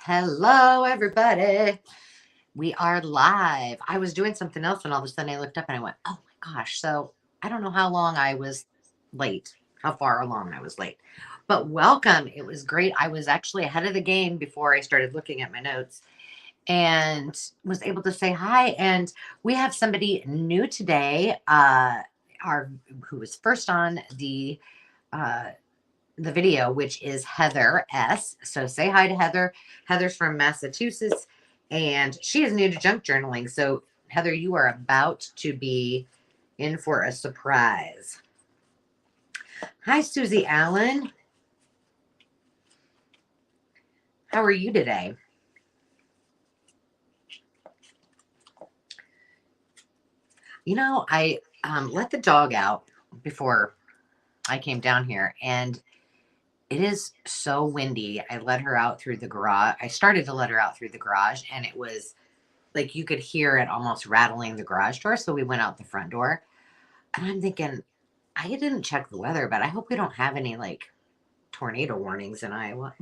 Hello, everybody. We are live. I was doing something else and all of a sudden I looked up and I went, oh my gosh. So I don't know how long I was late, how far along I was late. But welcome. It was great. I was actually ahead of the game before I started looking at my notes and was able to say hi. And we have somebody new today, our who was first on uh, the video, which is Heather S. So say hi to Heather. Heather's from Massachusetts and she is new to junk journaling. So, Heather, you are about to be in for a surprise. Hi, Susie Allen. How are you today? I let the dog out before I came down here, and it is so windy. I let her out through the garage. I started to let her out through the garage, and it was like you could hear it almost rattling the garage door. So we went out the front door, and I'm thinking, I didn't check the weather, but I hope we don't have any like tornado warnings in Iowa.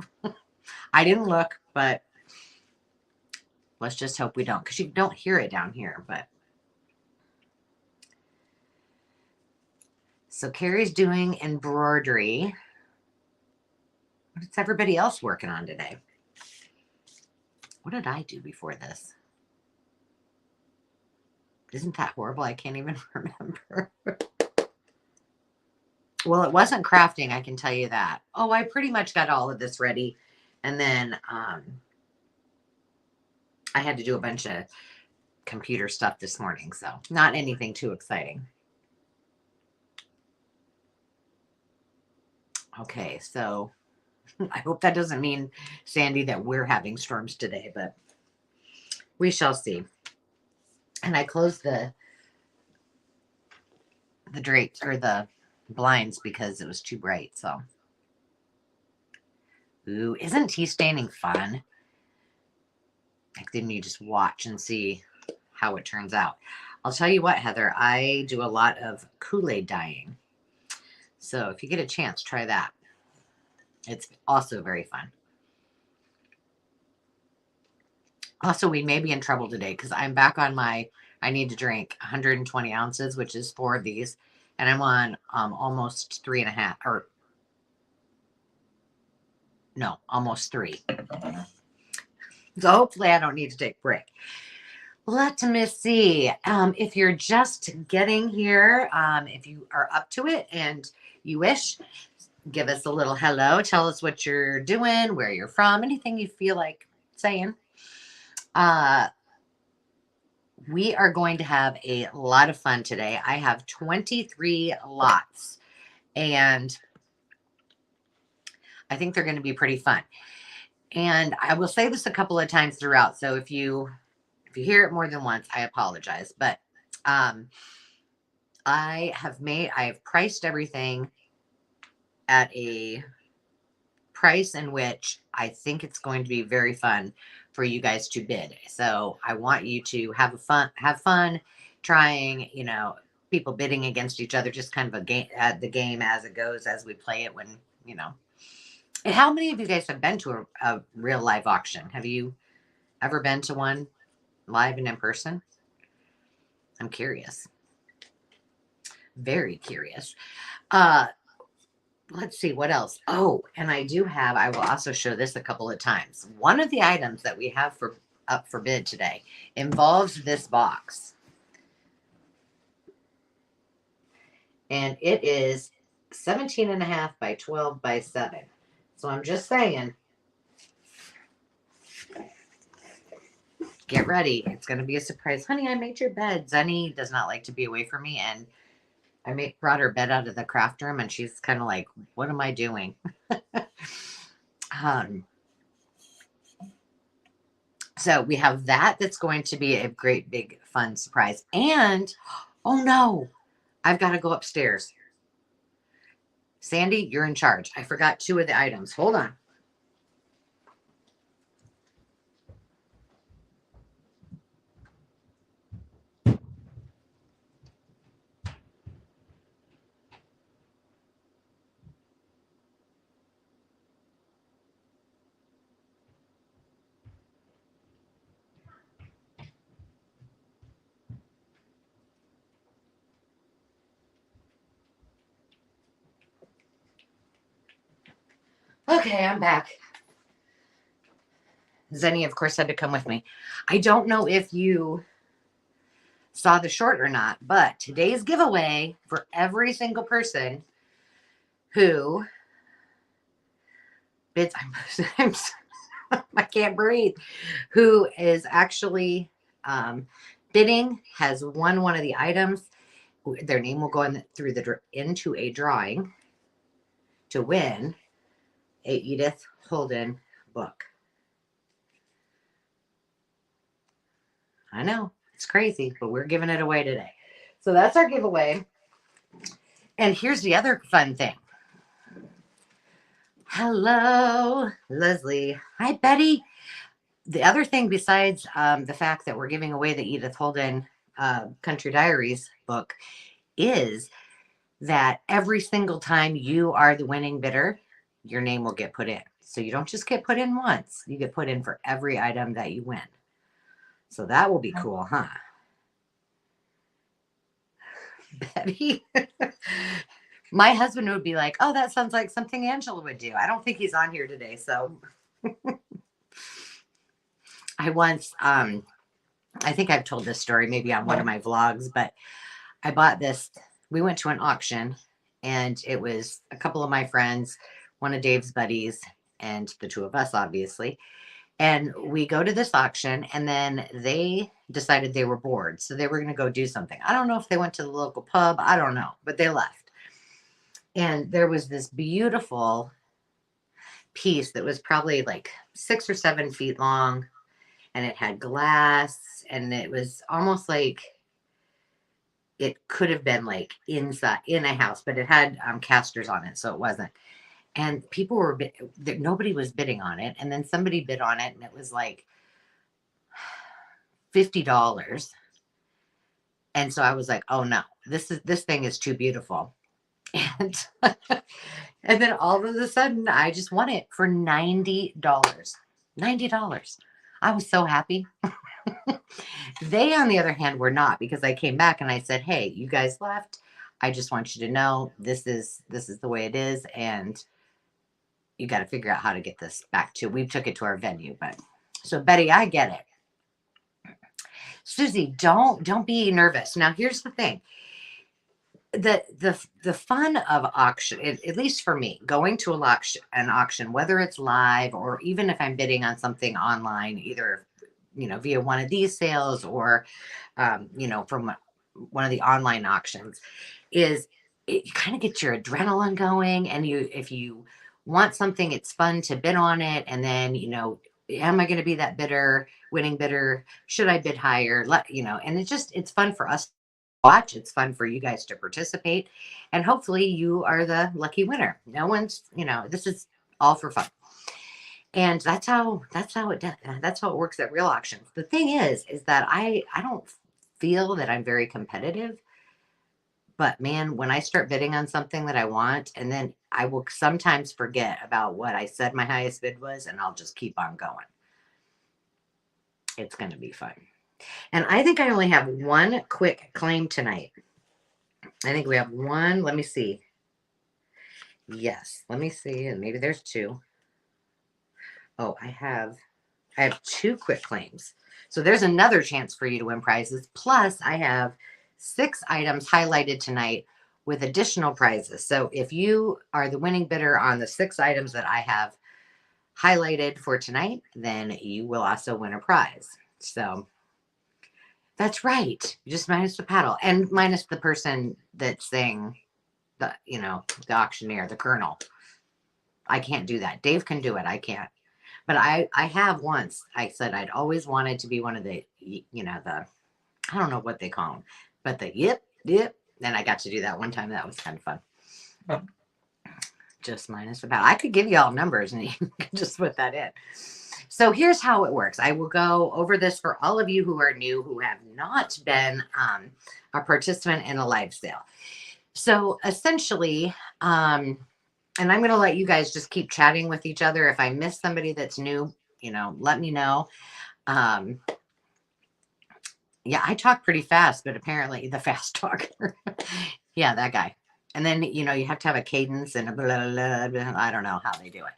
I didn't look, but let's just hope we don't, because you don't hear it down here. But so Carrie's doing embroidery. What's everybody else working on today? What did I do before this? Isn't that horrible? I can't even remember. Well, it wasn't crafting, I can tell you that. Oh, I pretty much got all of this ready. And then I had to do a bunch of computer stuff this morning. So not anything too exciting. Okay, so I hope that doesn't mean, Sandy, that we're having storms today, but we shall see. And I closed the drapes or the blinds because it was too bright. So, ooh, isn't tea staining fun? Like, then you just watch and see how it turns out. I'll tell you what, Heather, I do a lot of Kool-Aid dyeing. So if you get a chance, try that. It's also very fun. Also, we may be in trouble today because I'm back on I need to drink 120 ounces, which is 4 of these. And I'm on almost 3.5, or no, almost 3. So hopefully I don't need to take a break. Let me see. If you're just getting here, if you are up to it and you wish, give us a little hello. Tell us what you're doing, where you're from, anything you feel like saying. We are going to have a lot of fun today. I have 23 lots, and I think they're going to be pretty fun. And I will say this a couple of times throughout. So if you hear it more than once, I apologize. But I have priced everything at a price in which I think it's going to be very fun for you guys to bid. So I want you to have fun trying, people bidding against each other, just kind of a game, the game as it goes, as we play it when, And how many of you guys have been to a real live auction? Have you ever been to one live and in person? I'm curious. Very curious. Let's see what else. Oh, and I will also show this a couple of times. One of the items that we have up for bid today involves this box. And it is 17.5 by 12 by 7. So I'm just saying, get ready. It's going to be a surprise. Honey, I made your bed. Zenny does not like to be away from me, and I brought her bed out of the craft room, and she's kind of like, what am I doing? So we have that's going to be a great, big, fun surprise. And, oh no, I've got to go upstairs. Sandy, you're in charge. I forgot 2 of the items. Hold on. Okay, I'm back. Zenny, of course, had to come with me. I don't know if you saw the short or not, but today's giveaway for every single person who bids, I can't breathe, who is actually bidding, has won one of the items. Their name will go into a drawing to win a Edith Holden book. I know, it's crazy, but we're giving it away today. So that's our giveaway. And here's the other fun thing. Hello, Leslie. Hi, Betty. The other thing besides the fact that we're giving away the Edith Holden Country Diaries book is that every single time you are the winning bidder, your name will get put in. So you don't just get put in once, you get put in for every item that you win. So that will be cool, huh? Betty. My husband would be like, oh, that sounds like something Angela would do. I don't think he's on here today. So I once, I think I've told this story maybe on one of my vlogs, but I bought this. We went to an auction and it was a couple of my friends, one of Dave's buddies, and the two of us, obviously. And we go to this auction and then they decided they were bored. So they were going to go do something. I don't know if they went to the local pub. I don't know, but they left. And there was this beautiful piece that was probably like 6 or 7 feet long. And it had glass. And it was almost like it could have been like inside in a house. But it had casters on it. So it wasn't. And people were, nobody was bidding on it. And then somebody bid on it and it was like $50. And so I was like, oh no, this thing is too beautiful. And, and then all of a sudden I just won it for $90. $90. I was so happy. They, on the other hand, were not, because I came back and I said, hey, you guys left. I just want you to know this is the way it is. And you got to figure out how to get this back to, we took it to our venue, but so Betty, I get it. Susie, don't be nervous. Now, here's the thing. The fun of auction, at least for me, going to an auction, whether it's live or even if I'm bidding on something online, either, via one of these sales or, from one of the online auctions, is it kind of gets your adrenaline going. And if you want something, it's fun to bid on it. And then, am I going to be that winning bidder? Should I bid higher? And it's fun for us to watch. It's fun for you guys to participate. And hopefully you are the lucky winner. No one's, this is all for fun. And that's how it works at real auctions. The thing is that I don't feel that I'm very competitive. But man, when I start bidding on something that I want, and then I will sometimes forget about what I said my highest bid was, and I'll just keep on going. It's going to be fun. And I think I only have one quick claim tonight. I think we have one. Let me see. Yes, let me see. And maybe there's 2. Oh, I have 2 quick claims. So there's another chance for you to win prizes. Plus, I have 6 items highlighted tonight with additional prizes. So if you are the winning bidder on the 6 items that I have highlighted for tonight, then you will also win a prize. So that's right. Just minus the paddle and minus the person that's saying the auctioneer, the colonel. I can't do that. Dave can do it. I can't. But I have once, I said I'd always wanted to be one of the, I don't know what they call them, but the yip. And I got to do that one time. That was kind of fun. Oh. Just minus the paddle. I could give you all numbers and you can just put that in. So here's how it works. I will go over this for all of you who are new, who have not been a participant in a live sale. So essentially, and I'm going to let you guys just keep chatting with each other. If I miss somebody that's new, let me know. Yeah, I talk pretty fast, but apparently the fast talker. Yeah, that guy. And then, you have to have a cadence and a blah, blah, blah. I don't know how they do it.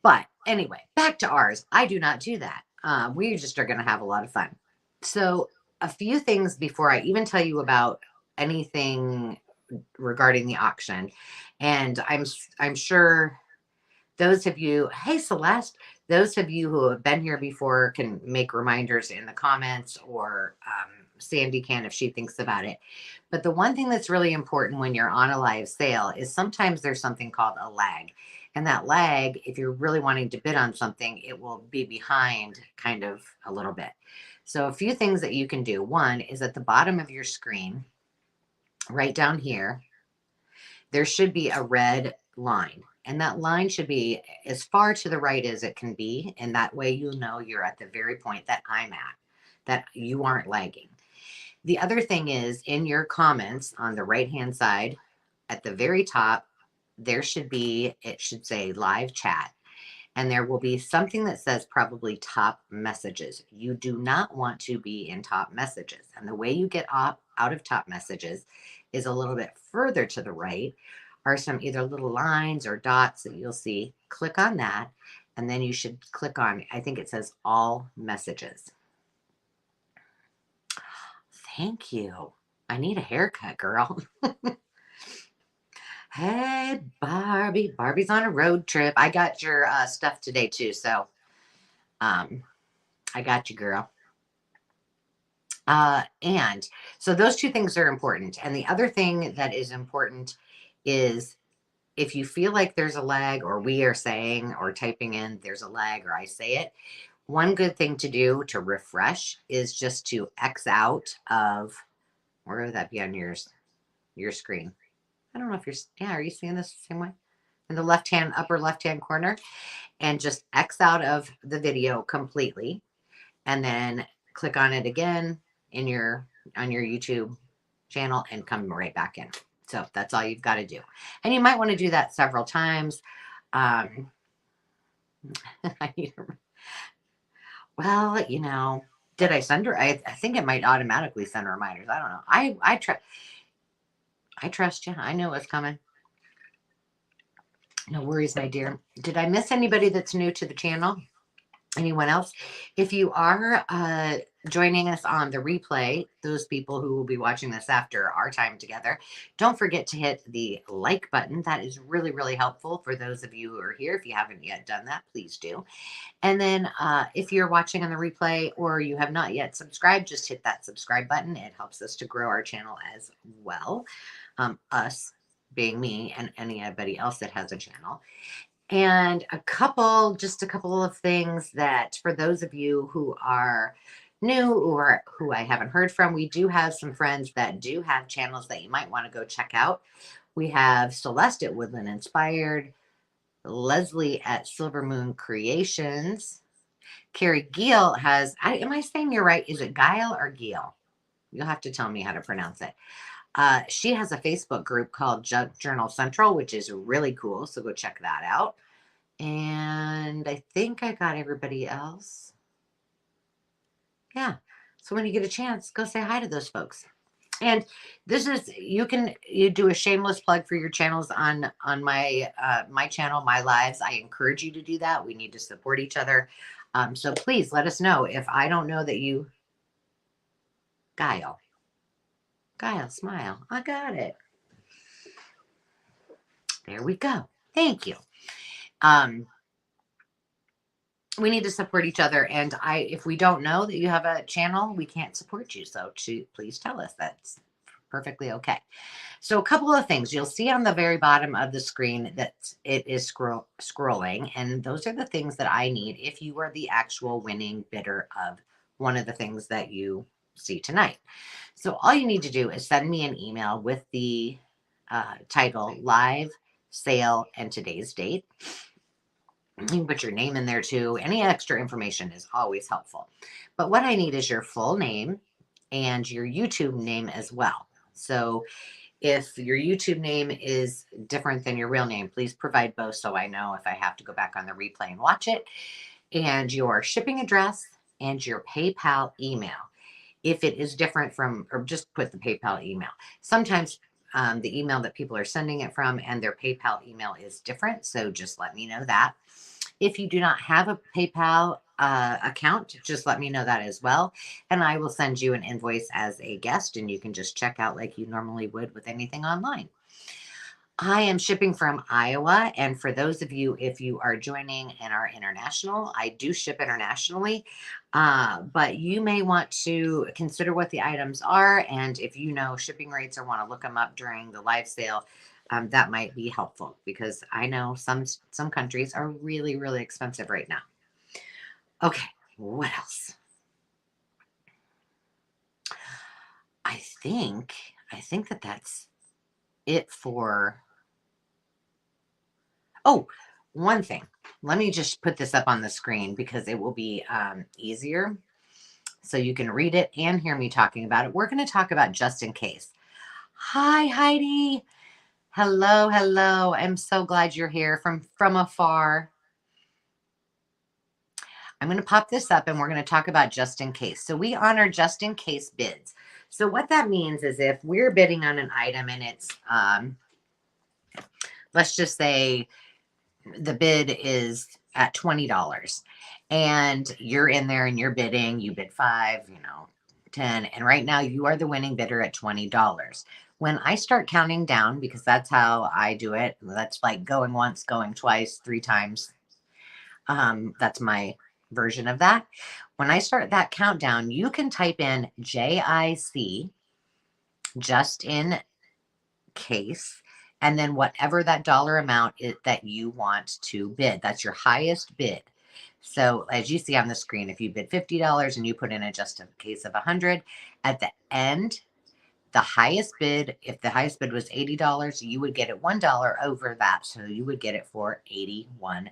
But anyway, back to ours. I do not do that. We just are going to have a lot of fun. So, a few things before I even tell you about anything regarding the auction, and I'm sure those of you, hey Celeste, those of you who have been here before can make reminders in the comments, or Sandy can if she thinks about it. But the one thing that's really important when you're on a live sale is sometimes there's something called a lag. And that lag, if you're really wanting to bid on something, it will be behind kind of a little bit. So a few things that you can do. One is at the bottom of your screen, right down here, there should be a red line. And that line should be as far to the right as it can be. And that way you'll know you're at the very point that I'm at, that you aren't lagging. The other thing is in your comments on the right-hand side at the very top, there should be, it should say live chat. And there will be something that says probably top messages. You do not want to be in top messages. And the way you get out of top messages is a little bit further to the right are some either little lines or dots that you'll see. Click on that. And then you should click on, I think it says all messages. Thank you. I need a haircut, girl. Hey, Barbie. Barbie's on a road trip. I got your stuff today, too. So I got you, girl. And so those two things are important. And the other thing that is important is if you feel like there's a lag, or we are saying or typing in there's a lag, or I say it, one good thing to do to refresh is just to X out of, where would that be on your screen? I don't know if you're, yeah, are you seeing this the same way? In the left-hand, upper left-hand corner, and just X out of the video completely, and then click on it again on your YouTube channel and come right back in. So that's all you've got to do. And you might want to do that several times. I need to, well, you know, did I send her? I think it might automatically send reminders. I don't know. I trust you. I know what's coming. No worries, my dear. Did I miss anybody that's new to the channel? Anyone else? If you are joining us on the replay, those people who will be watching this after our time together, don't forget to hit the like button. That is really, really helpful for those of you who are here. If you haven't yet done that, please do. And then if you're watching on the replay or you have not yet subscribed, just hit that subscribe button. It helps us to grow our channel as well. Us being me and anybody else that has a channel. And just a couple of things that for those of you who are new or who I haven't heard from, we do have some friends that do have channels that you might want to go check out. We have Celeste at Woodland Inspired, Leslie at Silver Moon Creations. Carrie Giel has, am I saying you're right? Is it Guile or Giel? You'll have to tell me how to pronounce it. She has a Facebook group called Junk Journal Central, which is really cool. So go check that out. And I think I got everybody else. Yeah. So when you get a chance, go say hi to those folks. And this is, you do a shameless plug for your channels on my my channel, my lives. I encourage you to do that. We need to support each other. So please let us know if I don't know that you, Guile, smile. I got it. There we go. Thank you. We need to support each other. And if we don't know that you have a channel, we can't support you. So please tell us. That's perfectly okay. So a couple of things you'll see on the very bottom of the screen that it is scrolling. And those are the things that I need if you are the actual winning bidder of one of the things that you see tonight. So all you need to do is send me an email with the title, live sale, and today's date. You can put your name in there too. Any extra information is always helpful. But what I need is your full name and your YouTube name as well. So if your YouTube name is different than your real name, please provide both so I know if I have to go back on the replay and watch it. And your shipping address and your PayPal email. If it is different from, or just put the PayPal email. Sometimes the email that people are sending it from and their PayPal email is different. So just let me know that. If you do not have a PayPal account, just let me know that as well. And I will send you an invoice as a guest, and you can just check out like you normally would with anything online. I am shipping from Iowa. And for those of you, if you are joining and are international, I do ship internationally. But you may want to consider what the items are. And if you know shipping rates or want to look them up during the live sale, that might be helpful because I know some countries are really, really expensive right now. Okay, what else? I think that's it for. Oh, one thing. Let me just put this up on the screen because it will be easier so you can read it and hear me talking about it. We're going to talk about just in case. Hi, Heidi. Hello, hello. I'm so glad you're here from afar. I'm going to pop this up and we're going to talk about just in case. So we honor just in case bids. So what that means is if we're bidding on an item and it's, let's just say the bid is at $20 and you're in there and you're bidding, you bid 5, 10, and right now you are the winning bidder at $20. When I start counting down, because that's how I do it, that's like going once, going twice, 3 times. That's my version of that. When I start that countdown, you can type in JIC, just in case, and then whatever that dollar amount is that you want to bid. That's your highest bid. So as you see on the screen, if you bid $50 and you put in a just in case of 100, at the end, the highest bid, if the highest bid was $80, you would get it $1 over that. So you would get it for $81.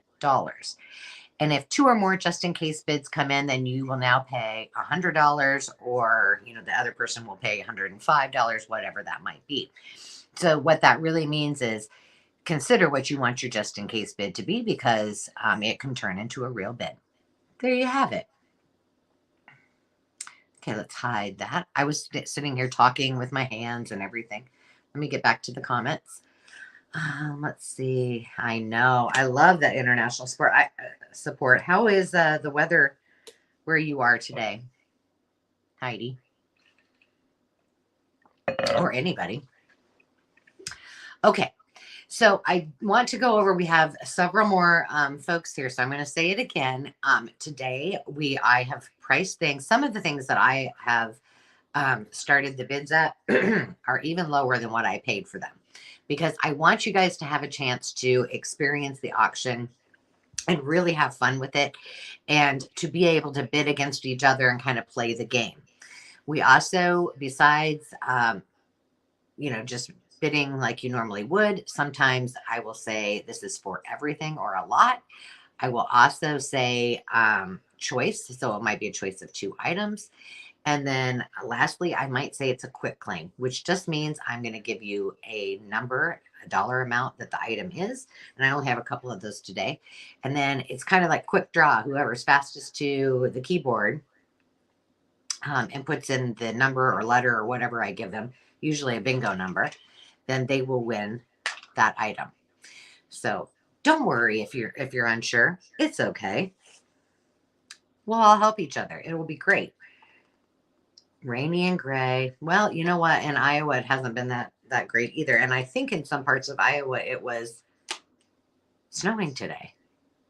And if 2 or more just in case bids come in, then you will now pay $100 or, the other person will pay $105, whatever that might be. So what that really means is consider what you want your just in case bid to be because it can turn into a real bid. There you have it. Okay, let's hide that. I was sitting here talking with my hands and everything. Let me get back to the comments. Let's see. I know. I love that international support. How is the weather where you are today, Heidi? Or anybody? Okay. So I want to go over, we have several more folks here. So I'm going to say it again. Today, I have priced things. Some of the things that I have started the bids at are even lower than what I paid for them. Because I want you guys to have a chance to experience the auction and really have fun with it and to be able to bid against each other and kind of play the game. We also, besides, just bidding like you normally would, sometimes I will say this is for everything or a lot. I will also say choice. So it might be a choice of 2 items. And then lastly, I might say it's a quick claim, which just means I'm going to give you a number, a dollar amount that the item is. And I only have a couple of those today. And then it's kind of like quick draw. Whoever's fastest to the keyboard and puts in the number or letter or whatever I give them, usually a bingo number, then they will win that item. So don't worry if you're unsure. It's okay. We'll all help each other. It will be great. Rainy and gray. Well, you know what? In Iowa, it hasn't been that great either. And I think in some parts of Iowa, it was snowing today.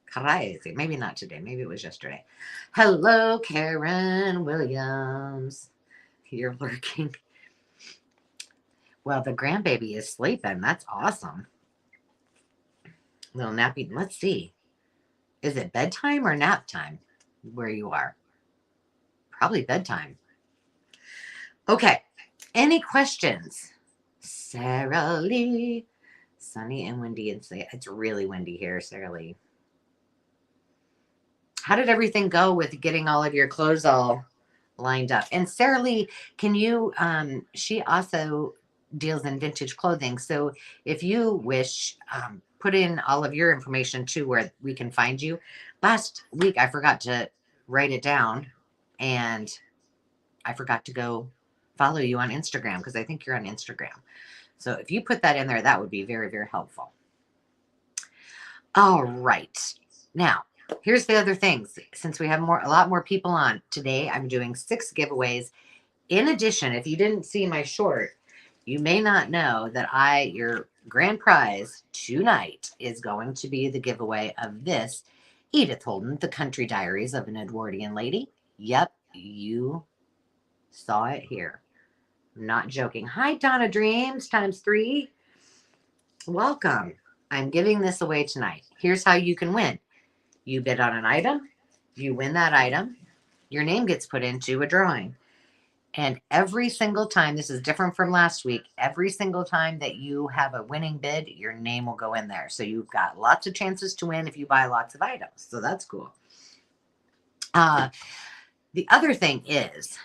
Crazy. Maybe not today. Maybe it was yesterday. Hello, Karen Williams. You're lurking. Well, the grandbaby is sleeping. That's awesome. Little nappy. Let's see. Is it bedtime or nap time where you are? Probably bedtime. Okay. Any questions? Sarah Lee. Sunny and windy and say it's really windy here, Sarah Lee. How did everything go with getting all of your clothes all lined up? And Sarah Lee, can you, she also deals in vintage clothing. So if you wish, put in all of your information too, where we can find you. Last week, I forgot to write it down and I forgot to go follow you on Instagram because I think you're on Instagram. So if you put that in there, that would be very, very helpful. All right. Now, Here's the other things. Since we have a lot more people on today, I'm doing 6 giveaways. In addition, if you didn't see my short, you may not know that your grand prize tonight is going to be the giveaway of this Edith Holden, The Country Diaries of an Edwardian Lady. Yep, you saw it here. I'm not joking. Hi, Donna Dreams times 3. Welcome. I'm giving this away tonight. Here's how you can win. You bid on an item, you win that item, your name gets put into a drawing. And every single time, this is different from last week, every single time that you have a winning bid, your name will go in there. So you've got lots of chances to win if you buy lots of items. So that's cool. The other thing is,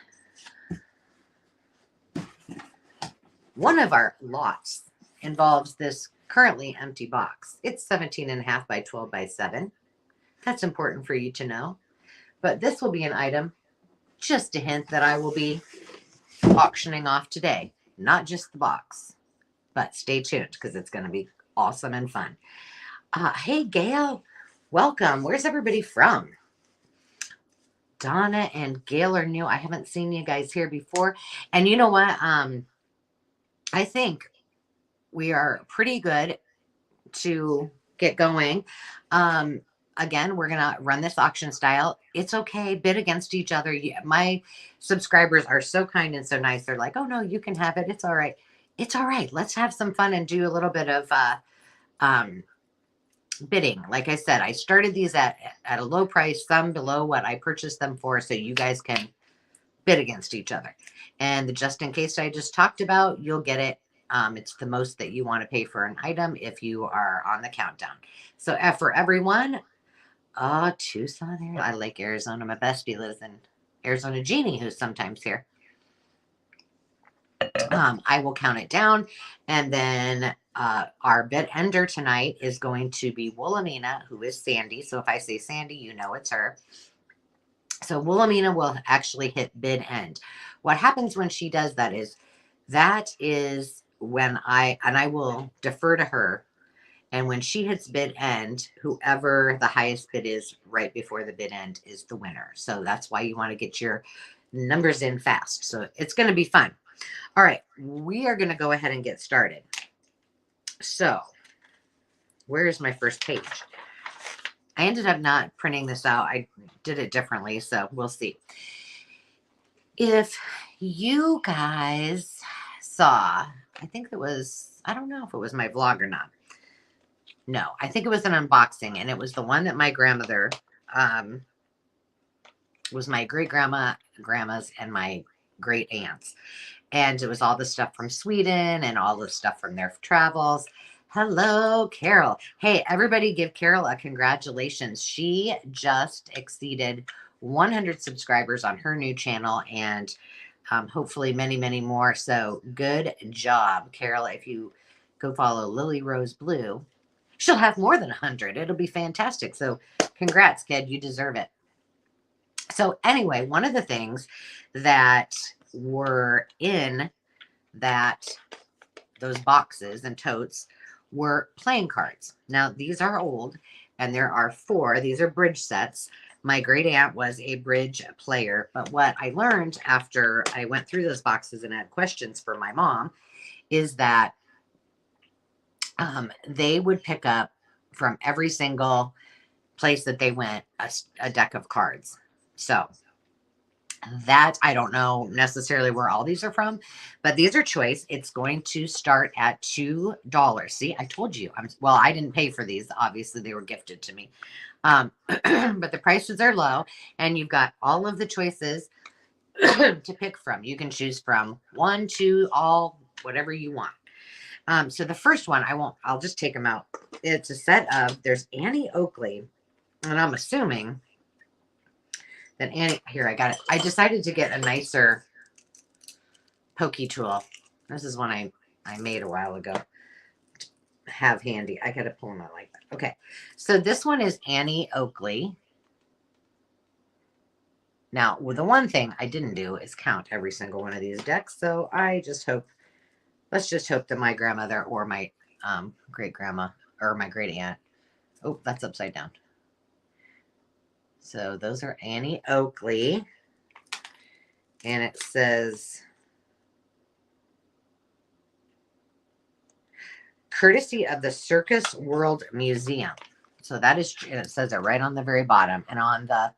one of our lots involves this currently empty box. It's 17.5 by 12 by 7. That's important for you to know. But this will be an item, just a hint, that I will be auctioning off today. Not just the box, but stay tuned because it's going to be awesome and fun. Hey, Gail, welcome. Where's everybody from? Donna and Gail are new. I haven't seen you guys here before. And you know what? I think we are pretty good to get going. Again, we're going to run this auction style. It's okay. Bid against each other. My subscribers are so kind and so nice. They're like, oh, no, you can have it. It's all right. It's all right. Let's have some fun and do a little bit of bidding. Like I said, I started these at a low price, some below what I purchased them for, so you guys can bid against each other. And the just in case I just talked about, you'll get it. It's the most that you want to pay for an item if you are on the countdown. So for everyone, Tucson area. I like Arizona. My bestie lives in Arizona. Jeannie, who's sometimes here. I will count it down, and then our bid ender tonight is going to be Wilhelmina, who is Sandy. So if I say Sandy, you know it's her. So Wilhelmina will actually hit bid end. What happens when she does that is when I will defer to her. And when she hits bid end, whoever the highest bid is right before the bid end is the winner. So that's why you want to get your numbers in fast. So it's going to be fun. All right, we are going to go ahead and get started. So where's my first page? I ended up not printing this out. I did it differently, so we'll see. If you guys saw, I think it was, I don't know if it was my vlog or not. No, I think it was an unboxing, and it was the one that my grandmother was my grandma's and my great aunts. And it was all the stuff from Sweden and all the stuff from their travels. Hello, Carol. Hey, everybody give Carol a congratulations. She just exceeded 100 subscribers on her new channel, and hopefully many, many more. So good job, Carol. If you go follow Lily Rose Blue, she'll have more than 100. It'll be fantastic. So congrats, kid. You deserve it. So anyway, one of the things that were in those boxes and totes were playing cards. Now, these are old, and there are 4. These are bridge sets. My great aunt was a bridge player, but what I learned after I went through those boxes and had questions for my mom is that they would pick up from every single place that they went a deck of cards. So that, I don't know necessarily where all these are from, but these are choice. It's going to start at $2. See, I told you. Well, I didn't pay for these. Obviously, they were gifted to me. But the prices are low, and you've got all of the choices to pick from. You can choose from 1, 2, all, whatever you want. So the first one, I'll just take them out. It's a set of, there's Annie Oakley, and I'm assuming that Annie, here, I got it. I decided to get a nicer pokey tool. This is one I made a while ago to have handy. I got to pull them out like that. Okay, so this one is Annie Oakley. Now, the one thing I didn't do is count every single one of these decks, so let's just hope that my grandmother or my great grandma or my great aunt, oh, that's upside down, So those are Annie Oakley. And it says, courtesy of the Circus World Museum. So that is, and it says it right on the very bottom. And on the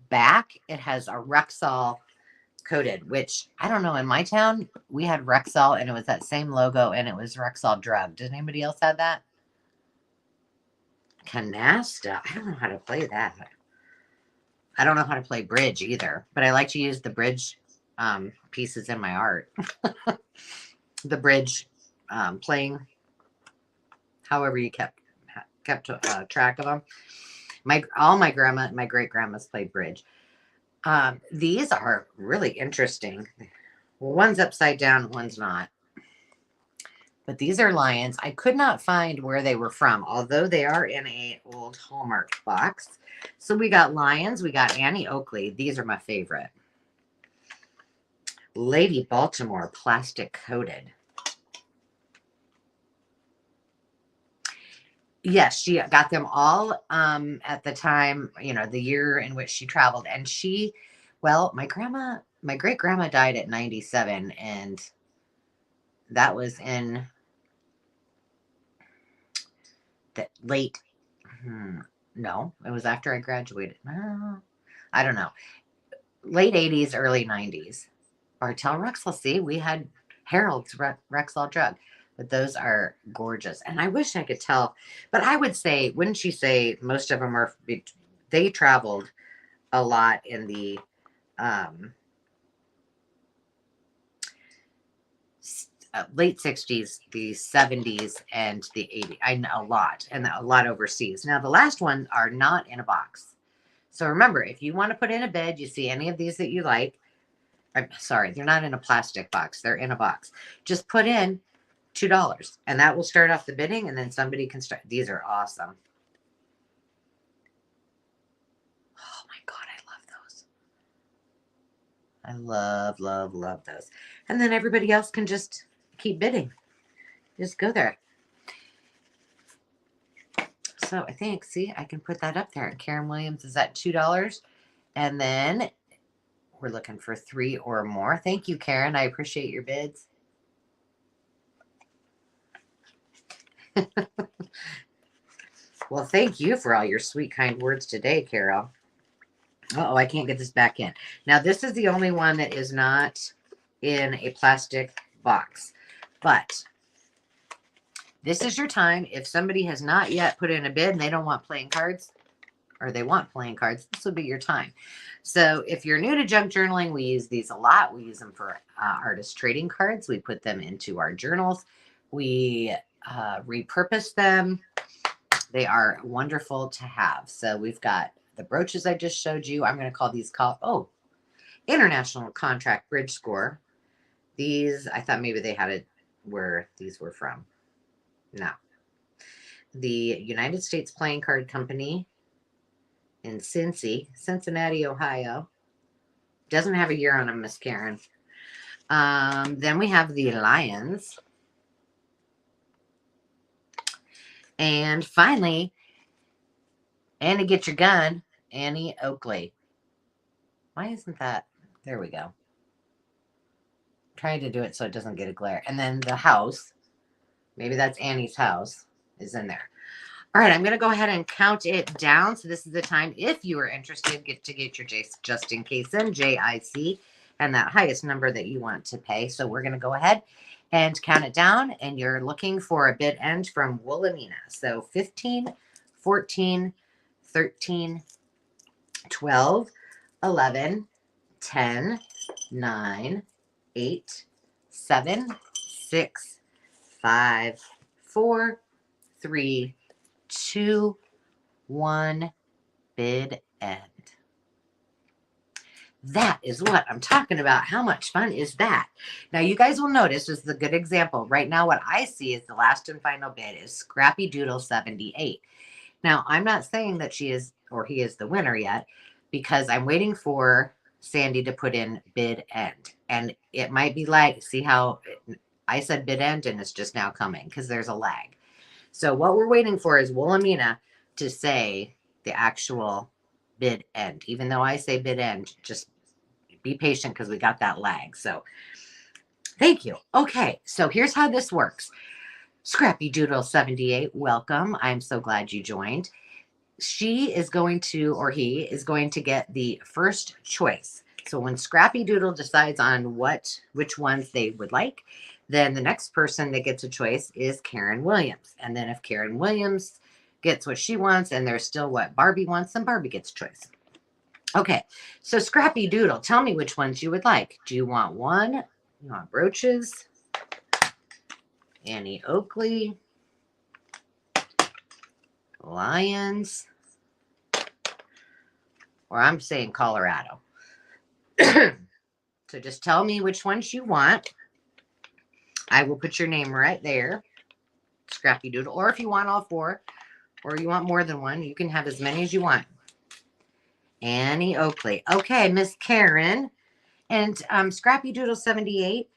back, it has a Rexall coated, which I don't know. In my town, we had Rexall, and it was that same logo, and it was Rexall Drug. Does anybody else have that? Canasta. I don't know how to play that. I don't know how to play bridge either, but I like to use the bridge pieces in my art. The bridge playing, however you kept track of them. All my great grandmas played bridge. These are really interesting. Well, one's upside down, one's not. But these are lions. I could not find where they were from, although they are in a old Hallmark box. So we got lions. We got Annie Oakley. These are my favorite. Lady Baltimore, plastic coated. Yes, she got them all at the time, the year in which she traveled. And my great grandma died at 97, and that was in the late, no, it was after I graduated. I don't know. Late 80s, early 90s. Bartell Rexall, see, we had Harold's Rexall Drug. But those are gorgeous. And I wish I could tell. But I would say, wouldn't you say most of them they traveled a lot in the late 60s, the 70s, and the 80s. I know a lot. And a lot overseas. Now, the last ones are not in a box. So remember, if you want to put in a bid, you see any of these that you like. I'm sorry, they're not in a plastic box. They're in a box. Just put in $2, and that will start off the bidding, and then somebody can start. These are awesome. Oh my God, I love those. I love those. And then everybody else can just keep bidding. Just go there. So I think, see, I can put that up there. Karen Williams is at $2. And then we're looking for 3 or more. Thank you, Karen. I appreciate your bids. Well, thank you for all your sweet, kind words today, Carol. Oh, I can't get this back in. Now, this is the only one that is not in a plastic box. But this is your time. If somebody has not yet put in a bid and they don't want playing cards, or they want playing cards, this would be your time. So if you're new to junk journaling, we use these a lot. We use them for artist trading cards. We put them into our journals. We repurpose them. They are wonderful to have. So we've got the brooches I just showed you. I'm going to call these International Contract Bridge Score. These, I thought maybe they had it where these were from. No. The United States Playing Card Company in Cincinnati, Ohio. Doesn't have a year on them, Miss Karen. Then we have the Lions. And finally, Annie Get Your Gun, Annie Oakley. Why isn't that? There we go. I'm trying to do it so it doesn't get a glare. And then the house, maybe that's Annie's house, is in there. All right, I'm going to go ahead and count it down. So this is the time, if you are interested, get your just in case in, JIC, and that highest number that you want to pay. So we're going to go ahead and count it down, and you're looking for a bid end from Wilhelmina. So 15, 14, 13, 12, 11, 10, 9, 8, 7, 6, 5, 4, 3, 2, 1, bid end. That is what I'm talking about. How much fun is that? Now, you guys will notice, this is a good example. Right now, what I see is the last and final bid is Scrappy Doodle 78. Now, I'm not saying that she is or he is the winner yet, because I'm waiting for Sandy to put in bid end. And it might be lag. See how I said bid end and it's just now coming because there's a lag. So what we're waiting for is Wilhelmina to say the actual bid end. Even though I say bid end, just be patient because we got that lag. So thank you. Okay, so here's how this works. Scrappy Doodle 78, welcome. I'm so glad you joined. She is going to, or he is going to get the first choice. So when Scrappy Doodle decides on which ones they would like, then the next person that gets a choice is Karen Williams. And then if Karen Williams gets what she wants and there's still what Barbie wants, then Barbie gets a choice. Okay, so Scrappy Doodle, tell me which ones you would like. Do you want one? You want brooches? Annie Oakley? Lions? Or I'm saying Colorado. So just tell me which ones you want. I will put your name right there. Scrappy Doodle. Or if you want all four, or you want more than one, you can have as many as you want. Annie Oakley. Okay, Miss Karen. And Scrappy Doodle 78,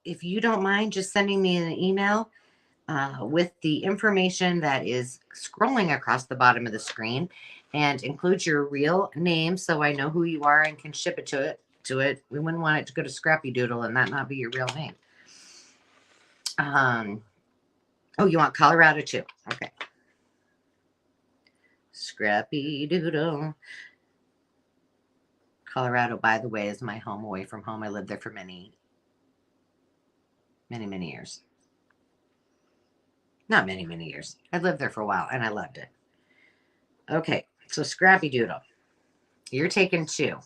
if you don't mind just sending me an email with the information that is scrolling across the bottom of the screen and include your real name so I know who you are and can ship it to it. We wouldn't want it to go to Scrappy Doodle and that not be your real name. Oh, you want Colorado too? Okay. Scrappy Doodle. Colorado, by the way, is my home away from home. I lived there for many, many, many years. Not many, many years. I lived there for a while and I loved it. Okay, so Scrappy Doodle. You're taking 2.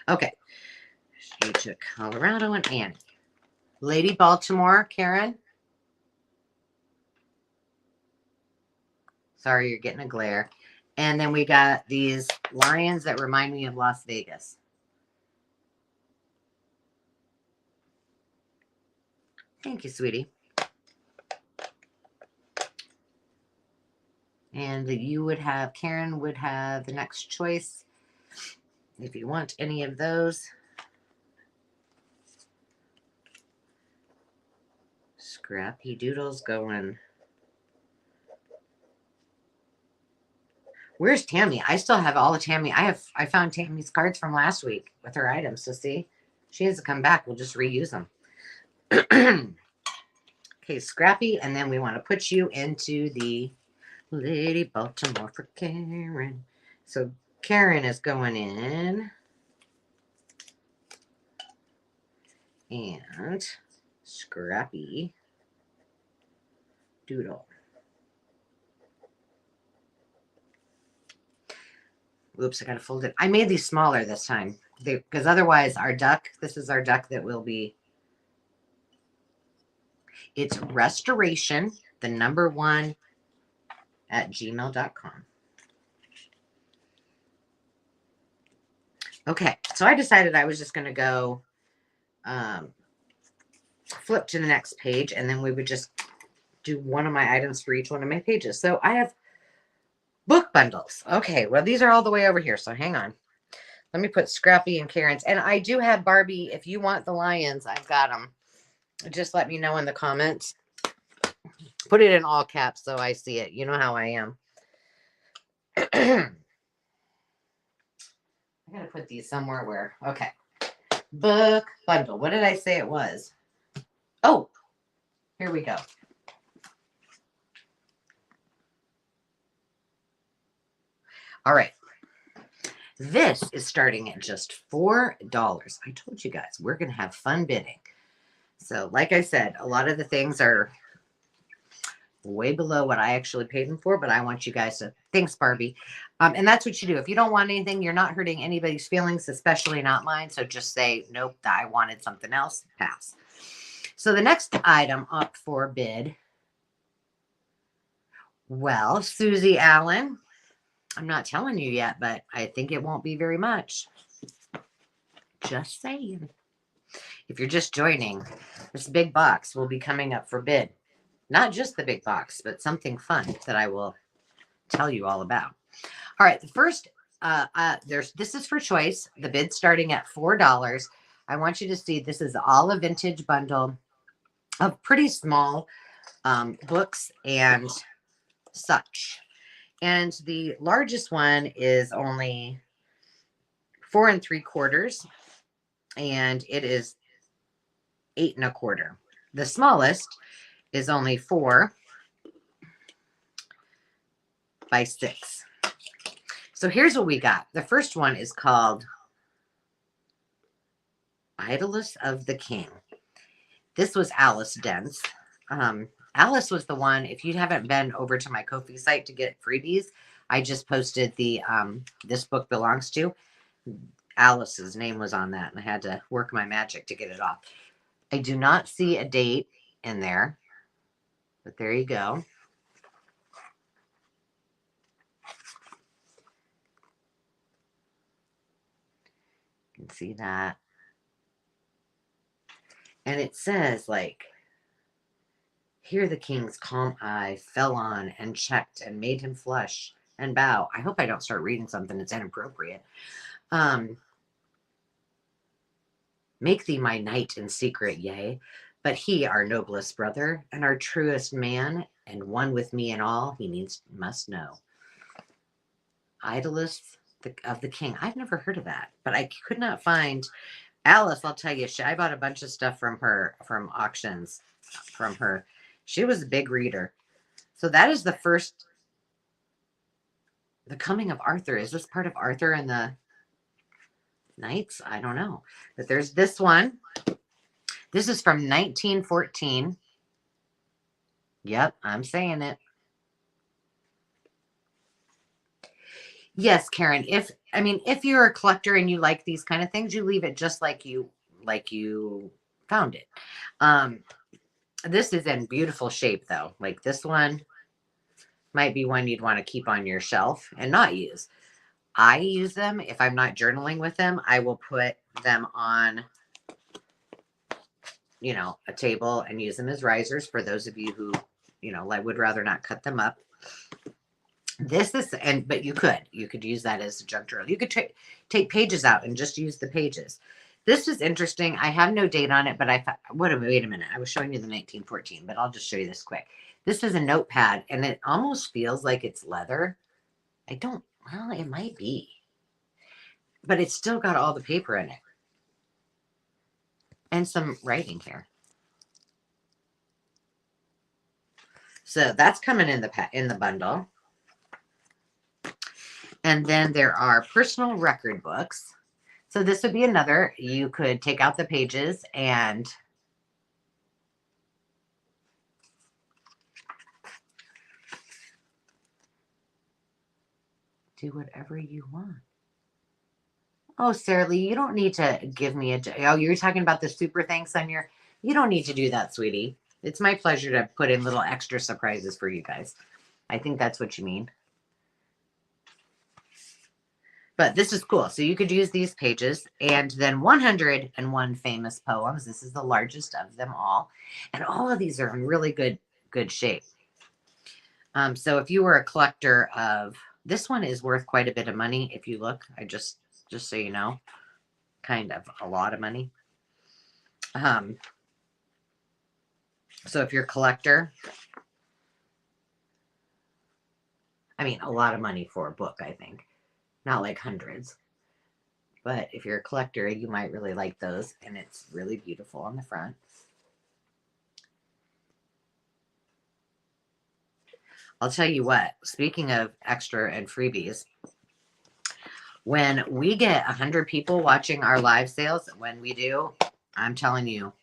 Okay. You took Colorado and Annie. Lady Baltimore, Karen. Sorry, you're getting a glare. And then we got these lions that remind me of Las Vegas. Thank you, sweetie. And you would have, Karen would have the next choice if you want any of those. Scrappy Doodle's going. Where's Tammy? I still have all the Tammy. I found Tammy's cards from last week with her items. So see, she has to come back. We'll just reuse them. Okay, Scrappy. And then we want to put you into the Lady Baltimore for Karen. So Karen is going in. And Scrappy Doodle. Oops, I got to fold it. I made these smaller this time because otherwise our duck, this is our duck that will be, it's restoration, the number 1 at gmail.com. Okay, so I decided I was just going to go flip to the next page and then we would just do one of my items for each one of my pages. So I have book bundles. Okay, well, these are all the way over here, so hang on. Let me put Scrappy and Karen's. And I do have Barbie. If you want the lions, I've got them. Just let me know in the comments. Put it in all caps so I see it. You know how I am. I got to put these somewhere where... Okay. Book bundle. What did I say it was? Oh, here we go. All right. This is starting at just $4. I told you guys, we're going to have fun bidding. So like I said, a lot of the things are way below what I actually paid them for, but I want you guys to, thanks, Barbie. And that's what you do. If you don't want anything, you're not hurting anybody's feelings, especially not mine. So just say, nope, I wanted something else, pass. So the next item up for bid, well, Susie Allen, I'm not telling you yet, but I think it won't be very much. Just saying. If you're just joining, this big box will be coming up for bid. Not just the big box, but something fun that I will tell you all about. All right, the first, this is for choice. The bid starting at $4. I want you to see this is all a vintage bundle of pretty small books and such. And the largest one is only 4 3/4, and it is 8 1/4. The smallest is only 4 by 6. So here's what we got. The first one is called Idyllis of the King. This was Alice Dent's. Alice was the one, if you haven't been over to my Ko-fi site to get freebies, I just posted the This Book Belongs To. Alice's name was on that, and I had to work my magic to get it off. I do not see a date in there, but there you go. You can see that. And it says, like, here the king's calm eye fell on and checked and made him flush and bow. I hope I don't start reading something that's inappropriate. Make thee my knight in secret, yea, but he, our noblest brother, and our truest man, and one with me in all he must know. Idyllis of the King. I've never heard of that, but I could not find Alice. I'll tell you, I bought a bunch of stuff from her, from auctions from her. She was a big reader. So that is the first, The Coming of Arthur. Is this part of Arthur and the Knights? I don't know. But there's this one. This is from 1914. Yep, I'm saying it. Yes, Karen. If you're a collector and you like these kind of things, you leave it just like you found it. This is in beautiful shape, though. Like, this one might be one you'd want to keep on your shelf and not use. I use them. If I'm not journaling with them, I will put them on, a table and use them as risers for those of you who, would rather not cut them up. This is, but you could use that as a junk journal. You could take pages out and just use the pages. This is interesting. I have no date on it, but wait a minute. I was showing you the 1914, but I'll just show you this quick. This is a notepad, and it almost feels like it's leather. Well, it might be, but it's still got all the paper in it and some writing here. So that's coming in the bundle. And then there are personal record books. So this would be another. You could take out the pages and do whatever you want. Oh, Sarah Lee, you don't need to give me oh, you're talking about the super thanks on your, you don't need to do that, sweetie. It's my pleasure to put in little extra surprises for you guys. I think that's what you mean. But this is cool. So you could use these pages, and then 101 famous poems. This is the largest of them all. And all of these are in really good shape. So if you were a collector of, this one is worth quite a bit of money. If you look, just so you know, kind of a lot of money. So if you're a collector, a lot of money for a book, I think. Not like hundreds. But if you're a collector, you might really like those. And it's really beautiful on the front. I'll tell you what, speaking of extra and freebies, when we get 100 people watching our live sales, when we do, I'm telling you,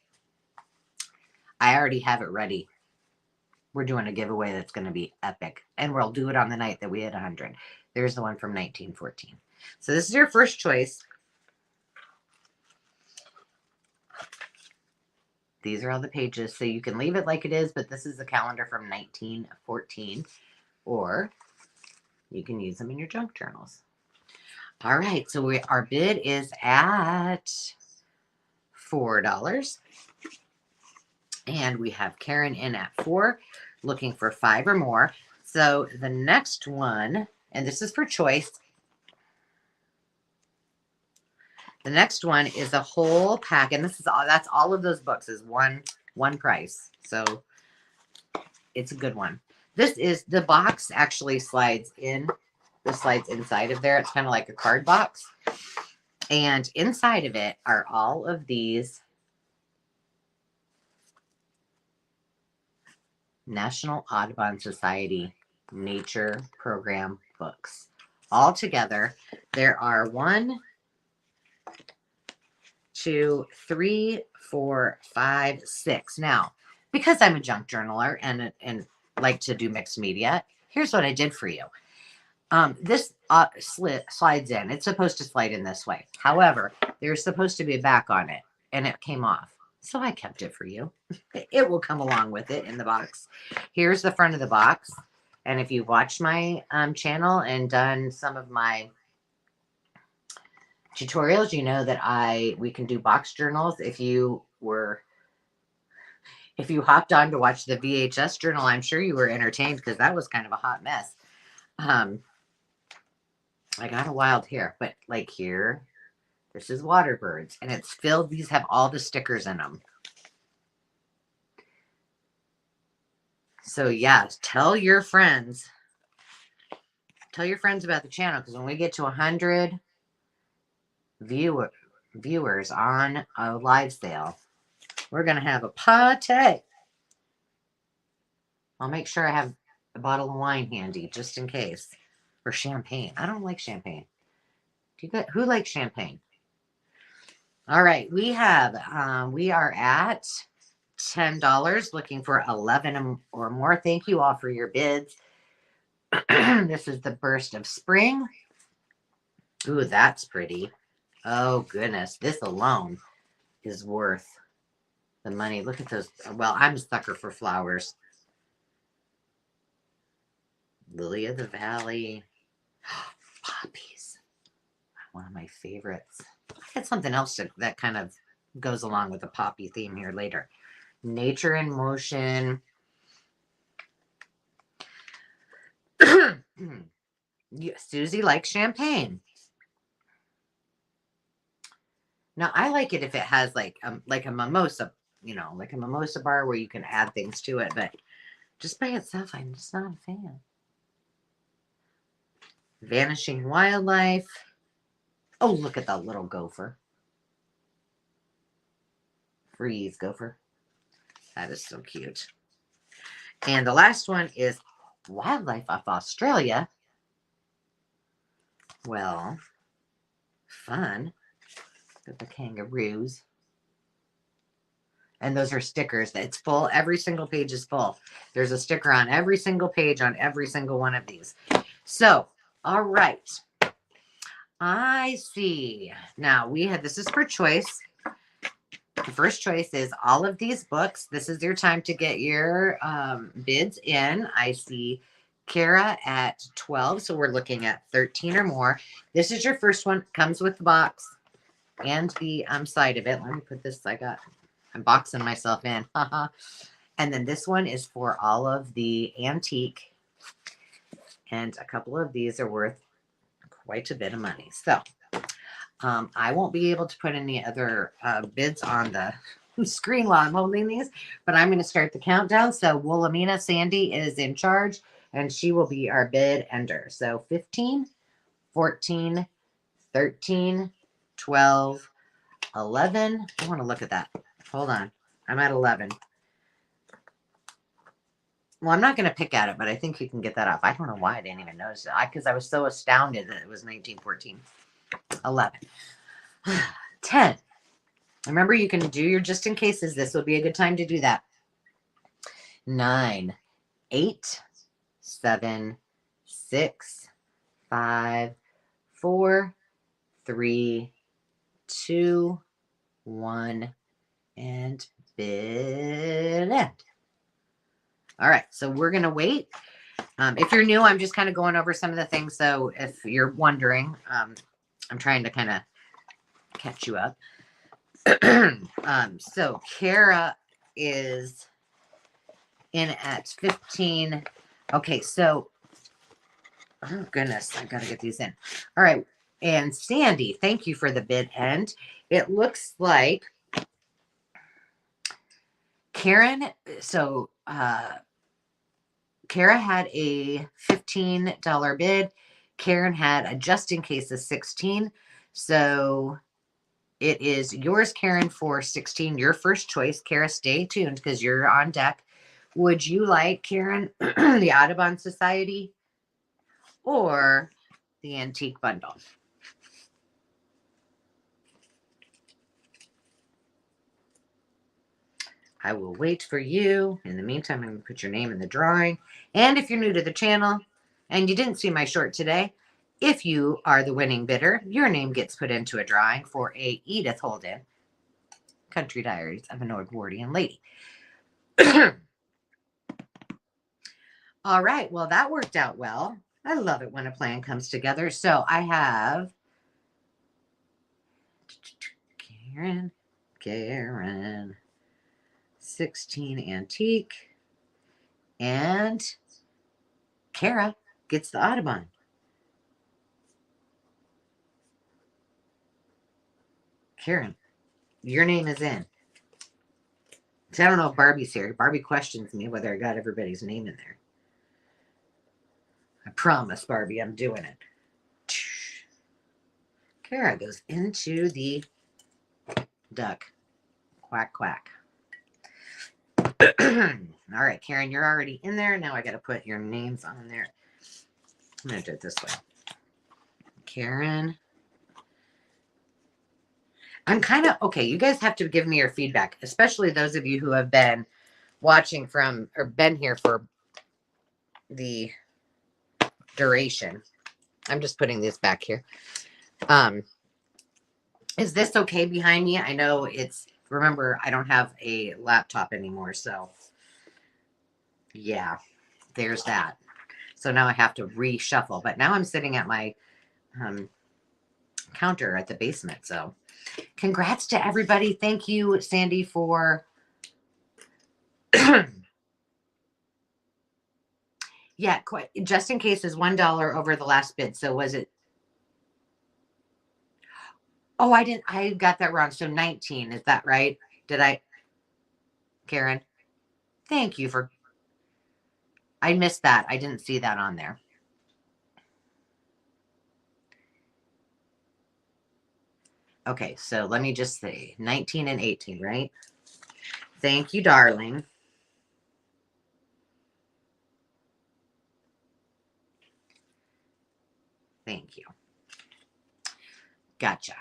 I already have it ready. We're doing a giveaway that's going to be epic. And we'll do it on the night that we hit 100. There's the one from 1914. So this is your first choice. These are all the pages. So you can leave it like it is, but this is the calendar from 1914. Or you can use them in your junk journals. All right. So our bid is at $4. And we have Karen in at 4, looking for 5 or more. So the next one, and this is for choice. The next one is a whole pack, and that's all of those books is one price. So it's a good one. This is, the box actually slides in. This slides inside of there. It's kind of like a card box. And inside of it are all of these National Audubon Society Nature Program books. All together, there are 1, 2, 3, 4, 5, 6. Now, because I'm a junk journaler and like to do mixed media, here's what I did for you. This slides in. It's supposed to slide in this way. However, there's supposed to be a back on it, and it came off. So I kept it for you. It will come along with it in the box. Here's the front of the box. And if you've watched my channel and done some of my tutorials, you know that we can do box journals. If you hopped on to watch the VHS journal, I'm sure you were entertained because that was kind of a hot mess. I got a wild hair, but like here, this is water birds, and it's filled. These have all the stickers in them. So yes, tell your friends about the channel, because when we get to 100 viewers on a live sale, we're going to have a party. I'll make sure I have a bottle of wine handy just in case. Or champagne. I don't like champagne. Who likes champagne? All right, we are at $10, looking for 11 or more. Thank you all for your bids. This is the Burst of Spring. Ooh, that's pretty. Oh goodness, this alone is worth the money. Look at those. Well, I'm a sucker for flowers. Lily of the Valley. Poppies. One of my favorites. I had something else that kind of goes along with the poppy theme here later. Nature in Motion. Susie likes champagne. Now, I like it if it has like a mimosa, like a mimosa bar where you can add things to it. But just by itself, I'm just not a fan. Vanishing Wildlife. Oh, look at that little gopher. Freeze, gopher. That is so cute. And the last one is Wildlife of Australia. Well, fun. Got the kangaroos. And those are stickers. It's full. Every single page is full. There's a sticker on every single page on every single one of these. So, all right. I see. Now, this is for choice. The first choice is all of these books. This is your time to get your bids in. I see Kara at 12, so we're looking at 13 or more. This is your first one. Comes with the box and the side of it. Let me put this. I'm boxing myself in. And then this one is for all of the antique. And a couple of these are worth quite a bit of money. So I won't be able to put any other bids on the screen while I'm holding these, but I'm going to start the countdown. So Wilhelmina Sandy is in charge, and she will be our bid ender. So 15, 14, 13, 12, 11. I want to look at that. Hold on. I'm at 11. Well, I'm not going to pick at it, but I think you can get that off. I don't know why I didn't even notice it. Because I was so astounded that it was 1914. 11. 10. Remember, you can do your just in cases. This will be a good time to do that. 9, 8, 7, 6, 5, 4, 3, 2, 1, and bid end. All right, so we're going to wait. If you're new, I'm just kind of going over some of the things. So if you're wondering, I'm trying to kind of catch you up. So Kara is in at 15. Okay, so, oh goodness, I got to get these in. All right, and Sandy, thank you for the bid end. It looks like Karen, so Kara had a $15 bid. Karen had a just in case of 16. So it is yours, Karen, for 16. Your first choice. Kara, stay tuned because you're on deck. Would you like, Karen, the Audubon Society or the Antique Bundle? I will wait for you. In the meantime, I'm going to put your name in the drawing. And if you're new to the channel and you didn't see my short today, if you are the winning bidder, your name gets put into a drawing for a Edith Holden, Country Diaries of an Edwardian Lady. All right. Well, that worked out well. I love it when a plan comes together. So I have Karen, 16 Antique, and Kara gets the Audubon. Karen, your name is in. So I don't know if Barbie's here. Barbie questions me whether I got everybody's name in there. I promise, Barbie, I'm doing it. Kara goes into the duck. Quack, quack. All right, Karen, you're already in there. Now I got to put your names on there. I'm going to do it this way. Karen. I'm kind of, okay, you guys have to give me your feedback, especially those of you who have been watching from, or been here for the duration. I'm just putting this back here. Is this okay behind me? I know it's, remember, I don't have a laptop anymore, so yeah, there's that. So now I have to reshuffle, but now I'm sitting at my counter at the basement. So congrats to everybody. Thank you, Sandy, for yeah, quite, just in case is $1 over the last bid. So was it? Oh, I got that wrong. So 19, is that right? Did I, Karen? Thank you for, I missed that. I didn't see that on there. Okay, so let me just say 19 and 18, right? Thank you, darling. Thank you. Gotcha.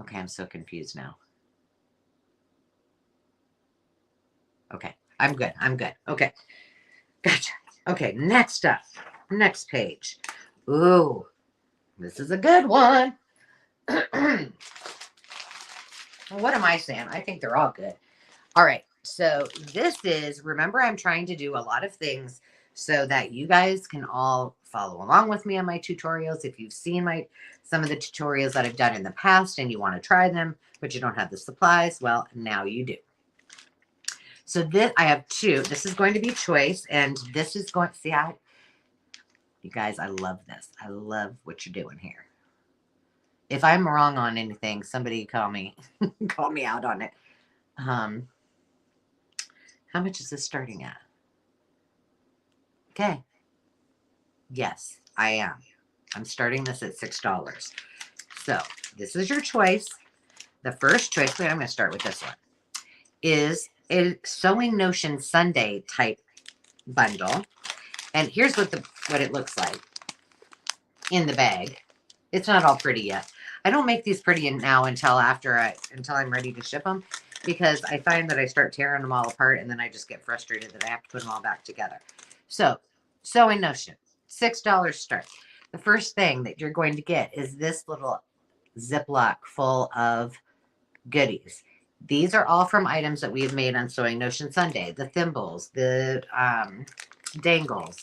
Okay, I'm so confused now. Okay, I'm good. I'm good. Okay, gotcha. Okay, next up, next page. Ooh, this is a good one. What am I saying? I think they're all good. All right, so this is, remember, I'm trying to do a lot of things so that you guys can all follow along with me on my tutorials. If you've seen some of the tutorials that I've done in the past and you want to try them, but you don't have the supplies, well, now you do. So this, I have two. This is going to be choice, and this is going, see, you guys, I love this. I love what you're doing here. If I'm wrong on anything, somebody call me, call me out on it. How much is this starting at? Okay. Yes, I am. I'm starting this at $6. So this is your choice. The first choice, wait, I'm going to start with this one, is a Sewing Notion Sunday type bundle. And here's what it looks like in the bag. It's not all pretty yet. I don't make these pretty now until I'm ready to ship them, because I find that I start tearing them all apart and then I just get frustrated that I have to put them all back together. So Sewing Notion, $6 start. The first thing that you're going to get is this little Ziploc full of goodies. These are all from items that we've made on Sewing Notion Sunday. The thimbles, the dangles,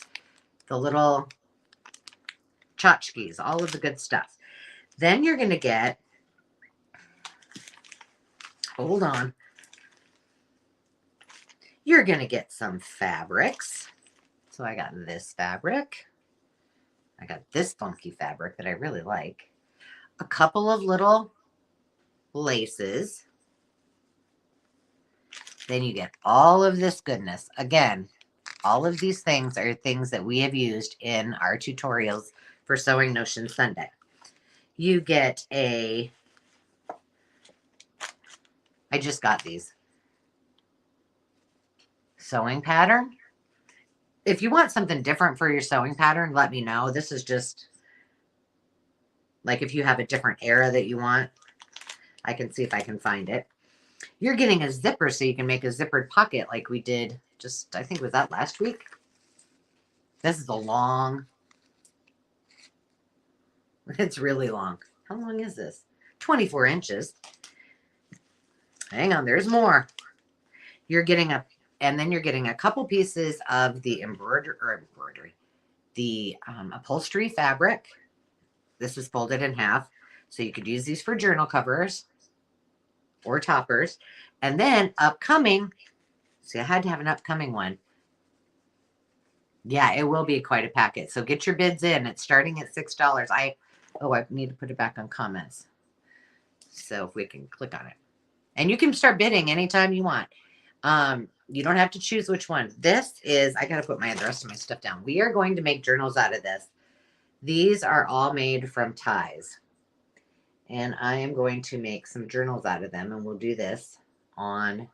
the little tchotchkes, all of the good stuff. Then you're going to get, hold on, you're going to get some fabrics. So I got this fabric. I got this funky fabric that I really like. A couple of little laces. Then you get all of this goodness. Again, all of these things are things that we have used in our tutorials for Sewing Notion Sunday. You get I just got these. Sewing pattern. If you want something different for your sewing pattern, let me know. This is just like if you have a different era that you want, I can see if I can find it. You're getting a zipper so you can make a zippered pocket like we did just, I think, was that last week? This is a long, it's really long. How long is this? 24 inches. Hang on, there's more. You're getting and then you're getting a couple pieces of the embroidery, the upholstery fabric. This is folded in half. So you could use these for journal covers or toppers. And then upcoming, see, I had to have an upcoming one. Yeah, it will be quite a packet. So get your bids in. It's starting at $6. I need to put it back on comments. So if we can click on it. And you can start bidding anytime you want. You don't have to choose which one. This is, I got to put the rest of my stuff down. We are going to make journals out of this. These are all made from ties. And I am going to make some journals out of them. And we'll do this on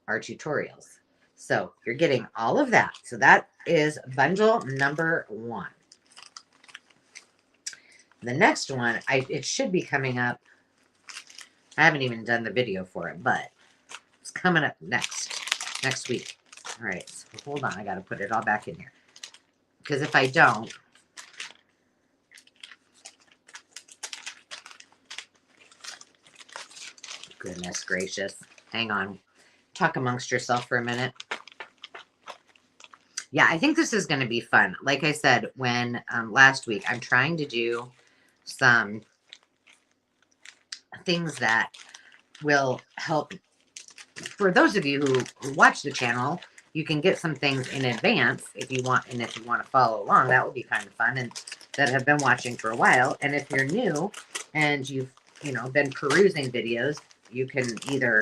our tutorials. So you're getting all of that. So that is bundle number 1. The next one, it should be coming up. I haven't even done the video for it, but it's coming up next week. All right, so hold on. I got to put it all back in here. Because if I don't, goodness gracious. Hang on. Talk amongst yourself for a minute. Yeah, I think this is going to be fun. Like I said, when last week, I'm trying to do some things that will help. For those of you who watch the channel, you can get some things in advance if you want, and if you want to follow along, that would be kind of fun, and that have been watching for a while. And if you're new and you've been perusing videos, you can either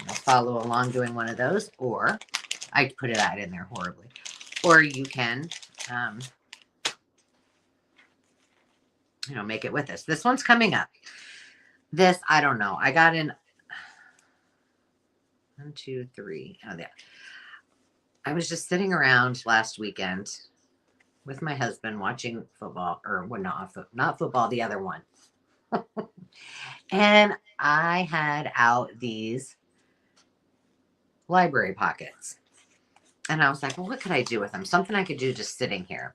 follow along doing one of those, or I put it out in there horribly, or you can make it with us. This one's coming up. This, I don't know. I got in 1, 2, 3. Oh, yeah. I was just sitting around last weekend with my husband watching football, or well, not football, the other one. And I had out these library pockets. And I was like, well, what could I do with them? Something I could do just sitting here.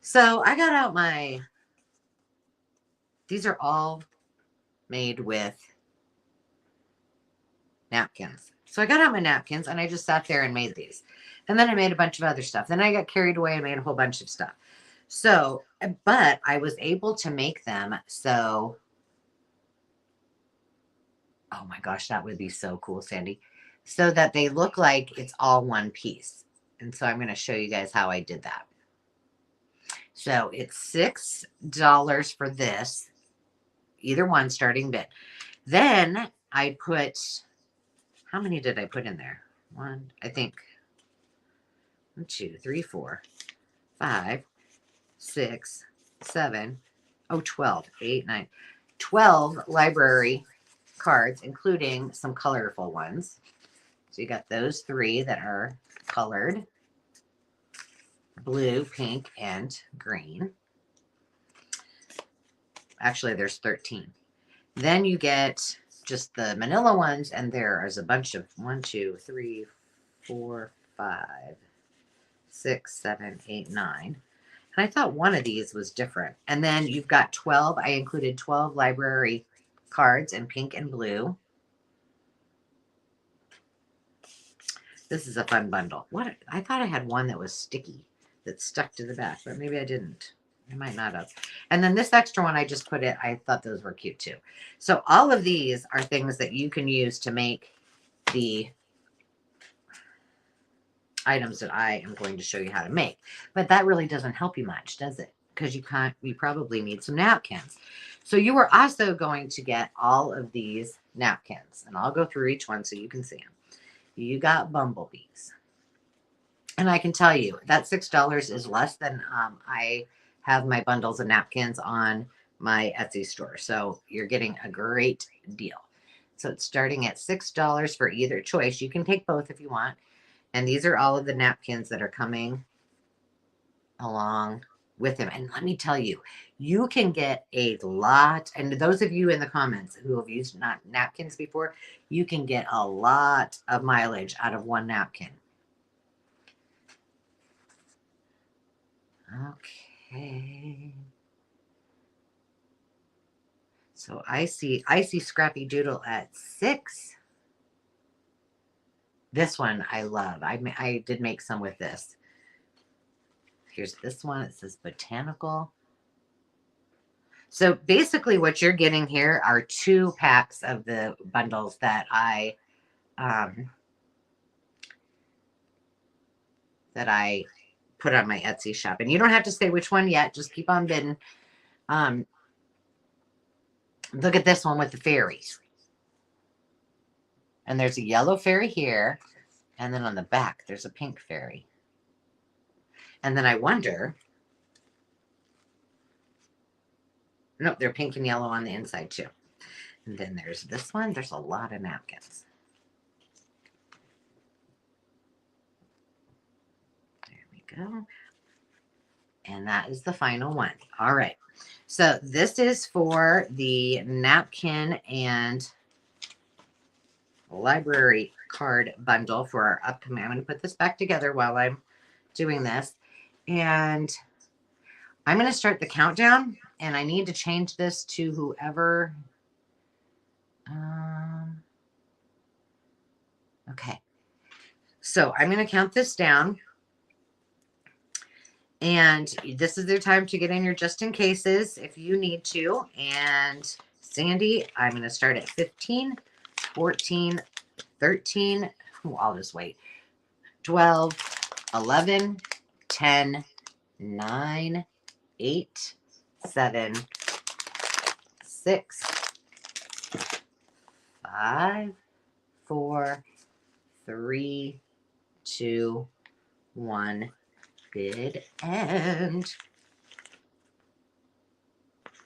So I got out these are all made with napkins. So I got out my napkins and I just sat there and made these. And then I made a bunch of other stuff. Then I got carried away and made a whole bunch of stuff. So, but I was able to make them so, oh my gosh, that would be so cool, Sandy. So that they look like it's all one piece. And so I'm going to show you guys how I did that. So it's $6 for this, either one starting bid. Then I put, how many did I put in there? 1, 2, 3, 4, 5, 6, 7, 12, 8, 9, 12 library cards, including some colorful ones. So you got those 3 that are colored: blue, pink, and green. Actually, there's 13. Then you get just the manila ones, and there is a bunch of 1, 2, 3, 4, 5, 6, 7, 8, 9. And I thought one of these was different. And then you've got 12. I included 12 library cards in pink and blue. This is a fun bundle. What? I thought I had one that was sticky that stuck to the back, but maybe I didn't. I might not have. And then this extra one, I just put it. I thought those were cute too. So all of these are things that you can use to make the items that I am going to show you how to make. But that really doesn't help you much, does it? Because you probably need some napkins. So you are also going to get all of these napkins, and I'll go through each one so you can see them. You got bumblebees. And I can tell you that $6 is less than I have my bundles of napkins on my Etsy store. So you're getting a great deal. So it's starting at $6 for either choice. You can take both if you want. And these are all of the napkins that are coming along with him. And let me tell you, you can get a lot. And those of you in the comments who have used napkins before, you can get a lot of mileage out of one napkin. Okay. So I see Scrappy Doodle at 6. This one I love. I did make some with this. Here's this one. It says botanical. So basically what you're getting here are 2 packs of the bundles that I put on my Etsy shop. And you don't have to say which one yet. Just keep on bidding. Look at this one with the fairies. And there's a yellow fairy here. And then on the back, there's a pink fairy. And then I wonder... Nope, they're pink and yellow on the inside too. And then there's this one. There's a lot of napkins. There we go. And that is the final one. All right. So this is for the napkin and library card bundle for our upcoming. I'm going to put this back together while I'm doing this. And I'm going to start the countdown. And I need to change this to whoever... okay. So I'm going to count this down. And this is the time to get in your just in cases if you need to. And Sandy, I'm going to start at 15, 14, 13. Oh, I'll just wait. 12, 11, 10, 9, 8, 7, 6, 5, 4, 3, 2, 1. Bid end.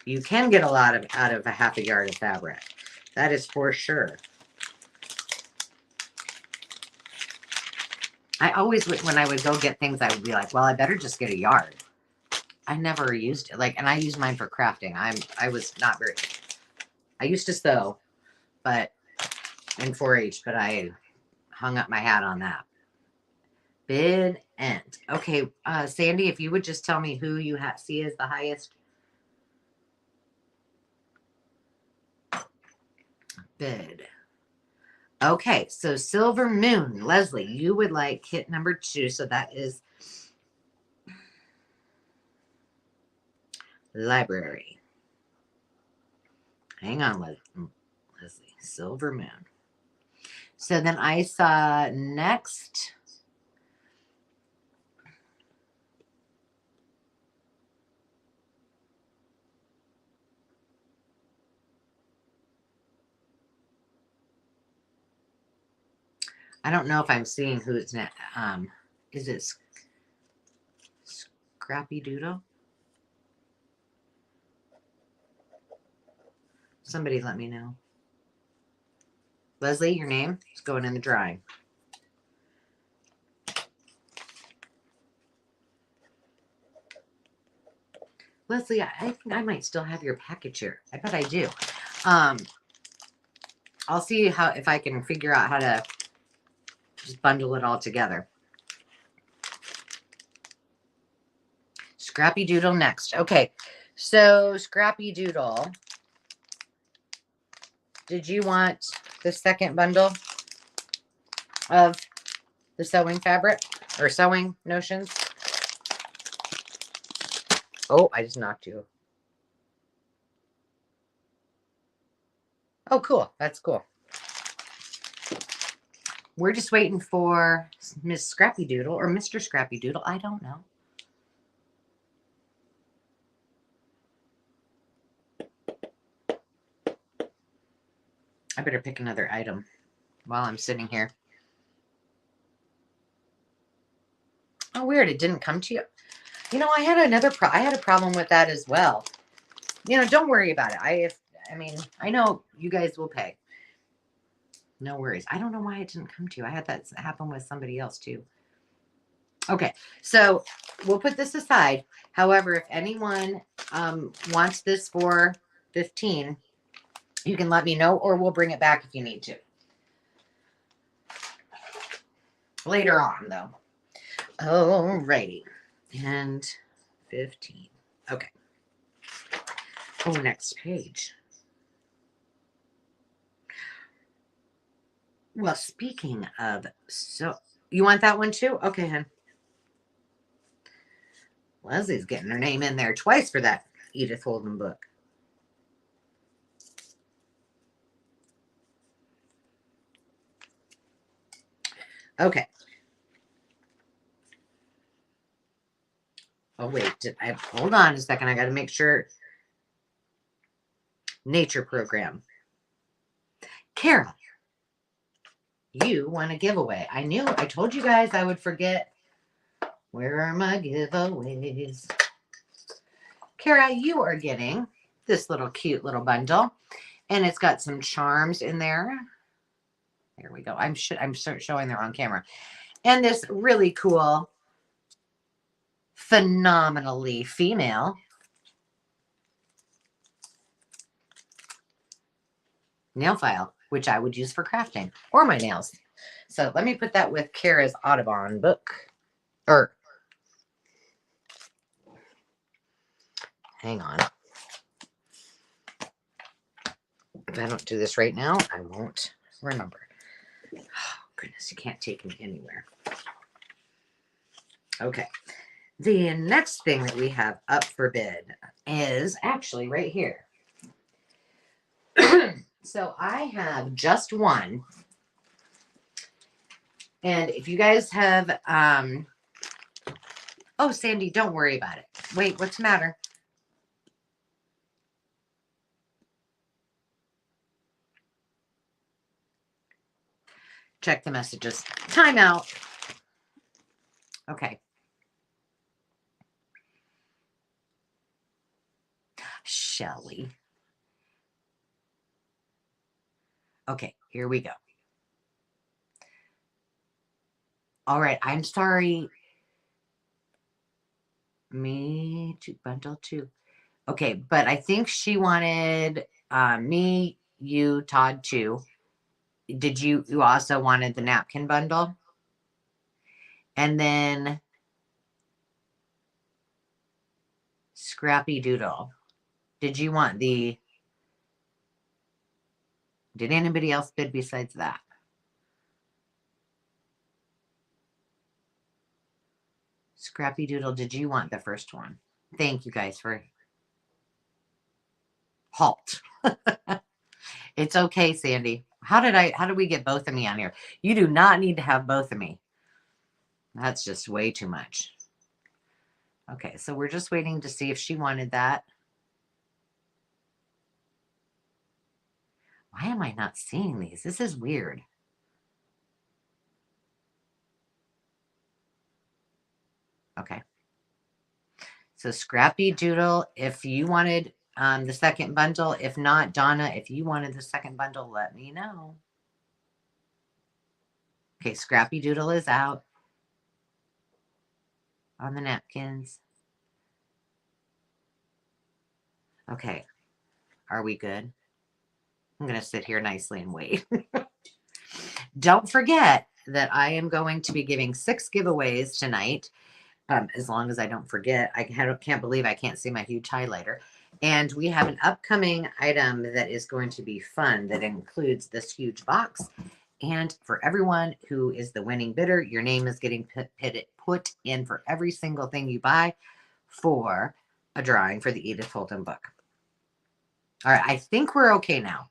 You can get a lot out of a half a yard of fabric. That is for sure. I always, when I would go get things, I would be like, well, I better just get a yard. I never used it. Like, and I use mine for crafting. I was not very, I used to sew, but in 4-H, but I hung up my hat on that. Bid end. Okay, Sandy, if you would just tell me who you see as the highest bid. Okay, so Silver Moon. Leslie, you would like hit number 2. So that is library. Hang on, Leslie. Silver Moon. So then I saw next... I don't know if I'm seeing who's next. Is it Scrappy Doodle? Somebody let me know. Leslie, your name is going in the drawing. Leslie, I think I might still have your package here. I bet I do. I'll see if I can figure out how to just bundle it all together. Scrappy Doodle next. Okay, so Scrappy Doodle, did you want the second bundle of the sewing fabric or sewing notions? Oh, I just knocked you. Oh, cool. That's cool. We're just waiting for Miss Scrappy Doodle or Mr. Scrappy Doodle. I don't know. I better pick another item while I'm sitting here. Oh, weird. It didn't come to you. You know, I had a problem with that as well. You know, don't worry about it. I mean, I know you guys will pay. No worries. I don't know why it didn't come to you. I had that happen with somebody else too. Okay, so we'll put this aside. However, if anyone wants this for 15, you can let me know, or we'll bring it back if you need to. Later on, though. Alrighty. And 15. Okay. Oh, next page. Well, speaking of, so you want that one too? Okay, hon. Leslie's getting her name in there twice for that Edith Holden book. Okay. Oh, wait. Hold on a second. I got to make sure. Nature program. Kara, you want a giveaway. I told you guys I would forget. Where are my giveaways? Kara, you are getting this little cute little bundle. And it's got some charms in there. There we go. I'm showing there on camera. And this really cool, phenomenally female nail file, which I would use for crafting or my nails. So let me put that with Kara's Audubon book. Or, hang on. If I don't do this right now, I won't remember. Oh, goodness, you can't take me anywhere. Okay. The next thing that we have up for bid is actually right here. So I have just one. And if you guys have, oh, Sandy, don't worry about it. Wait, what's the matter? Check the messages. Time out. Okay. Shelley. Okay, here we go. All right, I'm sorry. Me too, bundle two. Okay, but I think she wanted me, you, Todd too. Did you also wanted the napkin bundle? And then Scrappy Doodle. Did you want the... Did anybody else bid besides that? Scrappy Doodle, did you want the first one? Thank you guys for... Halt. It's okay, Sandy. How did we get both of me on here? You do not need to have both of me. That's just way too much. Okay, so we're just waiting to see if she wanted that. Why am I not seeing these? This is weird. Okay. So Scrappy Doodle, if you wanted the second bundle. If not, Donna, if you wanted the second bundle, let me know. Okay, Scrappy Doodle is out on the napkins. Okay, are we good? I'm going to sit here nicely and wait. Don't forget that I am going to be giving 6 giveaways tonight. As long as I don't forget. I can't believe I can't see my huge highlighter. And we have an upcoming item that is going to be fun that includes this huge box. And for everyone who is the winning bidder, your name is getting put in for every single thing you buy for a drawing for the Edith Holden book. All right, I think we're okay now.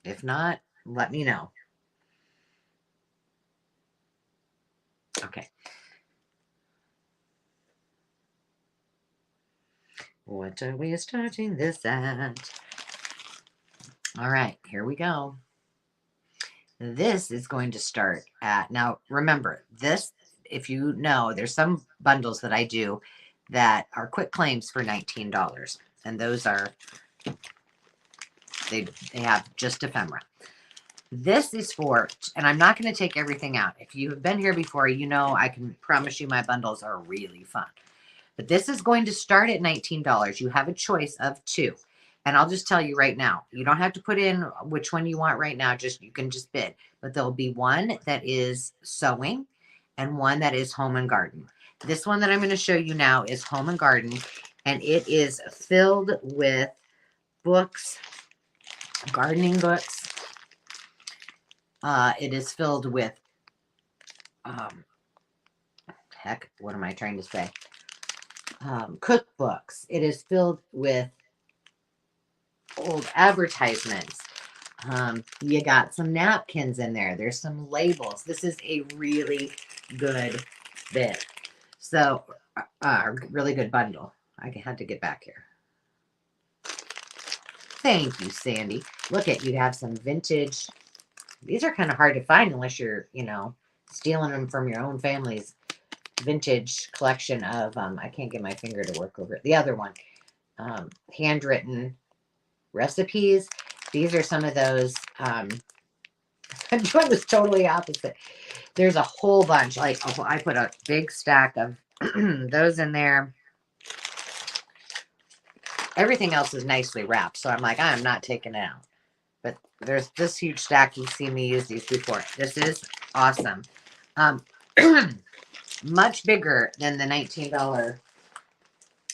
If not, let me know. Okay. What are we starting this at? All right, here we go. This is going to start at, now remember, this, if you know, there's some bundles that I do that are quick claims for $19. And those are, they have just ephemera. This is for, and I'm not going to take everything out. If you have been here before, you know I can promise you my bundles are really fun. But this is going to start at $19. You have a choice of two. And I'll just tell you right now, you don't have to put in which one you want right now. Just, you can just bid. But there'll be one that is sewing and one that is home and garden. This one that I'm going to show you now is home and garden. And it is filled with books, gardening books. It is filled with, heck, what am I trying to say? Cookbooks. It is filled with old advertisements. You got some napkins in there. There's some labels. This is a really good bit. So, really good bundle. I had to get back here. Thank you, Sandy. Look at, you have some vintage. These are kind of hard to find unless you're, you know, stealing them from your own family's vintage collection of, I can't get my finger to work over it. The other one, handwritten recipes. These are some of those. I'm doing this totally opposite. There's a whole bunch. Like, oh, I put a big stack of those in there. Everything else is nicely wrapped, so I'm like, I'm not taking it out. But there's this huge stack. You've seen me use these before. This is awesome. Much bigger than the $19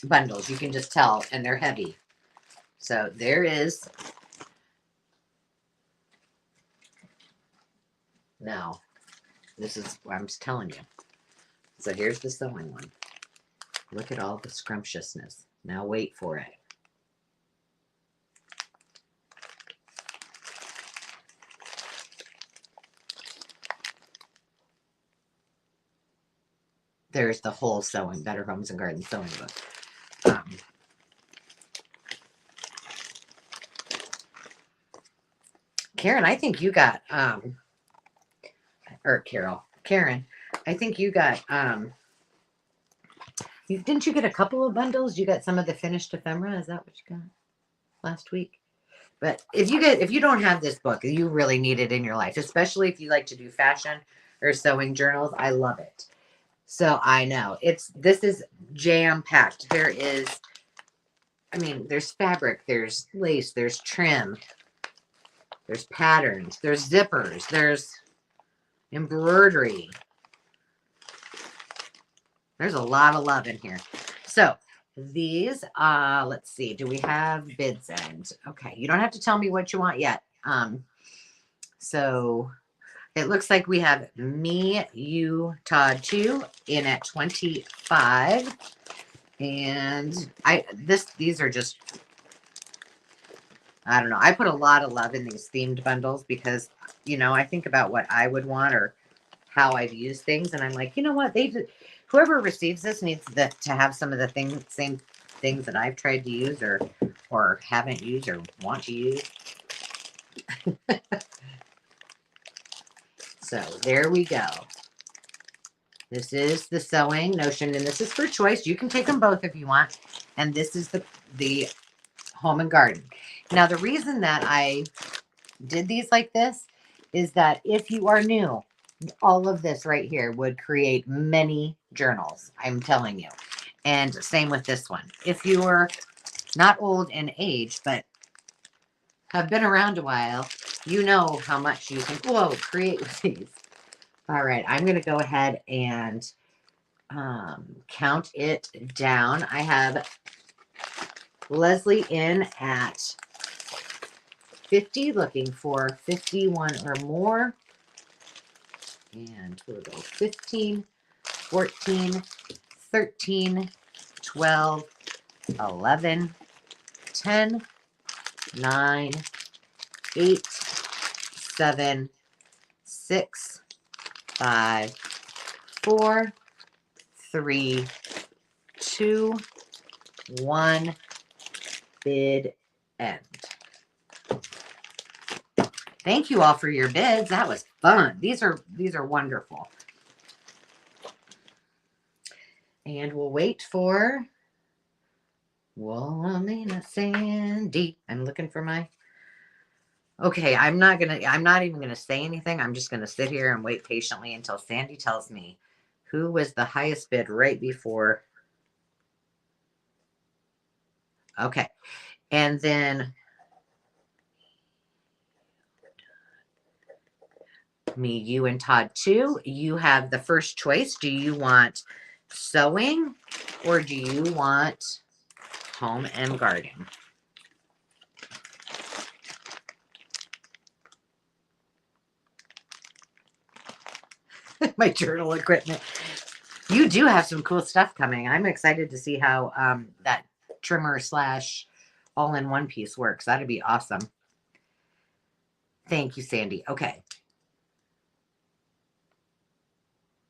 bundles. You can just tell, and they're heavy. So there is. Now, this is what I'm telling you. So here's the sewing one. Look at all the scrumptiousness. Now wait for it. There's the whole sewing, Better Homes and Gardens sewing book. Karen, I think you got, or Karen, I think you got, didn't you get a couple of bundles? You got some of the finished ephemera. Is that what you got last week? But if you don't have this book, you really need it in your life, especially if you like to do fashion or sewing journals. I love it. So I know this is jam packed. There is, I mean, there's fabric, there's lace, there's trim, there's patterns, there's zippers, there's embroidery. There's a lot of love in here. So these, let's see, do we have bids in? Okay, you don't have to tell me what you want yet. So it looks like we have Me, You, Todd 2 in at 25. And these are just, I don't know. I put a lot of love in these themed bundles because, you know, I think about what I would want or how I've used things. And I'm like, you know what? Whoever receives this needs to have some of the same things that I've tried to use or haven't used or want to use. So there we go. This is the sewing notion, and this is for choice. You can take them both if you want. And this is the home and garden. Now, the reason that I did these like this is that if you are new, all of this right here would create many journals, I'm telling you. And same with this one. If you are not old in age, but have been around a while, you know how much you can, create with these. All right, I'm going to go ahead and count it down. I have Leslie in at 50, looking for 51 or more. And we'll go 15, 14, 13, 12, 11, 10, 9, 8, 7, 6, 5, 4, 3, 2, 1. Bid end. Thank you all for your bids. That was fun. These are wonderful. And we'll wait for Wilhelmina Sandy. I'm looking for my. Okay, I'm not even gonna say anything. I'm just gonna sit here and wait patiently until Sandy tells me who was the highest bid right before. Okay. And then me, you, and Todd too. You have the first choice. Do you want sewing or do you want home and garden? My journal equipment. You do have some cool stuff coming. I'm excited to see how that trimmer / all-in-one piece works. That'd be awesome. Thank you, Sandy. Okay.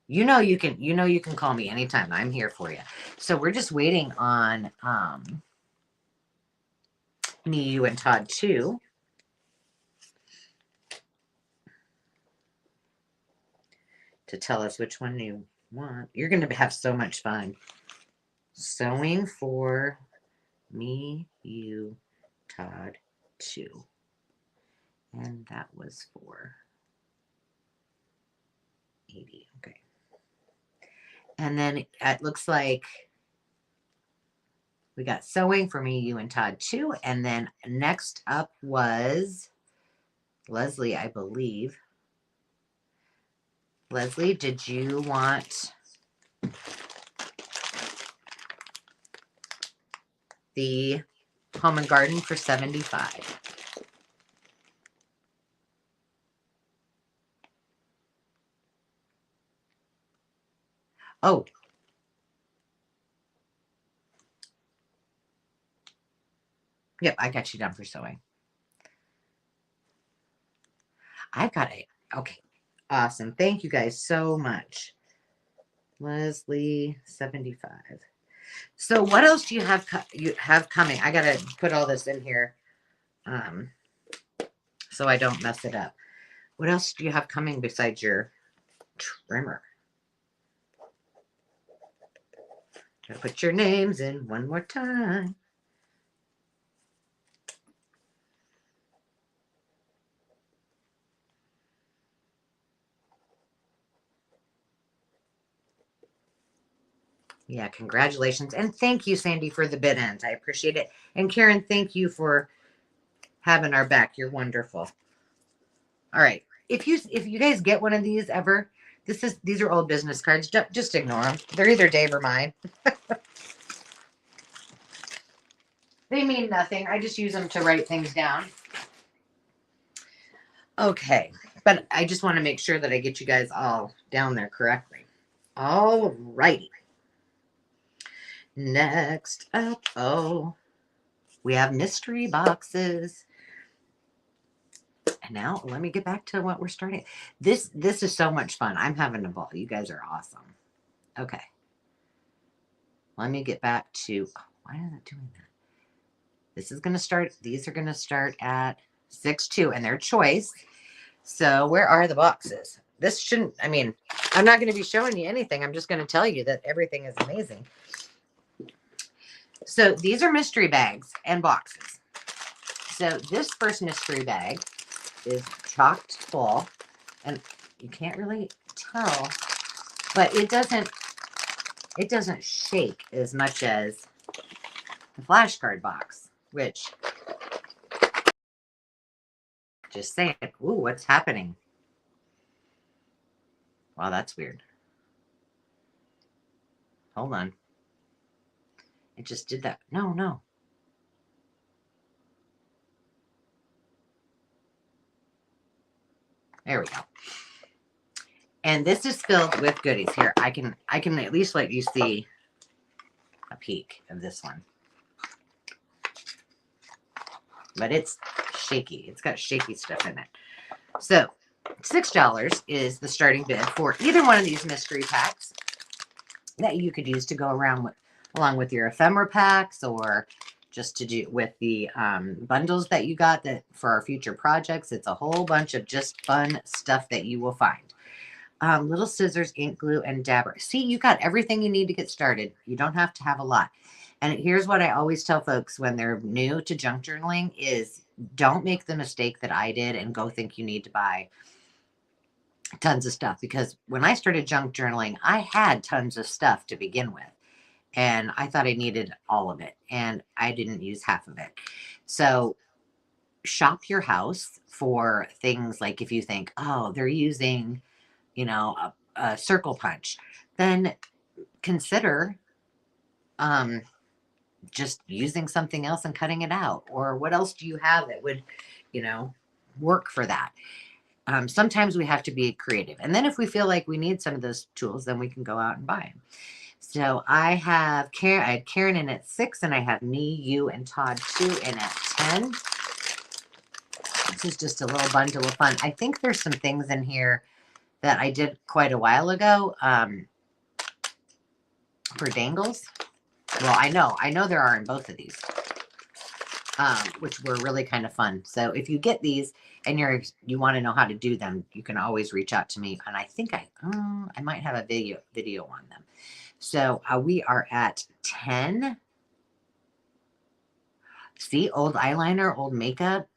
You know you can call me anytime. I'm here for you. So we're just waiting on me, you, and Todd too. To tell us which one you want. You're going to have so much fun. Sewing for me, you, Todd, too. And that was for 80. Okay. And then it looks like we got sewing for me, you, and Todd, too. And then next up was Leslie, I believe. Leslie, did you want the home and garden for 75? Oh. Yep, I got you down for sewing. I've got it. Okay. Awesome. Thank you guys so much. Leslie, 75. So what else do you have coming? I got to put all this in here so I don't mess it up. What else do you have coming besides your trimmer? Gotta put your names in one more time. Yeah, congratulations. And thank you, Sandy, for the bid ends. I appreciate it. And Karen, thank you for having our back. You're wonderful. All right. If you guys get one of these ever, these are old business cards. Just ignore them. They're either Dave or mine. They mean nothing. I just use them to write things down. Okay. But I just want to make sure that I get you guys all down there correctly. All righty. Next up, we have mystery boxes. And now let me get back to what we're starting. This is so much fun. I'm having a ball. You guys are awesome. Okay. Let me get back to, why is it doing that? This is going to start, these are going to start at 6-2 and their choice. So where are the boxes? This shouldn't, I mean, I'm not going to be showing you anything. I'm just going to tell you that everything is amazing. So these are mystery bags and boxes. So this first mystery bag is chocked full, and you can't really tell, but it doesn't shake as much as the flashcard box, which, just saying, ooh, what's happening? Wow, that's weird. Hold on. It just did that. No. There we go. And this is filled with goodies. Here, I can at least let you see a peek of this one. But it's shaky. It's got shaky stuff in it. So $6 is the starting bid for either one of these mystery packs that you could use to go around with, along with your ephemera packs, or just to do with the bundles that you got that for our future projects. It's a whole bunch of just fun stuff that you will find. Little scissors, ink, glue, and dabber. See, you got everything you need to get started. You don't have to have a lot. And here's what I always tell folks when they're new to junk journaling is don't make the mistake that I did and go think you need to buy tons of stuff. Because when I started junk journaling, I had tons of stuff to begin with. And I thought I needed all of it. And I didn't use half of it. So shop your house for things like if you think, oh, they're using, you know, a circle punch, then consider just using something else and cutting it out. Or what else do you have that would, you know, work for that? Sometimes we have to be creative. And then if we feel like we need some of those tools, then we can go out and buy them. So I had Karen in at 6, and I have me, you, and Todd 2 in at 10. This is just a little bundle of fun. I think there's some things in here that I did quite a while ago for dangles. Well, I know there are in both of these, which were really kind of fun. So if you get these and you want to know how to do them, you can always reach out to me. And I think I might have a video on them. So we are at 10. See, old eyeliner, old makeup.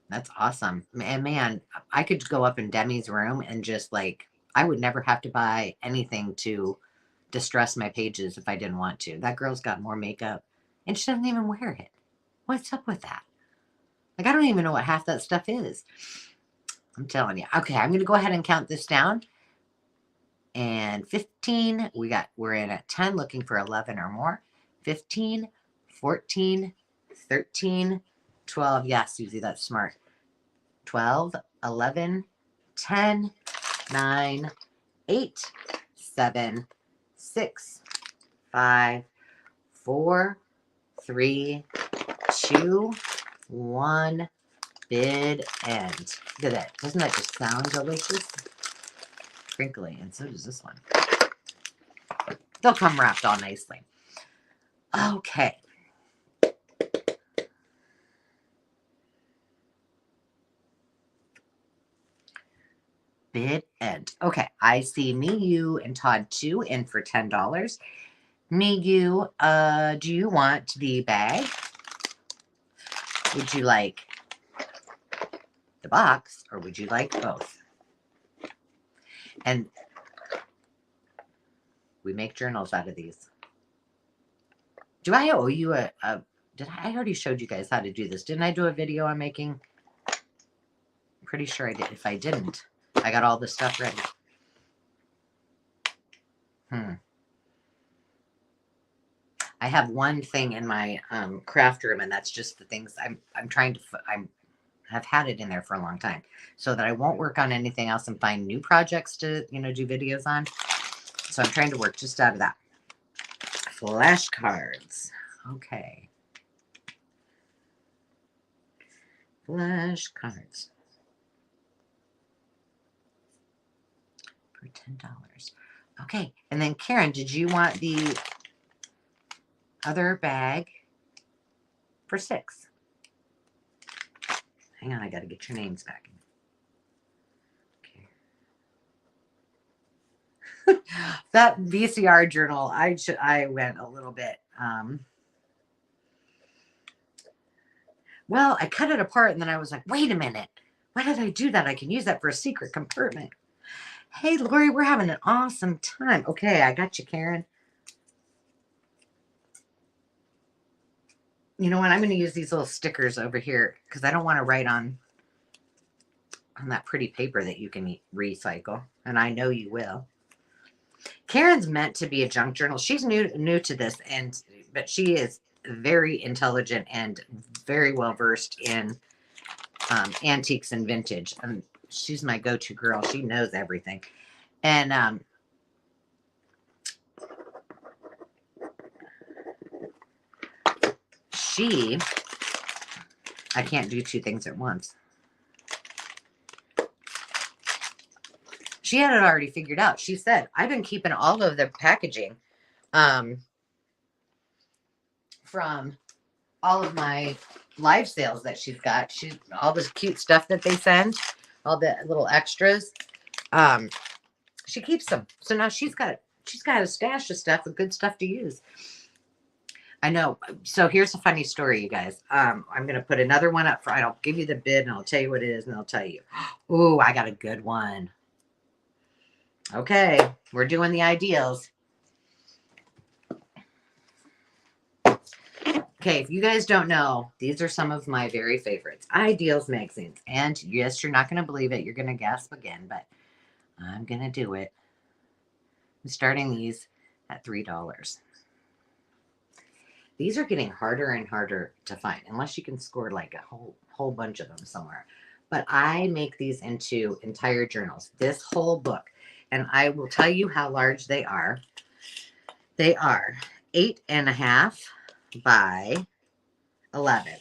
That's awesome. And man, I could go up in Demi's room and just like, I would never have to buy anything to distress my pages if I didn't want to. That girl's got more makeup and she doesn't even wear it. What's up with that? Like, I don't even know what half that stuff is. I'm telling you. Okay, I'm going to go ahead and count this down. And 15, we're in at 10, looking for 11 or more. 15, 14, 13, 12. Yeah, Susie, that's smart. 12, 11, 10, 9, 8, 7, 6, 5, 4, 3, 2, 1. Bid end. Look at that. Doesn't that just sound delicious? Crinkly, and so does this one. They'll come wrapped all nicely. Okay. Bid end. Okay, I see me, you, and Todd 2 in for $10. Me, you, do you want the bag? Would you like the box, or would you like both? And we make journals out of these. Do I owe you I already showed you guys how to do this. Didn't I do a video on making? I'm pretty sure I did. If I didn't, I got all this stuff ready. I have one thing in my craft room, and that's just the things I'm trying to, have had it in there for a long time so that I won't work on anything else and find new projects to, do videos on. So I'm trying to work just out of that. Flashcards. Okay. Flashcards. For $10. Okay. And then Karen, did you want the other bag for $6? Hang on, I got to get your names back. Okay. That VCR journal, I went a little bit. Well, I cut it apart and then I was like, wait a minute. Why did I do that? I can use that for a secret compartment. Hey, Lori, we're having an awesome time. Okay, I got you, Karen. You know what? I'm going to use these little stickers over here because I don't want to write on that pretty paper that you can recycle. And I know you will. Karen's meant to be a junk journal. She's new to this, but she is very intelligent and very well versed in antiques and vintage. And she's my go-to girl. She knows everything. And I can't do two things at once. She had it already figured out. She said, I've been keeping all of the packaging from all of my live sales that she's got. She all this cute stuff that they send, all the little extras. She keeps them. So now she's got a stash of stuff, of good stuff to use. I know. So here's a funny story, you guys. I'm gonna put another one up for. I'll give you the bid and I'll tell you what it is and I'll tell you. Ooh, I got a good one. Okay, we're doing the ideals. Okay, if you guys don't know, these are some of my very favorites. Ideals magazines. And yes, you're not going to believe it. You're going to gasp again, but I'm going to do it. I'm starting these at $3. These are getting harder and harder to find, unless you can score like a whole bunch of them somewhere. But I make these into entire journals. This whole book. And I will tell you how large they are. They are 8.5 by 11.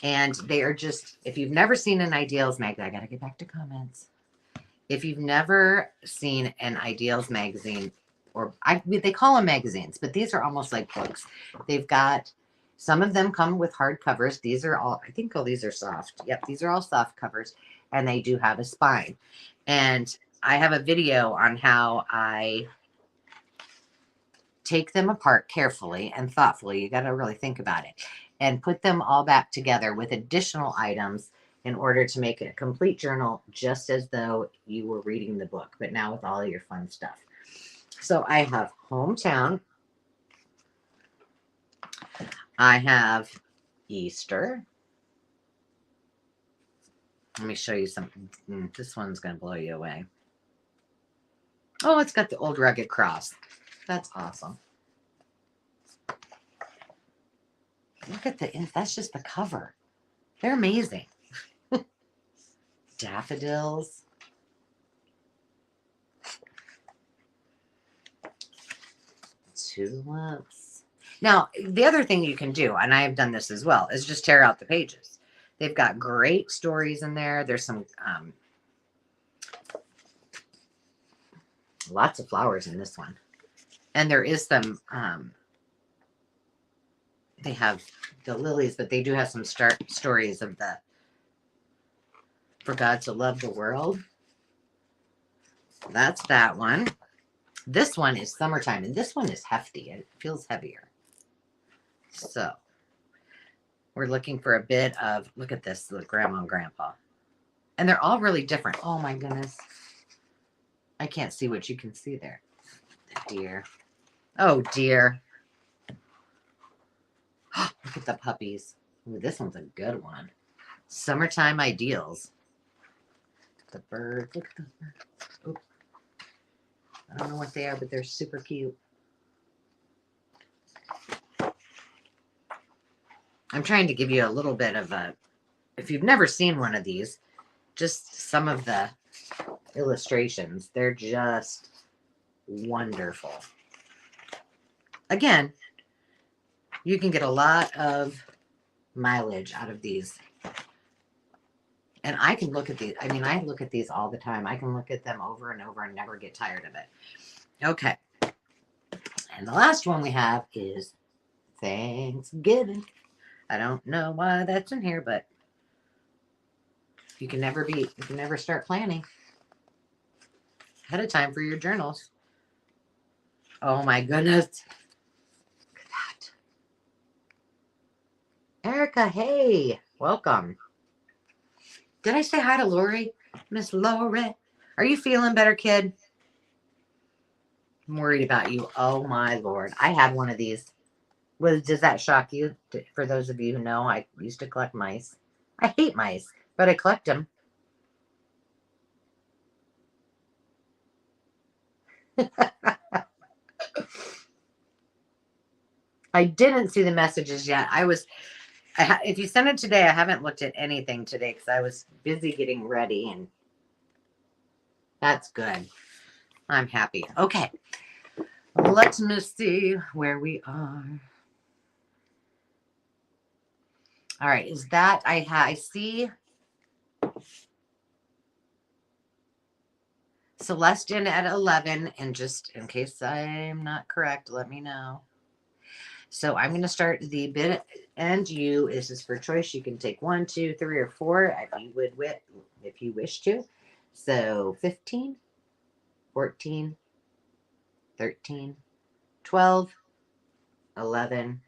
And they are just, if you've never seen an Ideals magazine, I got to get back to comments. If you've never seen an Ideals magazine, or they call them magazines, but these are almost like books. They've got, some of them come with hard covers. These are all, I think all these are soft. Yep, these are all soft covers, and they do have a spine. And I have a video on how I take them apart carefully and thoughtfully. You got to really think about it and put them all back together with additional items in order to make a complete journal, just as though you were reading the book, but now with all your fun stuff. So I have hometown. I have Easter. Let me show you something. This one's going to blow you away. Oh, it's got the old rugged cross. That's awesome. Look at that's just the cover. They're amazing. Daffodils. Tulips. Now, the other thing you can do, and I have done this as well, is just tear out the pages. They've got great stories in there. There's some lots of flowers in this one. And there is some, they have the lilies, but they do have some stories of the, for God to love the world. That's that one. This one is summertime, and this one is hefty. It feels heavier. So we're looking for a bit of, look at this, the grandma and grandpa. And they're all really different. Oh my goodness. I can't see what you can see there. Dear. Oh dear. Look at the puppies. Ooh, this one's a good one. Summertime Ideals. The bird. Look at the bird. Oops. I don't know what they are, but they're super cute. I'm trying to give you a little bit of a, if you've never seen one of these, just some of the illustrations. They're just wonderful. Again, you can get a lot of mileage out of these. And I can look at these. I mean, I look at these all the time. I can look at them over and over and never get tired of it. Okay. And the last one we have is Thanksgiving. I don't know why that's in here, but you can never start planning ahead of time for your journals. Oh my goodness. Look at that. Erica, hey, welcome. Did I say hi to Lori? Miss Lori. Are you feeling better, kid? I'm worried about you. Oh my Lord. I had one of these. Does that shock you? For those of you who know, I used to collect mice. I hate mice, but I collect them. I didn't see the messages yet. If you sent it today, I haven't looked at anything today because I was busy getting ready, and that's good. I'm happy. Okay. Let me see where we are. All right. Is that I see Celeste in at 11, and just in case I'm not correct, let me know. So I'm going to start the bid, and you, this is for choice. You can take 1, 2, 3, or 4 if you wish to. So 15, 14, 13, 12, 11,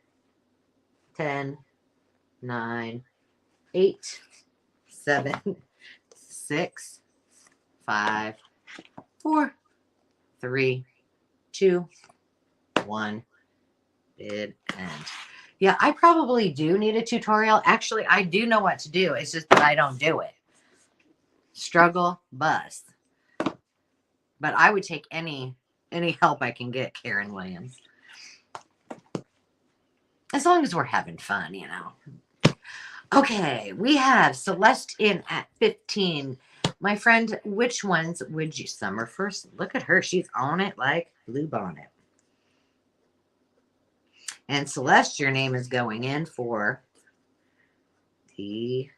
10, 9, 8, 7, 6, 5, 4, 3, 2, 1. Bid end. Yeah, I probably do need a tutorial. Actually, I do know what to do. It's just that I don't do it. Struggle bus. But I would take any help I can get, Karen Williams. As long as we're having fun, you know. Okay, we have Celeste in at 15. My friend, which ones would you? Summer first. Look at her. She's on it like Blue Bonnet. And Celeste, your name is going in for the...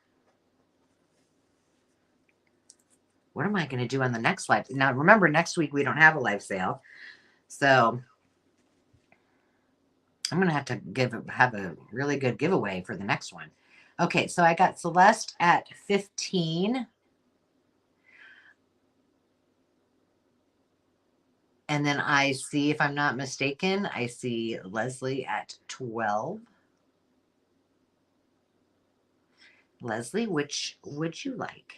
What am I going to do on the next live? Now, remember, next week we don't have a live sale. So I'm going to have to have a really good giveaway for the next one. Okay, so I got Celeste at 15. And then I see, if I'm not mistaken, I see Leslie at 12. Leslie, which would you like?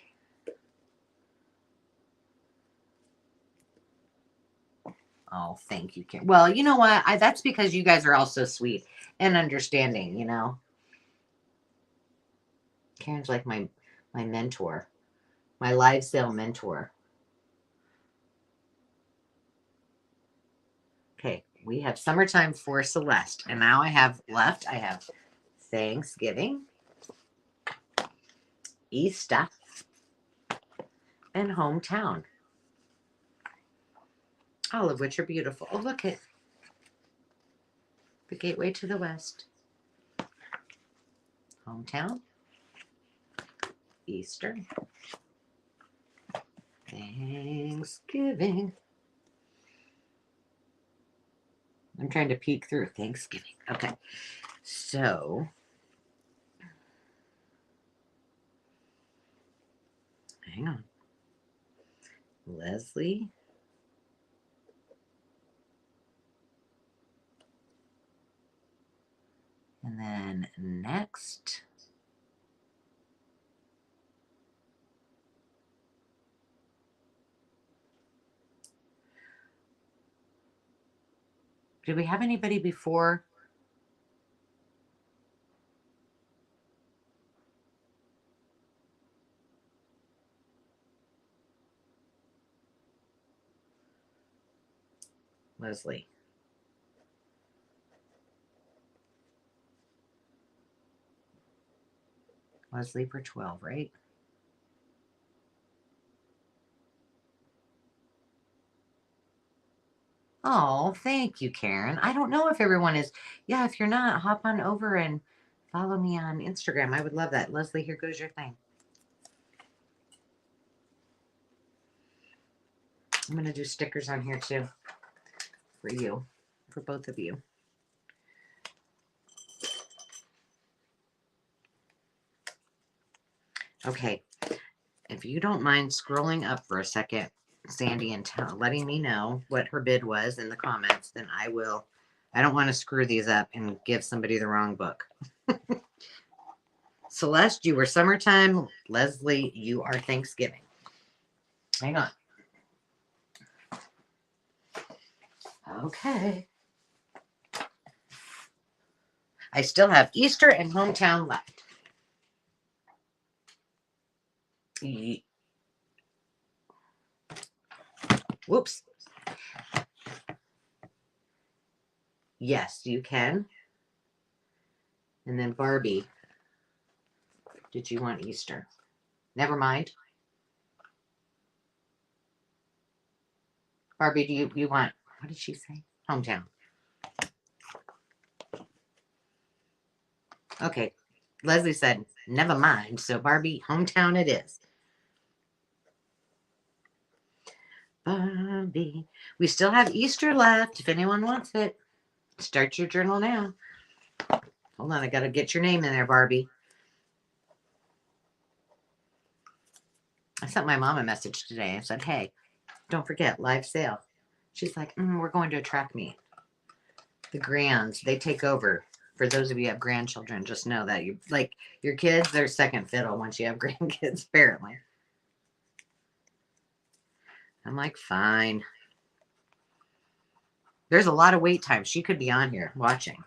Oh, thank you, Karen. Well, you know what? That's because you guys are all so sweet and understanding, you know. Karen's like my mentor, my live sale mentor. Okay, we have summertime for Celeste. And now I have Thanksgiving, Easter, and hometown. All of which are beautiful. Oh, look at the gateway to the west. Hometown, Easter, Thanksgiving. I'm trying to peek through Thanksgiving. Okay, so hang on. Leslie. And then next, do we have anybody before? Leslie. Leslie for 12, right? Oh, thank you, Karen. I don't know if everyone is. Yeah, if you're not, hop on over and follow me on Instagram. I would love that. Leslie, here goes your thing. I'm going to do stickers on here too for you, for both of you. Okay, if you don't mind scrolling up for a second, Sandy, and letting me know what her bid was in the comments, then I will. I don't want to screw these up and give somebody the wrong book. Celeste, you were summertime. Leslie, you are Thanksgiving. Hang on. Okay. I still have Easter and hometown left. Whoops. Yes, you can. And then Barbie. Did you want Easter? Never mind. Barbie, do you want, what did she say? Hometown. Okay. Leslie said, never mind. So Barbie, hometown it is. Barbie. We still have Easter left if anyone wants it. Start your journal now. Hold on, I got to get your name in there, Barbie. I sent my mom a message today. I said, hey, don't forget, live sale. She's like, we're going to a track meet. The grands, they take over. For those of you who have grandchildren, just know that you like your kids, they're second fiddle once you have grandkids, apparently. I'm like, fine. There's a lot of wait time. She could be on here watching.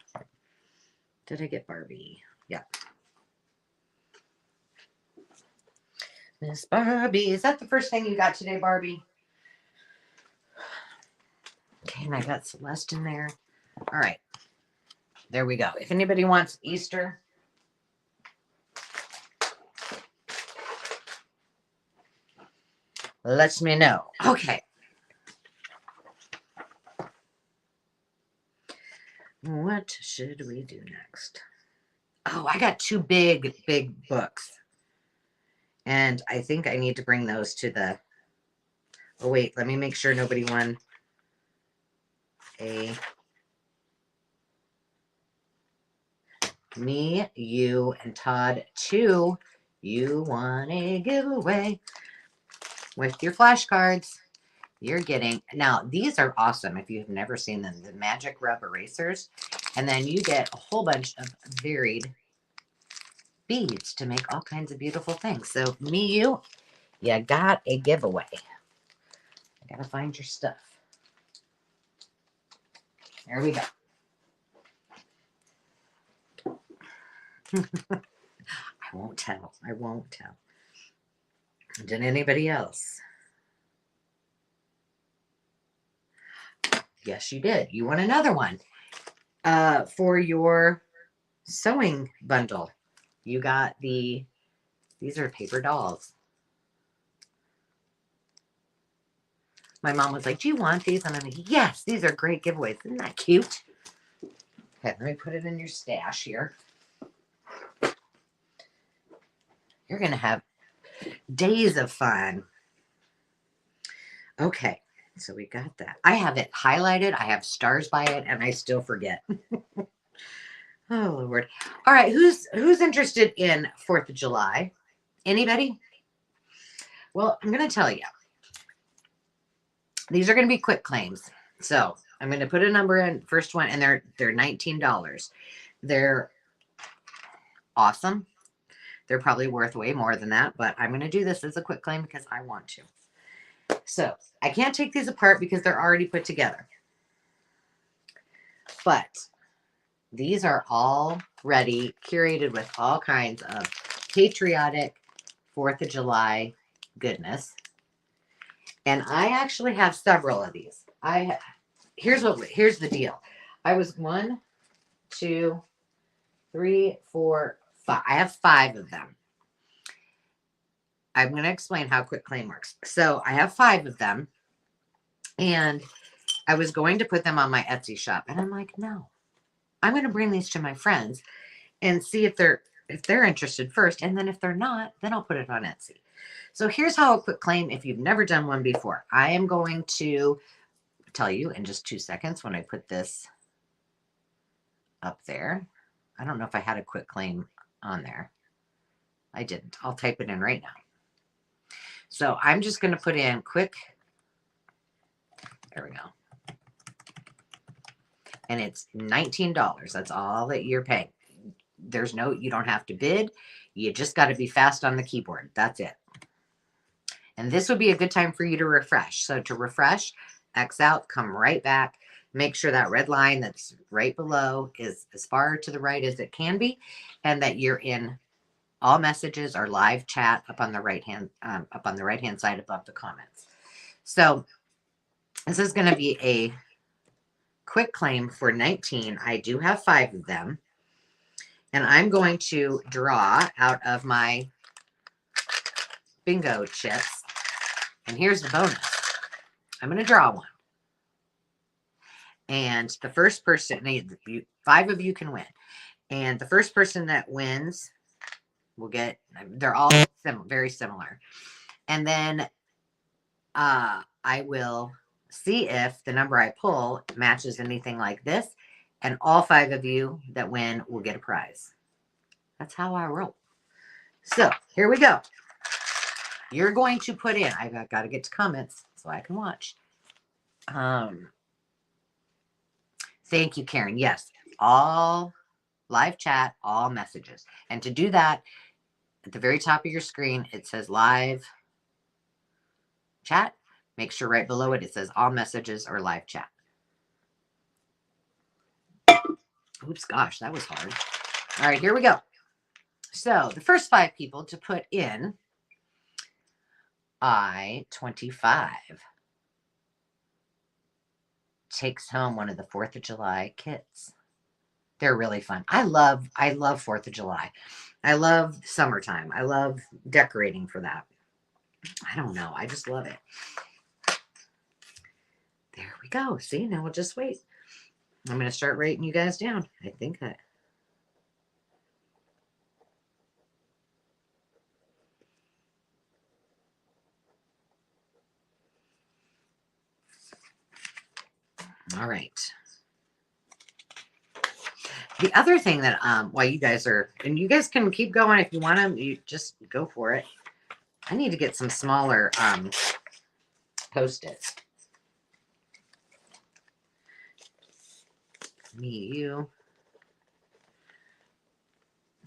Did I get Barbie? Yeah. Miss Barbie. Is that the first thing you got today, Barbie? Okay, and I got Celeste in there. All right. There we go. If anybody wants Easter, let me know. Okay. What should we do next? Oh, I got two big books. And I think I need to bring those to the... Oh, wait. Let me make sure nobody won a... Me, you, and Todd, 2. You won a giveaway with your flashcards. You're getting... Now, these are awesome if you've never seen them. The Magic Rub Erasers. And then you get a whole bunch of varied beads to make all kinds of beautiful things. So, me, you got a giveaway. I gotta find your stuff. There we go. I won't tell. I won't tell. Did anybody else? Yes, you did. You won another one. For your sewing bundle. You got these are paper dolls. My mom was like, do you want these? And I'm like, yes, these are great giveaways. Isn't that cute? Okay, let me put it in your stash here. You're going to have days of fun. Okay, so we got that. I have it highlighted. I have stars by it, and I still forget. Oh, Lord. All right, who's interested in 4th of July? Anybody? Well, I'm going to tell you. These are going to be quick claims. So I'm going to put a number in, first one, and they're $19. They're awesome. They're probably worth way more than that, but I'm going to do this as a quick claim because I want to. So I can't take these apart because they're already put together. But these are already curated with all kinds of patriotic 4th of July goodness. And I actually have several of these. Here's the deal. I was 1, 2, 3, 4, 5. I have 5 of them. I'm going to explain how quick claim works. So I have 5 of them, and I was going to put them on my Etsy shop, and I'm like, no, I'm going to bring these to my friends and see if they're interested first, and then if they're not, then I'll put it on Etsy. So here's how a quick claim, if you've never done one before. I am going to tell you in just 2 seconds when I put this up there. I don't know if I had a quick claim on there. I didn't. I'll type it in right now. So I'm just going to put in quick. There we go. And it's $19. That's all that you're paying. You don't have to bid. You just got to be fast on the keyboard. That's it. And this would be a good time for you to refresh. So to refresh, X out, come right back. Make sure that red line that's right below is as far to the right as it can be, and that you're in all messages or live chat up on the right hand side above the comments. So this is going to be a quick claim for 19. I do have 5 of them, and I'm going to draw out of my bingo chips. And here's the bonus. I'm going to draw one. And the first person, 5 of you can win. And the first person that wins will get, they're all very similar. And then I will see if the number I pull matches anything like this. And all 5 of you that win will get a prize. That's how I roll. So here we go. You're going to put in, I've got to get to comments so I can watch. Thank you, Karen. Yes, all live chat, all messages. And to do that, at the very top of your screen, it says live chat. Make sure right below it, it says all messages or live chat. Oops, gosh, that was hard. All right, here we go. So the first 5 people to put in I-25 takes home one of the 4th of July kits. They're really fun. I love 4th of July. I love summertime. I love decorating for that. I don't know. I just love it. There we go. See, now we'll just wait. I'm going to start writing you guys down. I think that. All right. The other thing that, while you guys are, and you guys can keep going if you want to, you just go for it. I need to get some smaller Post-its. Me, you.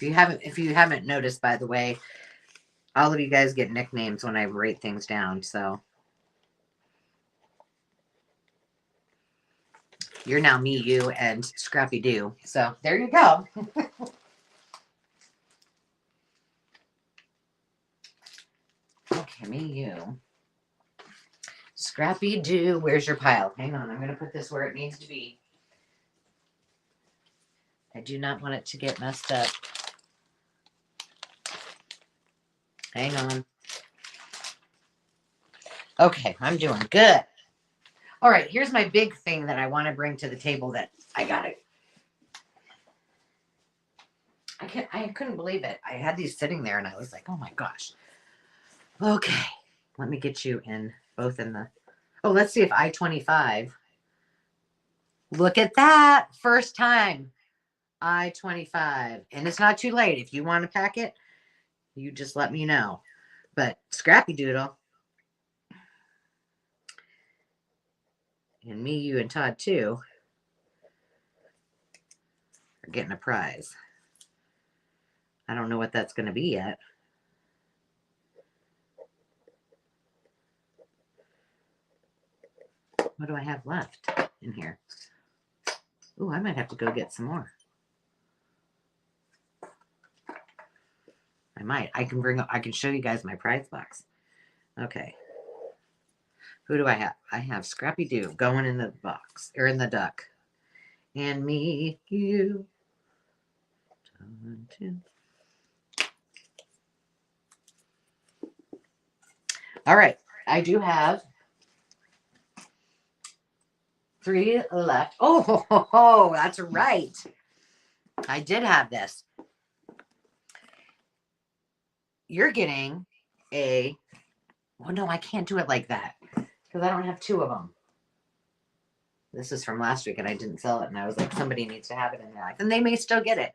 If you haven't noticed, by the way, all of you guys get nicknames when I write things down, so. You're now me, you, and Scrappy Doo. So there you go. Okay, me, you. Scrappy Doo, where's your pile? Hang on, I'm going to put this where it needs to be. I do not want it to get messed up. Hang on. Okay, I'm doing good. All right, here's my big thing that I want to bring to the table that I got it. I couldn't believe it. I had these sitting there and I was like, oh my gosh. Okay, let me get you in both in the, oh, let's see if I-25. Look at that. First time. I-25. And it's not too late. If you want to pack it, you just let me know. But Scrappy Doodle. And me, you, and Todd, too, are getting a prize. I don't know what that's going to be yet. What do I have left in here? Ooh, I might have to go get some more. I might. I can show you guys my prize box. Okay. Who do I have? I have Scrappy Doo going in the box, or in the duck. And me, you. 1, 2. All right. I do have 3 left. Oh, that's right. I did have this. You're getting a, well, no, I can't do it like that because I don't have 2 of them. This is from last week and I didn't sell it. And I was like, somebody needs to have it in their life. And they may still get it.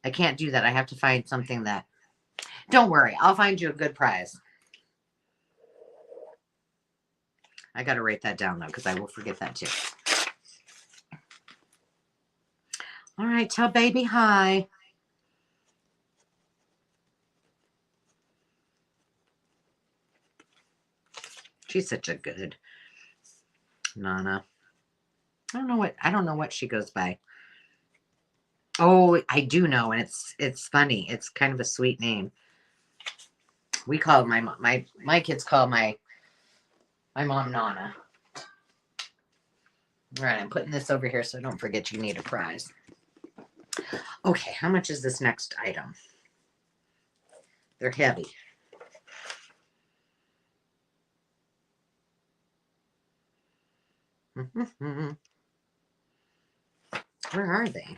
I can't do that. I have to find something that, don't worry. I'll find you a good prize. I got to write that down though because I will forget that too. All right. Tell baby hi. She's such a good Nana. I don't know what she goes by. Oh, I do know, and it's funny. It's kind of a sweet name. We call my kids call my mom Nana. All right, I'm putting this over here so don't forget you need a prize. Okay, how much is this next item? They're heavy. Where are they?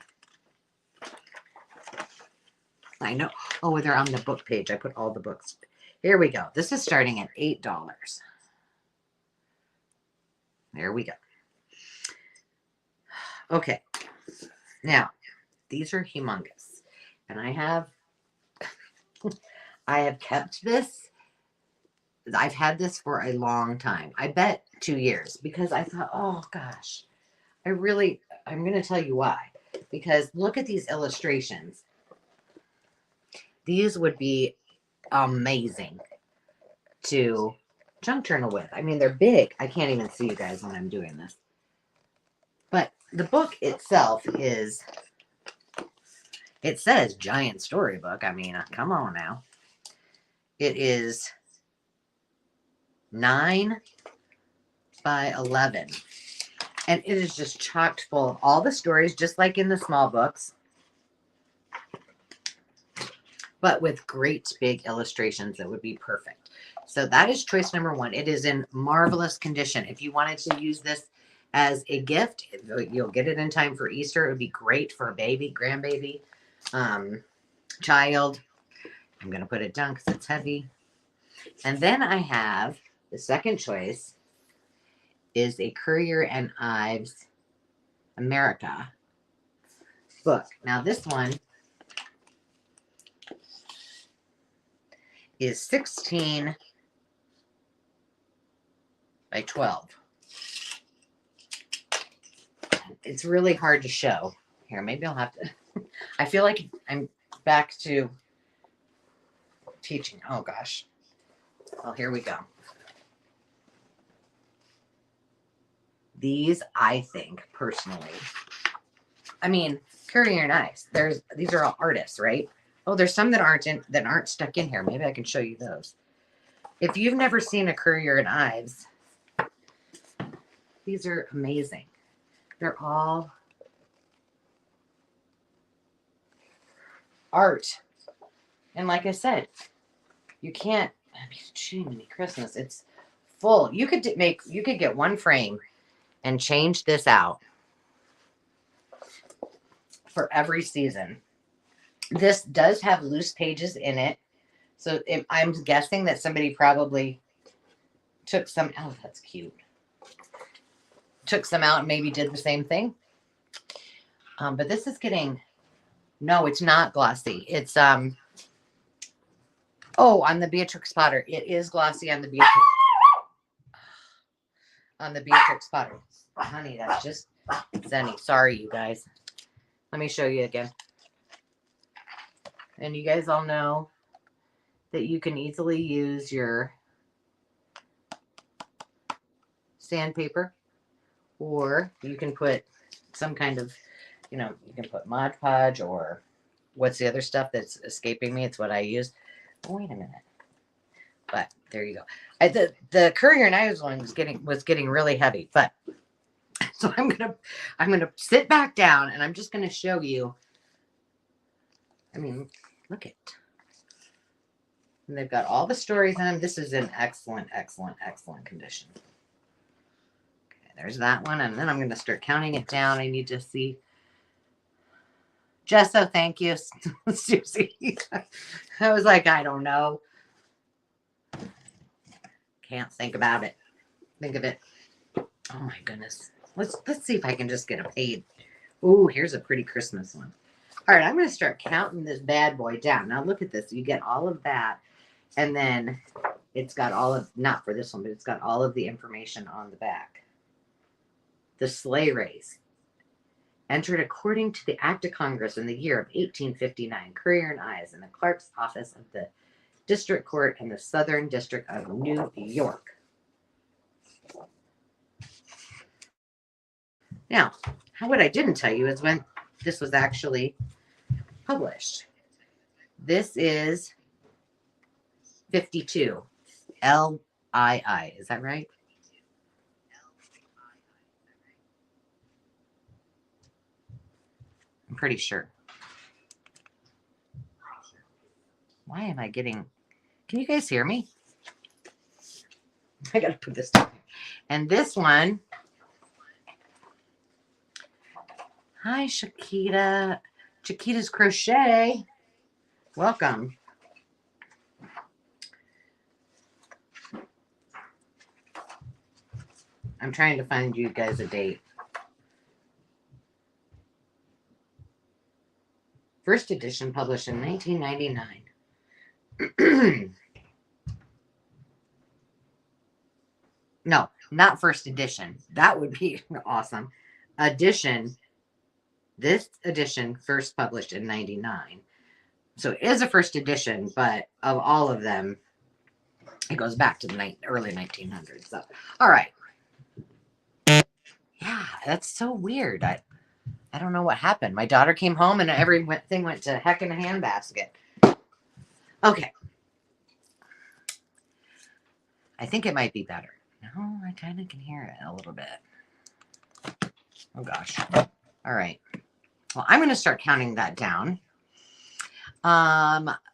I know. Oh, they're on the book page. I put all the books. Here we go. This is starting at $8. There we go. Okay. Now, these are humongous. And I have kept this. I've had this for a long time. I bet 2 years because I thought, oh gosh, I'm going to tell you why. Because look at these illustrations. These would be amazing to junk journal with. I mean, they're big. I can't even see you guys when I'm doing this. But the book itself it says giant storybook. I mean, come on now. It is 9 by 11. And it is just chocked full of all the stories, just like in the small books, but with great big illustrations that would be perfect. So that is choice number 1. It is in marvelous condition. If you wanted to use this as a gift, you'll get it in time for Easter. It would be great for a baby, grandbaby, child. I'm going to put it down because it's heavy. And then I have the second choice is a Currier and Ives America book. Now this one is 16 by 12. It's really hard to show. Here, maybe I'll have to. I feel like I'm back to teaching. Oh gosh. Well, here we go. These, I think, personally, I mean, Currier and Ives. These are all artists, right? Oh, there's some that aren't stuck in here. Maybe I can show you those. If you've never seen a Currier and Ives, these are amazing. They're all art. And like I said, you can't, I mean, Jiminy Christmas, it's full. You could get one frame and change this out for every season. This does have loose pages in it. So I'm guessing that somebody probably took some, oh, that's cute. Took some out and maybe did the same thing. But this is getting, no, it's not glossy. It's, on the Beatrix Potter. It is glossy on the Beatrix Potter. Honey, that's just Zenny. Sorry, you guys. Let me show you again. And you guys all know that you can easily use your sandpaper, or you can put some kind of, you can put Mod Podge, or what's the other stuff that's escaping me? It's what I use. Oh, wait a minute. But there you go. The Currier and Ives one was getting really heavy, but so I'm gonna sit back down and I'm just gonna show you. I mean, look at. And they've got all the stories in them. This is in excellent, excellent, excellent condition. Okay, there's that one, and then I'm gonna start counting it down. I need to see. Gesso, thank you, Susie. I was like, I don't know. Can't think about it. Think of it. Oh my goodness. Let's see if I can just get a paid. Ooh, here's a pretty Christmas one. All right, I'm going to start counting this bad boy down. Now look at this. You get all of that, and then it's got all of, not for this one, but it's got all of the information on the back. The sleigh race. Entered according to the Act of Congress in the year of 1859, Currier and Ives in the clerk's office of the District Court in the Southern District of New York. Now, what I didn't tell you is when this was actually published. This is 52. LII. Is that right? I'm pretty sure. Why am I getting... Can you guys hear me? I got to put this down. And this one... Hi, Chiquita. Chiquita's Crochet. Welcome. I'm trying to find you guys a date. First edition published in 1999. No, not first edition. That would be awesome. Edition. This edition first published in 99. So it is a first edition, but of all of them, it goes back to the early 1900s. So, all right. Yeah, that's so weird. I don't know what happened. My daughter came home and everything went to heck in a handbasket. Okay. I think it might be better. No, I kind of can hear it a little bit. Oh, gosh. All right. Well, I'm going to start counting that down.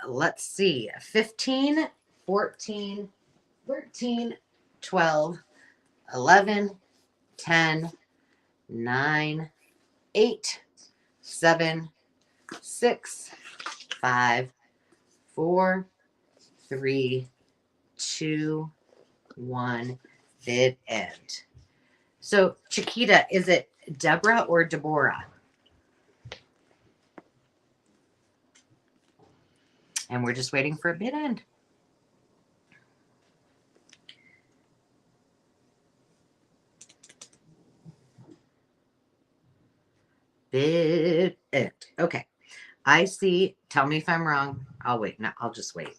Let's see. 15, 14, 13, 12, 11, 10, 9, 8, 7, 6, 5, 4, 3, 2, 1. Bid end. So, Chiquita, is it Deborah or Deborah? And we're just waiting for a bid end. Bid end. Okay. I see. Tell me if I'm wrong. I'll wait. No, I'll just wait.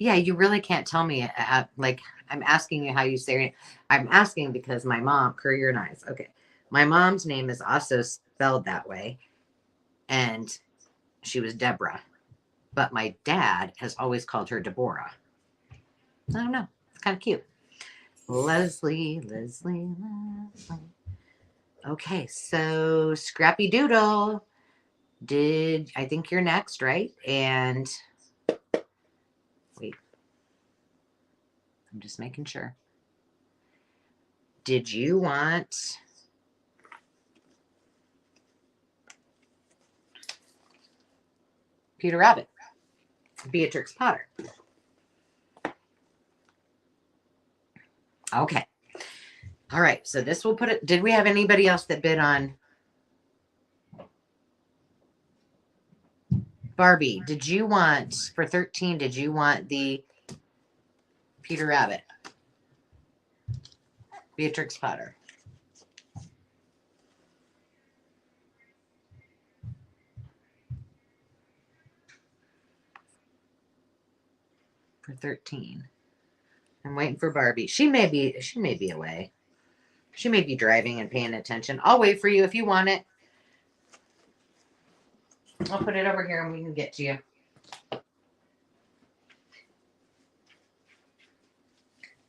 Yeah, you really can't tell me. Like, I'm asking you how you say it. I'm asking because my mom, Courier Knives. Okay. My mom's name is also spelled that way. And she was Deborah. But my dad has always called her Deborah. I don't know. It's kind of cute. Leslie. Okay, so Scrappy Doodle. I think you're next, right? And wait. I'm just making sure. Did you want Peter Rabbit? Beatrix Potter. Okay. All right. So this will put it. Did we have anybody else that bid on Barbie? Did you want, for 13, did you want the Peter Rabbit? Beatrix Potter. For 13. I'm waiting for Barbie. She may be away. She may be driving and paying attention. I'll wait for you if you want it. I'll put it over here and we can get to you.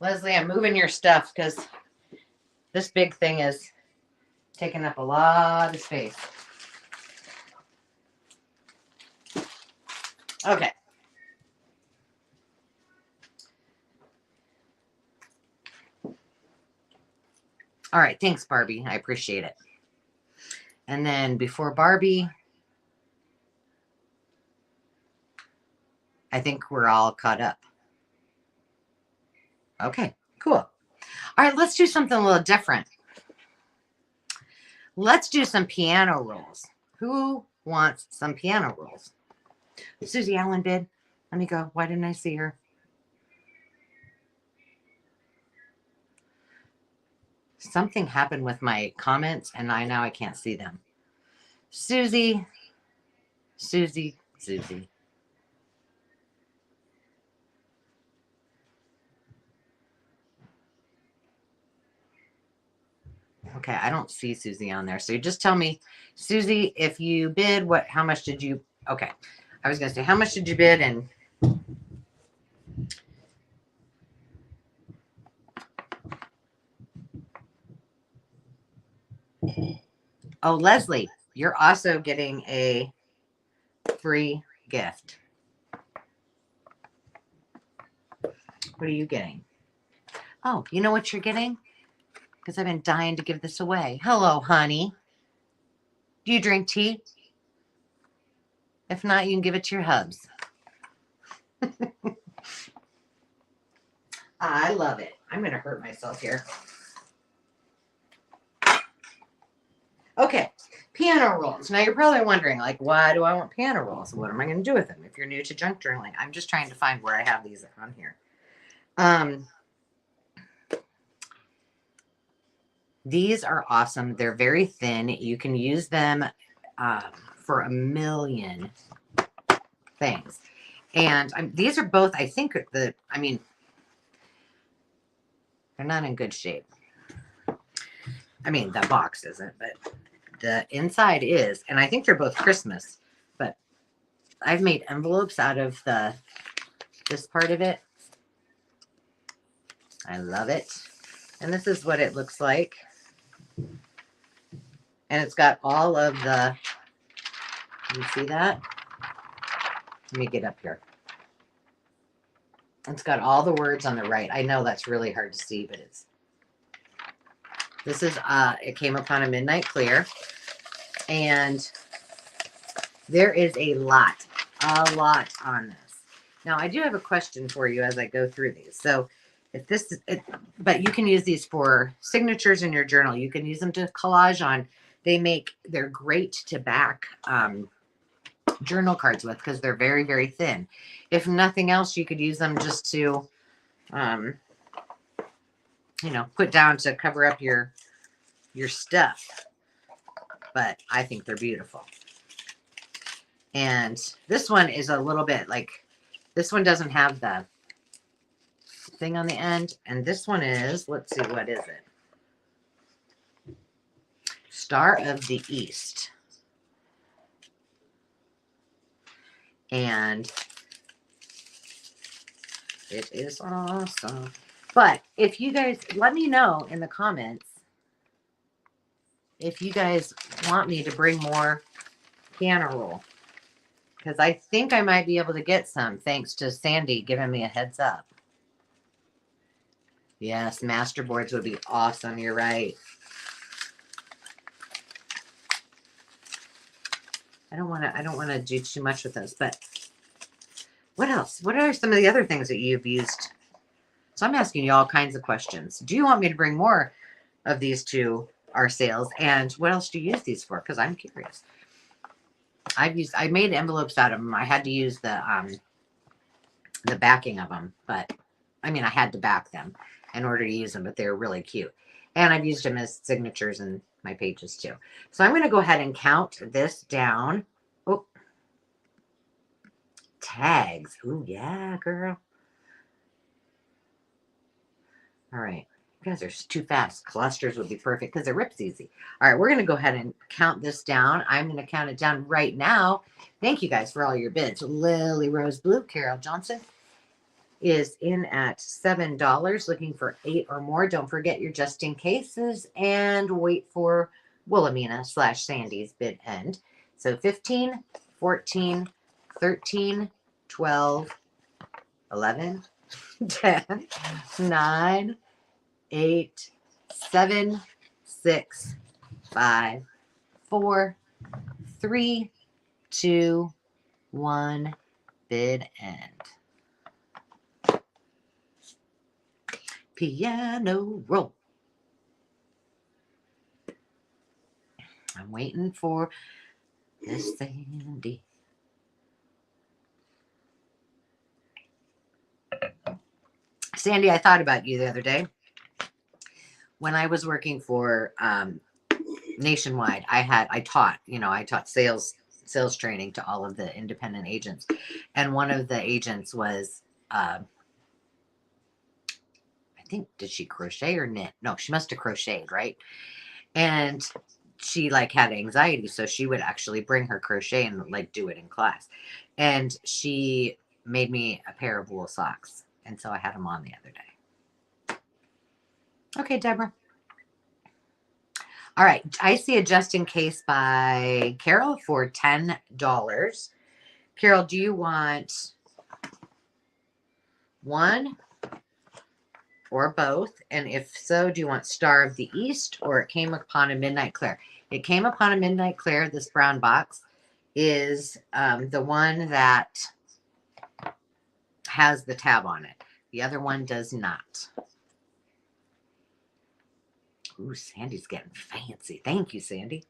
Leslie, I'm moving your stuff because this big thing is taking up a lot of space. Okay. All right. Thanks, Barbie. I appreciate it. And then before Barbie, I think we're all caught up. Okay, cool. All right, let's do something a little different. Let's do some piano rolls. Who wants some piano rolls? Susie Allen bid. Let me go. Why didn't I see her? Something happened with my comments, and now I can't see them. Susie. Okay, I don't see Susie on there. So you just tell me, Susie, if you bid, how much did you, okay. I was going to say, how much did you bid? And oh, Leslie, you're also getting a free gift. What are you getting? Oh, you know what you're getting? Because I've been dying to give this away. Hello, honey. Do you drink tea? If not, you can give it to your hubs. I love it. I'm going to hurt myself here. Okay, piano rolls. Now you're probably wondering, like, why do I want piano rolls? What am I going to do with them? If you're new to junk journaling, I'm just trying to find where I have these on here. These are awesome. They're very thin. You can use them for a million things. And these are both, I think, they're not in good shape. I mean, the box isn't, but the inside is. And I think they're both Christmas. But I've made envelopes out of this part of it. I love it. And this is what it looks like. And it's got all of the, you see that? Let me get up here. It's got all the words on the right. I know that's really hard to see, but this is, it came upon a midnight clear. And there is a lot on this. Now, I do have a question for you as I go through these. So, but you can use these for signatures in your journal. You can use them to collage on. They're great to back journal cards with because they're very, very thin. If nothing else, you could use them just to, put down to cover up your stuff. But I think they're beautiful. And this one is a little bit like, this one doesn't have the thing on the end. And this one is, let's see, what is it? Star of the East. And it is awesome. But if you guys, let me know in the comments if you guys want me to bring more piano roll. Because I think I might be able to get some thanks to Sandy giving me a heads up. Yes, master boards would be awesome. You're right. I don't want to do too much with those, but what else? What are some of the other things that you've used? So I'm asking you all kinds of questions. Do you want me to bring more of these to our sales? And what else do you use these for? Because I'm curious. I made envelopes out of them. I had to use the backing of them, but I mean, I had to back them in order to use them, but they're really cute. And I've used them as signatures in my pages too. So I'm going to go ahead and count this down. Oh, tags. Ooh, yeah, girl. All right. You guys are too fast. Clusters would be perfect because it rips easy. All right, we're going to go ahead and count this down. I'm going to count it down right now. Thank you guys for all your bids. Lily Rose Blue, Carol Johnson is in at $7, looking for 8 or more. Don't forget your just in cases and wait for Wilhelmina / Sandy's bid end. So 15, 14, 13, 12, 11, 10, 9, 8, 7, 6, 5, 4, 3, 2, 1, bid end. Piano roll. I'm waiting for Miss Sandy. Sandy, I thought about you the other day. When I was working for Nationwide, I taught sales training to all of the independent agents. And one of the agents was I think, did she crochet or knit? No, she must have crocheted, right? And she had anxiety, so she would actually bring her crochet and do it in class. And she made me a pair of wool socks, and so I had them on the other day. Okay, Deborah. All right, I see a just in case by Carol for $10. Carol, do you want one or both? And if so, do you want Star of the East or It Came Upon a Midnight Clear? It Came Upon a Midnight Clear, this brown box, is the one that has the tab on it. The other one does not. Ooh, Sandy's getting fancy. Thank you, Sandy.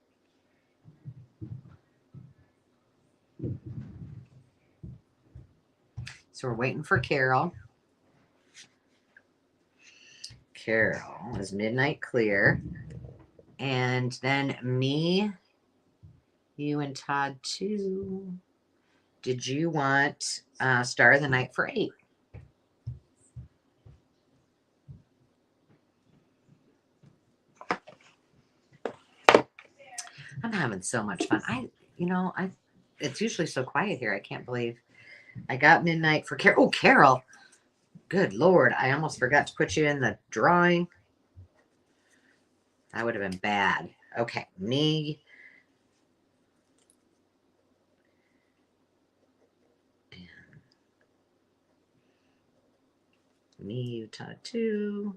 So we're waiting for Carol. Carol is midnight clear. And then me, you, and Todd too. Did you want Star of the Night for 8? I'm having so much fun. It's usually so quiet here. I can't believe I got midnight for Carol. Oh, Carol. Good Lord. I almost forgot to put you in the drawing. That would have been bad. Okay. Me. Me, Utah too.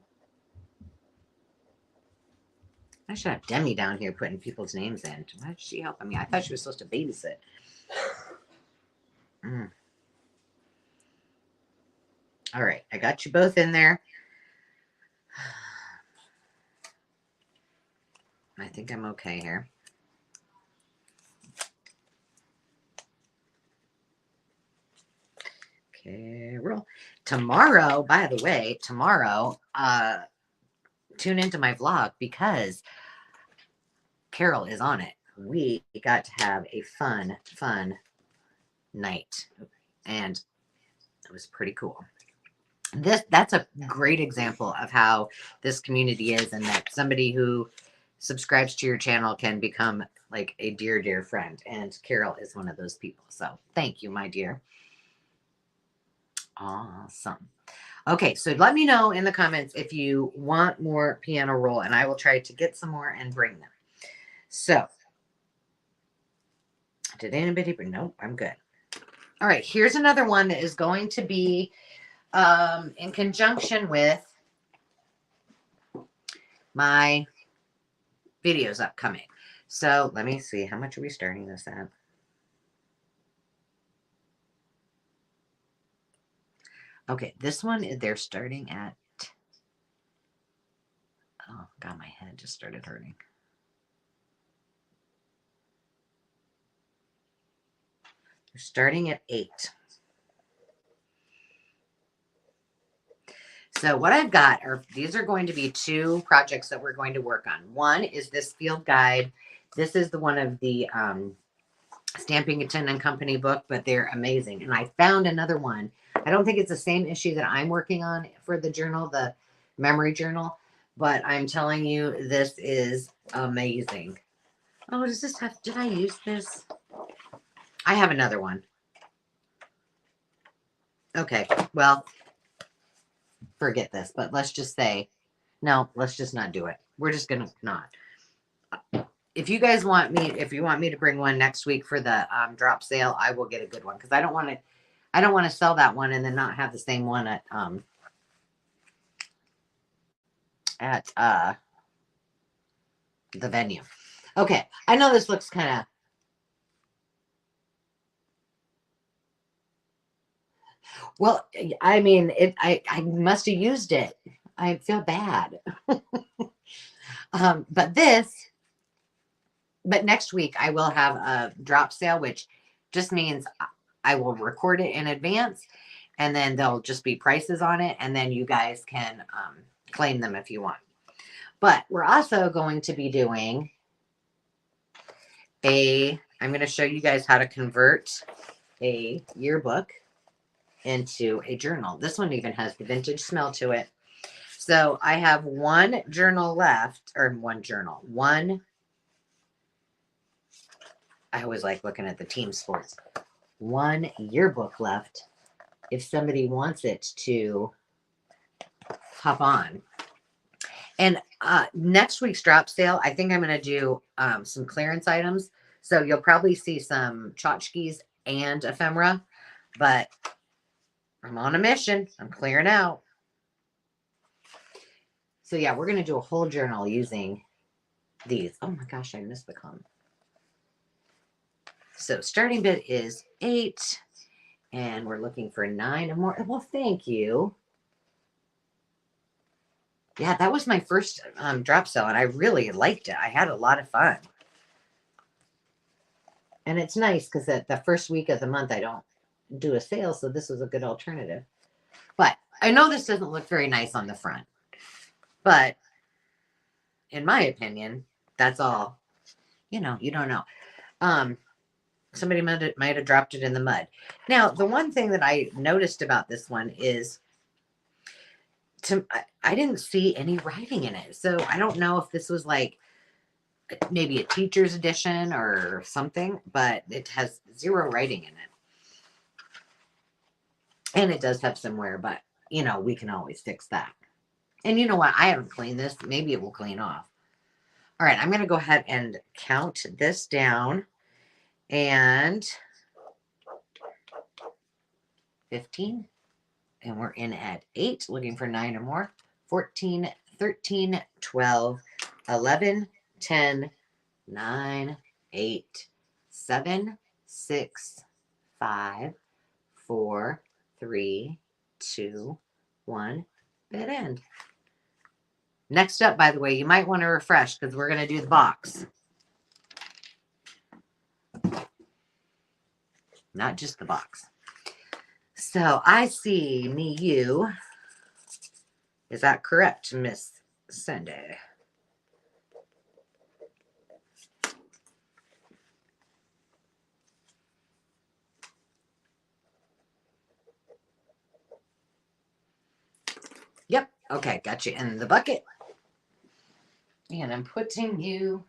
I should have Demi down here putting people's names in. Why is she helping me? I thought she was supposed to babysit. All right. I got you both in there. I think I'm okay here. Carol. Tomorrow, by the way, tune into my vlog because Carol is on it. We got to have a fun night, and it was pretty cool. That's a great example of how this community is, and that somebody who subscribes to your channel can become like a dear friend, and Carol is one of those people. So thank you, my dear. Awesome. Okay, so let me know in the comments if you want more piano roll, and I will try to get some more and bring them. So, did anybody bring? Nope, I'm good. All right, here's another one that is going to be in conjunction with my videos upcoming. So, let me see. How much are we starting this at? Okay, this one, they're starting at... Oh, God, my head just started hurting. They're starting at 8. So what I've got these are going to be 2 projects that we're going to work on. One is this field guide. This is the one of the Stamping Attendant Company book, but they're amazing. And I found another one. I don't think it's the same issue that I'm working on for the journal, the memory journal, but I'm telling you, this is amazing. Oh, does this have, did I use this? I have another one. Okay, well, forget this, but let's just say, no, let's just not do it. We're just going to not. If you guys want me, if you want me to bring one next week for the drop sale, I will get a good one, because I don't want to sell that one and then not have the same one at the venue. Okay, I know this looks kind of... Well, I mean, I must have used it. I feel bad. But next week I will have a drop sale, which just means I will record it in advance, and then there'll just be prices on it, and then you guys can claim them if you want. But we're also going to be doing I'm going to show you guys how to convert a yearbook into a journal. This one even has the vintage smell to it. So I have one journal left, or one. I always like looking at the team sports. One yearbook left if somebody wants it to hop on. And next week's drop sale, I think I'm going to do some clearance items. So you'll probably see some tchotchkes and ephemera, but I'm on a mission. I'm clearing out. So yeah, we're going to do a whole journal using these. Oh my gosh, I missed the comment. So starting bid is 8. And we're looking for 9 or more. Well, thank you. Yeah, that was my first drop sale, and I really liked it. I had a lot of fun. And it's nice because at the first week of the month, I don't do a sale, so this was a good alternative. But I know this doesn't look very nice on the front. But in my opinion, that's all. You know, you don't know. Somebody might have dropped it in the mud. Now, the one thing that I noticed about this one is I didn't see any writing in it. So I don't know if this was like maybe a teacher's edition or something, but it has 0 writing in it. And it does have some wear, but you know, we can always fix that. And you know what? I haven't cleaned this. Maybe it will clean off. All right, I'm going to go ahead and count this down. And 15. And we're in at 8, looking for 9 or more. 14, 13, 12, 11, 10, 9, 8, 7, 6, 5, 4, 3, 2, 1. Bid end. Next up, by the way, you might want to refresh because we're going to do the box. Not just the box. So I see me, you. Is that correct, Miss Cindy? Yep. Okay, got you in the bucket. And I'm putting you.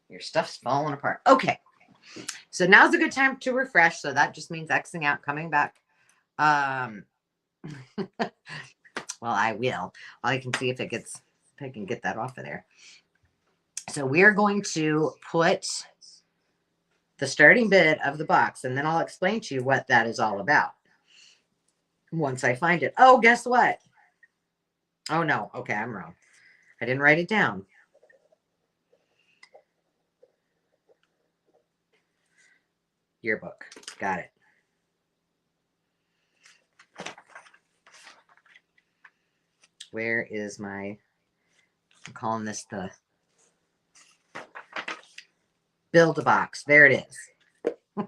Your stuff's falling apart. Okay. So now's a good time to refresh. So that just means Xing out, coming back. Well, I will. I can see if it gets, if I can get that off of there. So we're going to put the starting bid of the box, and then I'll explain to you what that is all about once I find it. Oh, guess what? Oh, no. Okay, I'm wrong. I didn't write it down. Yearbook. Got it. Where is my, I'm calling this the build a box. There it is. Where's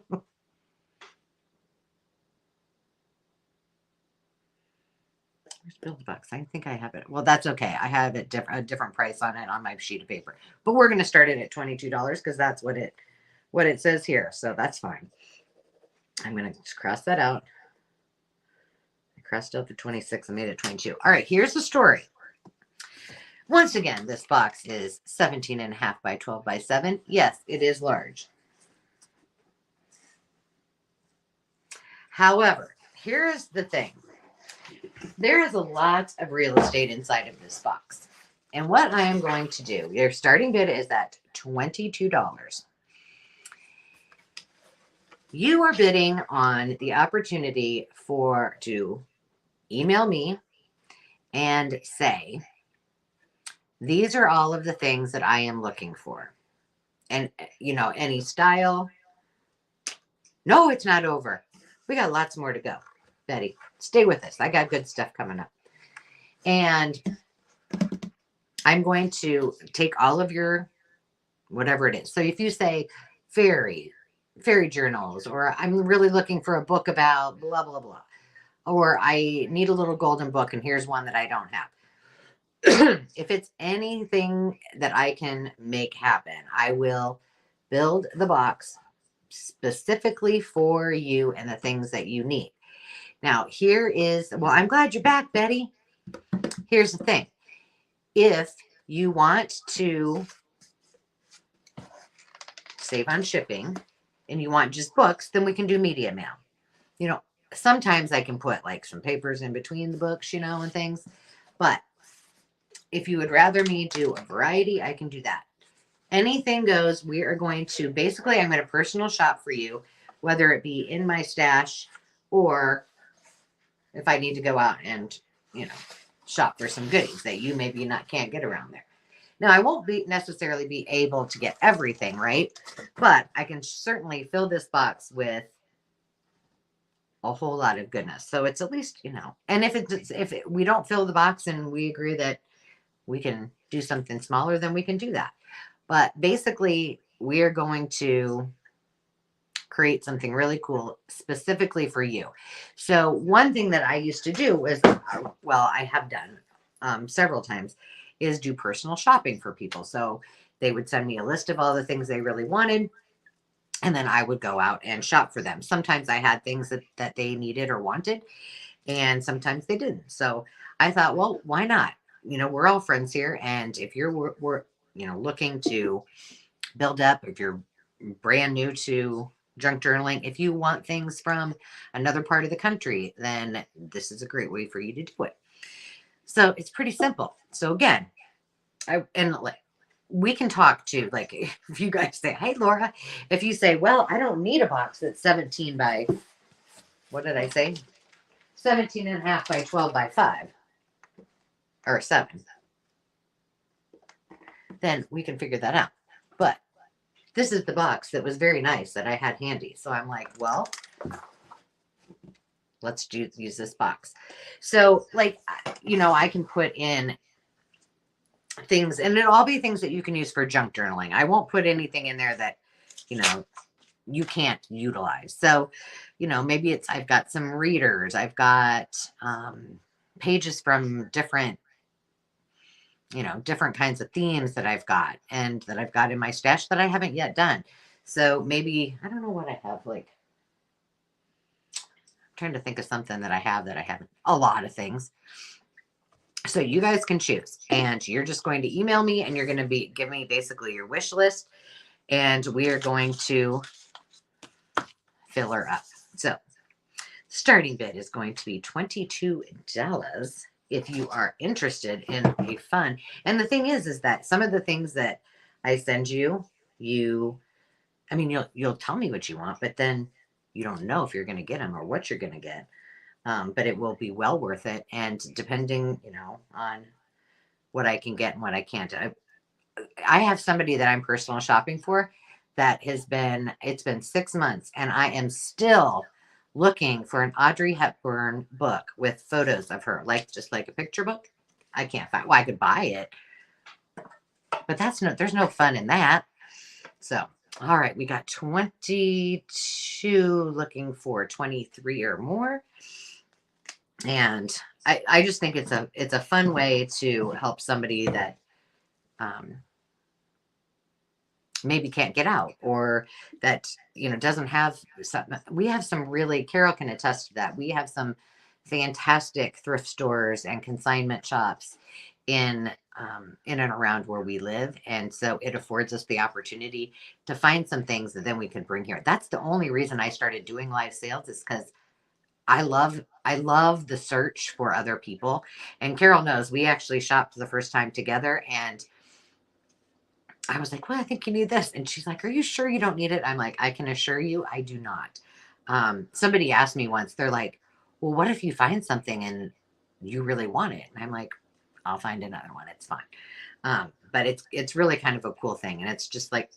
build a box? I think I have it. Well, that's okay. I have it a different price on it on my sheet of paper. But we're going to start it at $22 because that's what it says here. So that's fine. I'm going to just cross that out. I crossed out the 26 and made it 22. All right, here's the story. Once again, this box is 17.5 by 12 by 7. Yes, it is large. However, here's the thing. There is a lot of real estate inside of this box. And what I am going to do, your starting bid is at $22. You are bidding on the opportunity to email me and say, these are all of the things that I am looking for. And, you know, any style. No, it's not over. We got lots more to go. Betty, stay with us. I got good stuff coming up. And I'm going to take all of your, whatever it is. So if you say fairy journals, or I'm really looking for a book about blah, blah, blah, or I need a little golden book and here's one that I don't have. If it's anything that I can make happen, I will build the box specifically for you and the things that you need. Now, here is, well, I'm glad you're back, Betty. Here's the thing. If you want to save on shipping and you want just books, then we can do media mail. You know, sometimes I can put like some papers in between the books, you know, and things. But if you would rather me do a variety, I can do that. Anything goes. We are going to, basically, I'm going to personal shop for you, whether it be in my stash or if I need to go out and, you know, shop for some goodies that you maybe can't get around there. Now, I won't be necessarily be able to get everything, right? But I can certainly fill this box with a whole lot of goodness. So it's at least, and we don't fill the box and we agree that we can do something smaller, then we can do that. But basically, we're going to create something really cool specifically for you. So one thing that I used to do was, well, I have done several times, is do personal shopping for people. So they would send me a list of all the things they really wanted, and then I would go out and shop for them. Sometimes I had things that they needed or wanted, and sometimes they didn't. So I thought, well, why not? We're all friends here, and if we're looking to build up, if you're brand new to junk journaling, if you want things from another part of the country, then this is a great way for you to do it. So it's pretty simple. So again, we can talk to, like, if you guys say, hey, Laura, if you say, well, I don't need a box that's 17 by, what did I say? 17 and a half by 12 by 5 or 7, then we can figure that out. But this is the box that was very nice that I had handy. So I'm like, well, let's use this box. So, like, I can put in things, and it'll all be things that you can use for junk journaling. I won't put anything in there that, you can't utilize. So, maybe I've got some readers. I've got pages from different kinds of themes that I've got and that I've got in my stash that I haven't yet done. So maybe, I don't know what I have, like, I'm trying to think of something that I haven't, a lot of things. So you guys can choose, and you're just going to email me, and you're going to give me basically your wish list, and we are going to fill her up. So starting bid is going to be $22 if you are interested in a fun. And the thing is that some of the things that I send you, you'll tell me what you want, but then you don't know if you're going to get them or what you're going to get. But it will be well worth it. And depending, on what I can get and what I can't. I have somebody that I'm personal shopping for that it's been 6 months, and I am still looking for an Audrey Hepburn book with photos of her, just like a picture book. I can't find, well, I could buy it, but there's no fun in that. So, all right, we got 22 looking for 23 or more. And I just think it's a fun way to help somebody that maybe can't get out, or that doesn't have something. We have some really, Carol can attest to that, we have some fantastic thrift stores and consignment shops in and around where we live, and so it affords us the opportunity to find some things that then we can bring here. That's the only reason I started doing live sales, is because I love the search for other people. And Carol knows, we actually shopped the first time together, and I was like, well, I think you need this. And she's like, are you sure you don't need it? I'm like, I can assure you I do not. Somebody asked me once, they're like, well, what if you find something and you really want it? And I'm like, I'll find another one. It's fine. But it's really kind of a cool thing. And it's just like,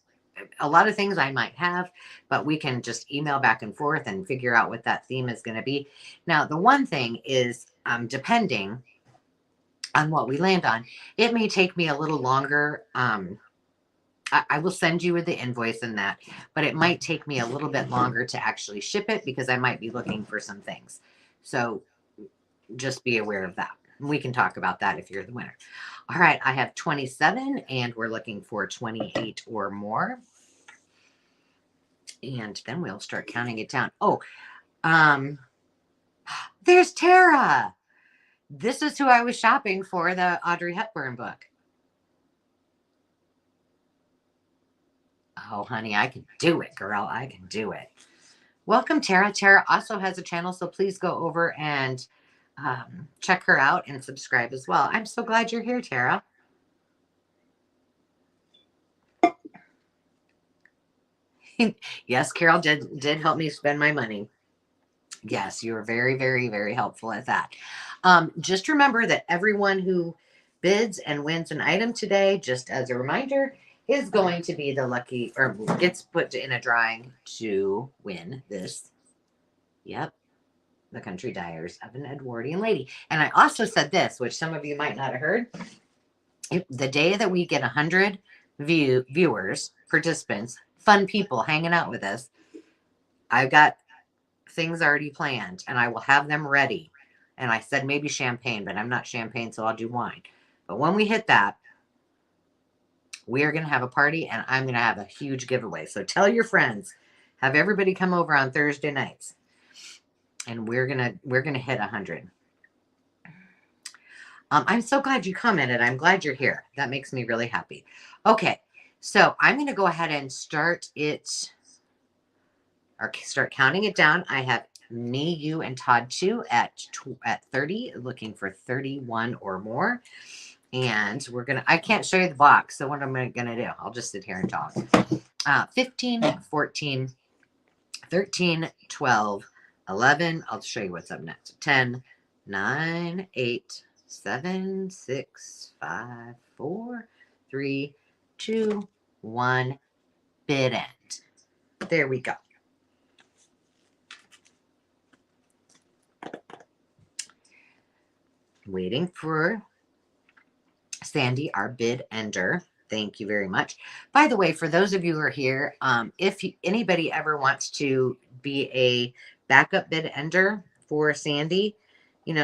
a lot of things I might have, but we can just email back and forth and figure out what that theme is going to be. Now, the one thing is, depending on what we land on, it may take me a little longer. I will send you the invoice and that, but it might take me a little bit longer to actually ship it, because I might be looking for some things. So just be aware of that. We can talk about that if you're the winner. All right, I have 27, and we're looking for 28 or more. And then we'll start counting it down. Oh, there's Tara. This is who I was shopping for, the Audrey Hepburn book. Oh, honey, I can do it, girl. I can do it. Welcome, Tara. Tara also has a channel, so please go over and check her out and subscribe as well. I'm so glad you're here, Tara. Yes, Carol did help me spend my money. Yes, you were very, very, very helpful at that. Just remember that everyone who bids and wins an item today, just as a reminder, is going to be the lucky, or gets put in a drawing to win this. Yep. The Country Dyers of an Edwardian Lady. And I also said this, which some of you might not have heard. The day that we get 100 viewers, participants, fun people hanging out with us, I've got things already planned and I will have them ready. And I said maybe champagne, but I'm not champagne, so I'll do wine. But when we hit that, we are going to have a party and I'm going to have a huge giveaway. So tell your friends, have everybody come over on Thursday nights. And we're gonna hit 100. I'm so glad you commented. I'm glad you're here. That makes me really happy. Okay, so I'm gonna go ahead and start counting it down. I have me, you, and Todd too at 30, looking for 31 or more. And I can't show you the box. So what I'm gonna do? I'll just sit here and talk. 15, 14, 13, 12. 11, I'll show you what's up next. 10, 9, 8, 7, 6, 5, 4, 3, 2, 1, bid end. There we go. Waiting for Sandy, our bid ender. Thank you very much. By the way, for those of you who are here, if anybody ever wants to be a backup bid ender for Sandy,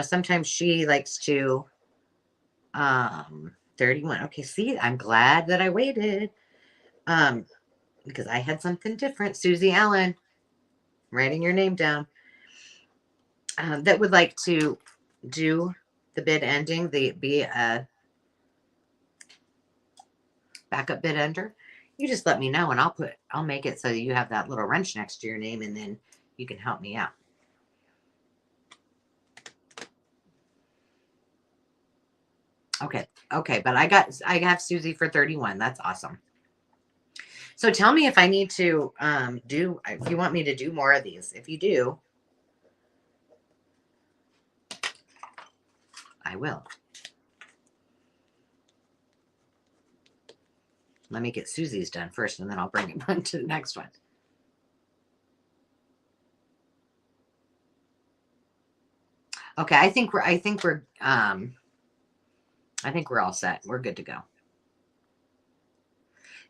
sometimes she likes to 31. Okay, see, I'm glad that I waited. Because I had something different. Susie Allen, writing your name down. That would like to do the bid ending, be a backup bid ender. You just let me know and I'll make it so that you have that little wrench next to your name and then you can help me out. Okay, but I have Susie for 31. That's awesome. So tell me if I need to if you want me to do more of these. If you do, I will. Let me get Susie's done first, and then I'll bring it on to the next one. Okay, I think we're all set. We're good to go.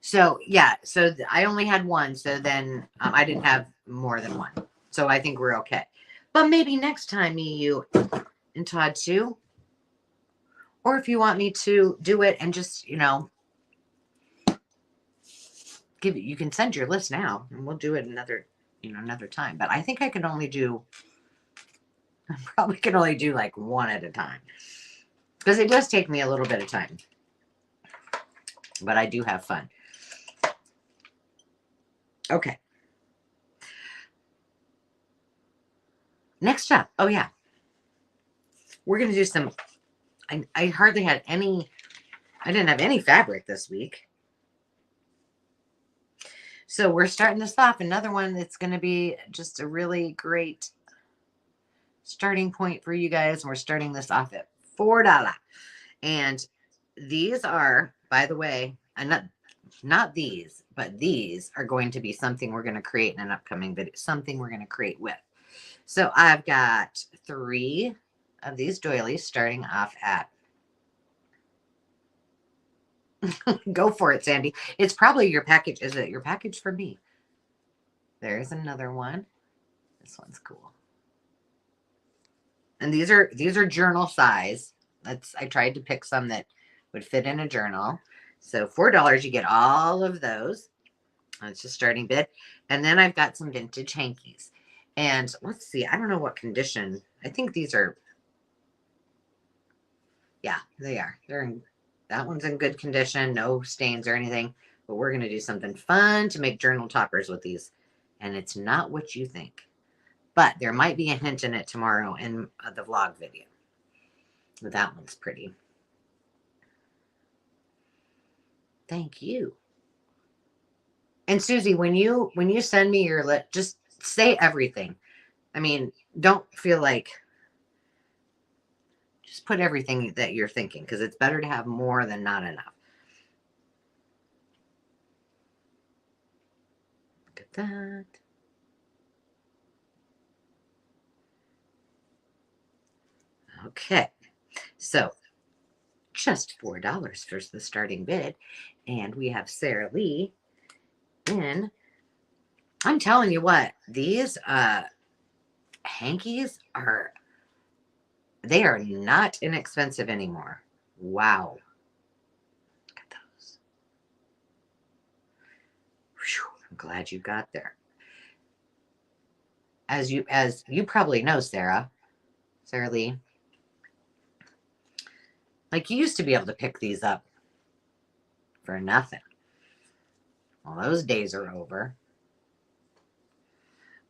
So yeah, so I only had one, so then I didn't have more than one. So I think we're okay. But maybe next time, me, you, and Todd too. Or if you want me to do it and just, you can send your list now and we'll do it another time. But I think I probably can only do like one at a time. Because it does take me a little bit of time. But I do have fun. Okay. Next up. Oh, yeah. We're going to do some... I hardly had any... I didn't have any fabric this week. So we're starting this off. Another one that's going to be just a really great starting point for you guys. And we're starting this off at $4. And these are, by the way, not these, but these are going to be something we're going to create in an upcoming video, something we're going to create with. So I've got 3 of these doilies starting off at go for it, Sandy. It's probably your package. Is it your package for me? There's another one. This one's cool. And these are journal size. I tried to pick some that would fit in a journal. So $4, you get all of those. It's just starting bid. And then I've got some vintage hankies. And let's see, I don't know what condition. I think these are, yeah, they are. That one's in good condition, no stains or anything. But we're going to do something fun to make journal toppers with these. And it's not what you think. But there might be a hint in it tomorrow in the vlog video. But that one's pretty. Thank you. And Susie, when you send me your list, just say everything. I mean, don't feel like Just put everything that you're thinking, because it's better to have more than not enough. Look at that. Okay, so just $4 for the starting bid. And we have Sarah Lee in. I'm telling you what, these hankies are, they are not inexpensive anymore. Wow. Look at those. Whew, I'm glad you got there. As you probably know, Sarah Lee, like, you used to be able to pick these up for nothing. Well, those days are over.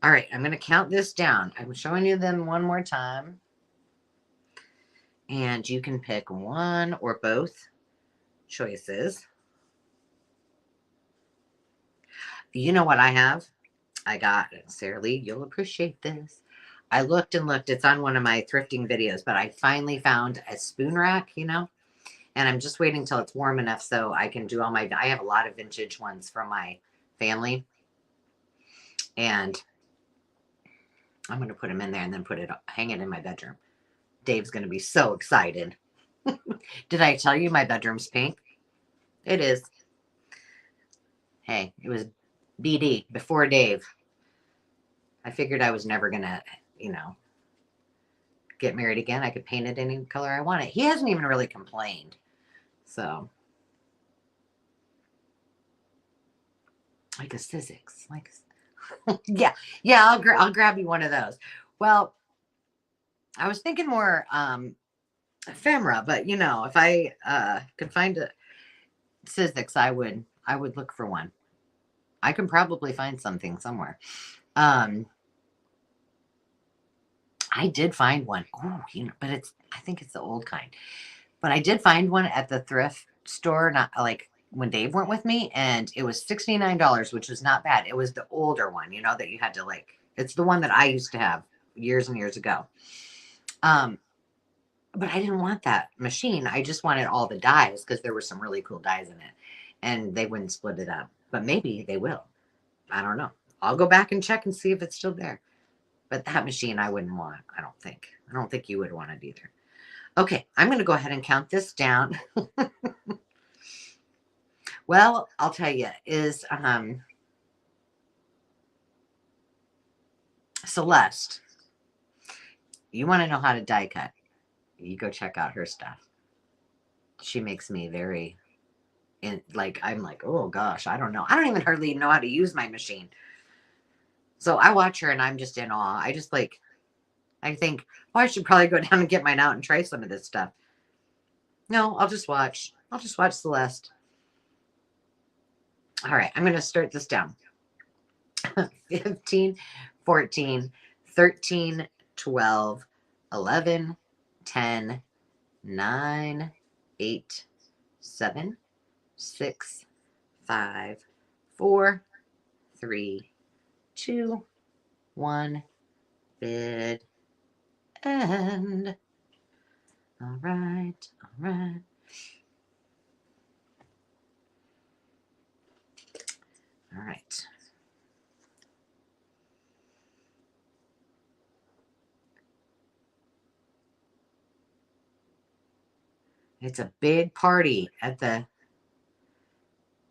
All right, I'm going to count this down. I'm showing you them one more time. And you can pick one or both choices. You know what I have? I got, Sarah Lee, you'll appreciate this. I looked and looked. It's on one of my thrifting videos, but I finally found a spoon rack, you know, and I'm just waiting till it's warm enough so I can do all my, I have a lot of vintage ones from my family, and I'm going to put them in there and then hang it in my bedroom. Dave's going to be so excited. Did I tell you my bedroom's pink? It is. Hey, it was BD before Dave. I figured I was never going to, you know, get married again. I could paint it any color I wanted. He hasn't even really complained. So, like a Sizzix, like, yeah, I'll grab you one of those. Well, I was thinking more ephemera, but you know, if I could find a Sizzix, I would look for one. I can probably find something somewhere. I did find one. Oh, you know, but I think it's the old kind. But I did find one at the thrift store, not like when Dave went with me, and it was $69, which was not bad. It was the older one, you know, that you had to like, it's the one that I used to have years and years ago. But I didn't want that machine. I just wanted all the dyes because there were some really cool dyes in it, and they wouldn't split it up. But maybe they will. I don't know. I'll go back and check and see if it's still there. But that machine I wouldn't want, I don't think. I don't think you would want it either. Okay, I'm going to go ahead and count this down. Well, I'll tell you, is Celeste. You want to know how to die cut? You go check out her stuff. She makes me very, I'm like, oh gosh, I don't know. I don't even hardly know how to use my machine. So I watch her and I'm just in awe. I just like, I think, oh, I should probably go down and get mine out and try some of this stuff. No, I'll just watch. I'll just watch Celeste. All right, I'm going to start this down. 15, 14, 13, 12, 11, 10, 9, 8, 7, 6, 5, 4, 3, 2, 1, bid end. All right, all right. All right. It's a big party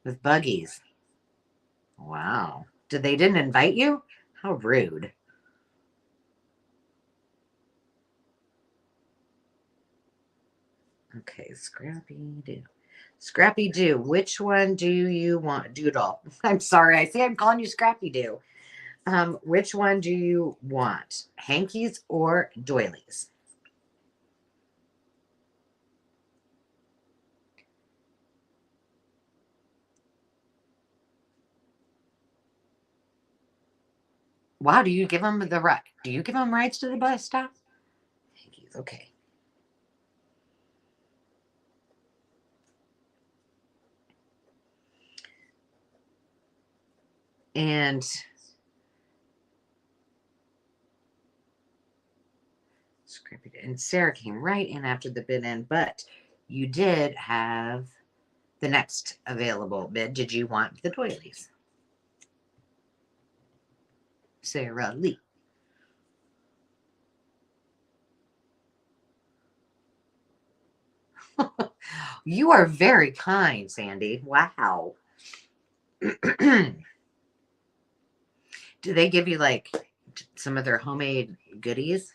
with buggies. Wow. They didn't invite you? How rude. Okay, Scrappy Doo. Scrappy Doo, which one do you want? Doodle. I'm sorry. I see I'm calling you Scrappy Doo. Which one do you want? Hankies or doilies? Wow, do you give them the right? Do you give them rides to the bus stop? Hankies, okay. And Scrappy Doo. And Sarah came right in after the bid end, but you did have the next available bid. Did you want the doilies? Sarah Lee. You are very kind, Sandy. Wow. Do they give you like some of their homemade goodies?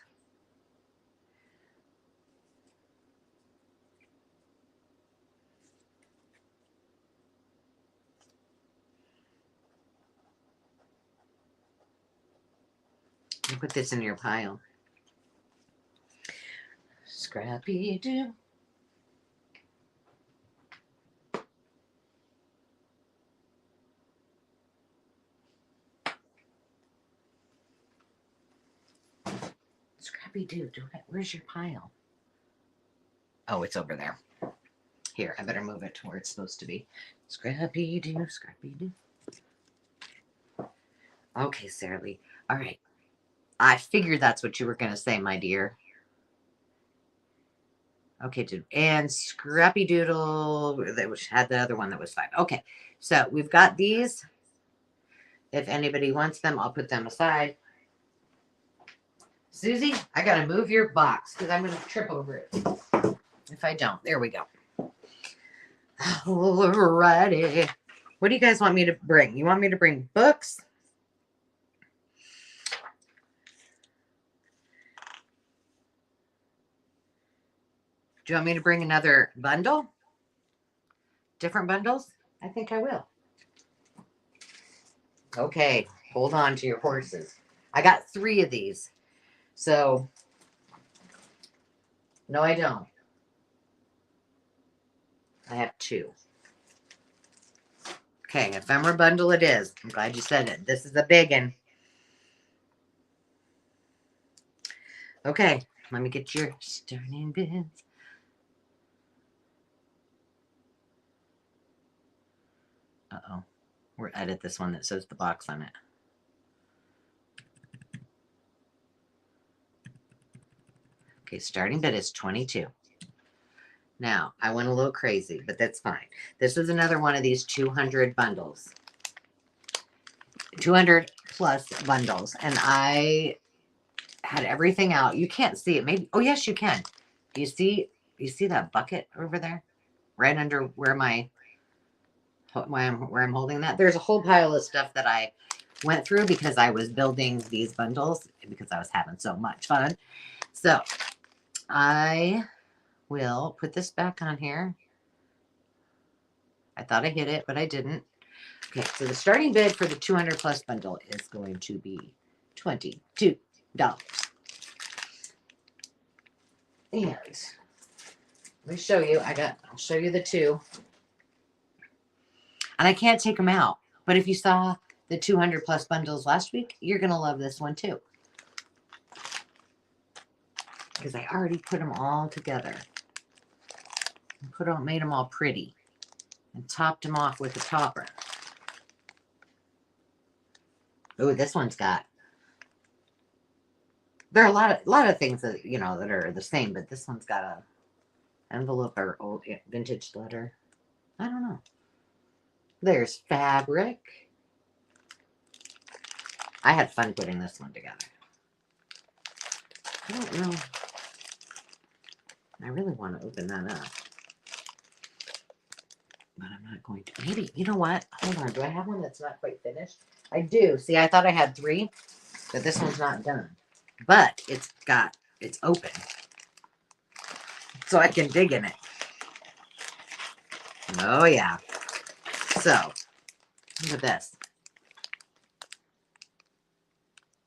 You put this in your pile. Scrappy Doo. Scrappy Doo. Where's your pile? Oh, it's over there. Here, I better move it to where it's supposed to be. Scrappy Doo, Scrappy Doo. Okay, Sarah Lee. All right. I figured that's what you were going to say, my dear. Okay, dude. And Scrappy Doodle, that had the other one that was 5. Okay, so we've got these. If anybody wants them, I'll put them aside. Susie, I got to move your box because I'm going to trip over it. If I don't, there we go. Alrighty. What do you guys want me to bring? You want me to bring books? Do you want me to bring another bundle? Different bundles? I think I will. Okay, hold on to your horses. I got 3 of these. So, no, I don't. I have 2. Okay, ephemera bundle it is. I'm glad you said it. This is a big one. Okay, let me get your starting bids. Uh-oh. We'll edit this one that says the box on it. Okay, starting bid is 22. Now, I went a little crazy, but that's fine. This is another one of these 200 bundles. 200 plus bundles. And I had everything out. You can't see it. Maybe. Oh, yes, you can. Do you see that bucket over there? Right under where I'm holding that. There's a whole pile of stuff that I went through because I was building these bundles because I was having so much fun. So I will put this back on here. I thought I hit it, but I didn't. Okay, so the starting bid for the 200 plus bundle is going to be $22. And let me show you. I'll show you the 2. And I can't take them out. But if you saw the 200 plus bundles last week, you're going to love this one too. Because I already put them all together. Made them all pretty. And topped them off with a topper. Oh, this one's got. There are a lot of things that that are the same, but this one's got a envelope or old vintage letter. I don't know. There's fabric. I had fun putting this one together. I don't know. I really want to open that up. But I'm not going to. Maybe, you know what? Hold on. Do I have one that's not quite finished? I do. See, I thought I had 3, but this one's not done. But it's open. So I can dig in it. Oh, yeah. So, look at this.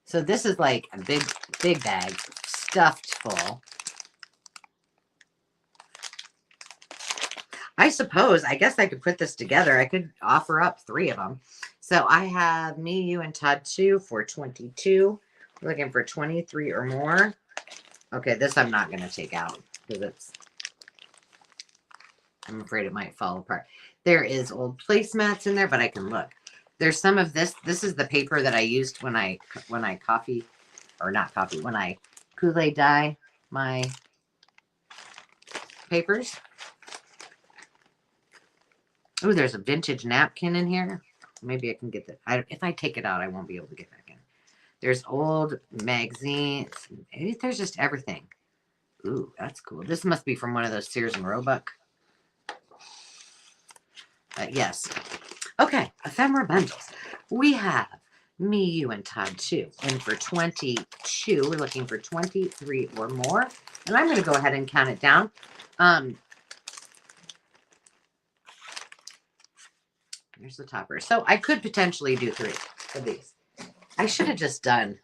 So this is like a big bag stuffed full. I guess I could put this together. I could offer up 3 of them. So I have me, you, and Todd 2 for 22. Looking for 23 or more. Okay, this I'm not going to take out because I'm afraid it might fall apart. There is old placemats in there, but I can look. There's some of this. This is the paper that I used when I Kool-Aid dye. my papers. Oh, there's a vintage napkin in here. Maybe I can get that. If I take it out, I won't be able to get back in. There's old magazines. There's just everything. Ooh, that's cool. This must be from one of those Sears and Roebuck. Yes. Okay, ephemera bundles. We have me, you, and Todd 2. And for 22, we're looking for 23 or more. And I'm going to go ahead and count it down. Here's the topper. So I could potentially do 3 of these. I should have just done.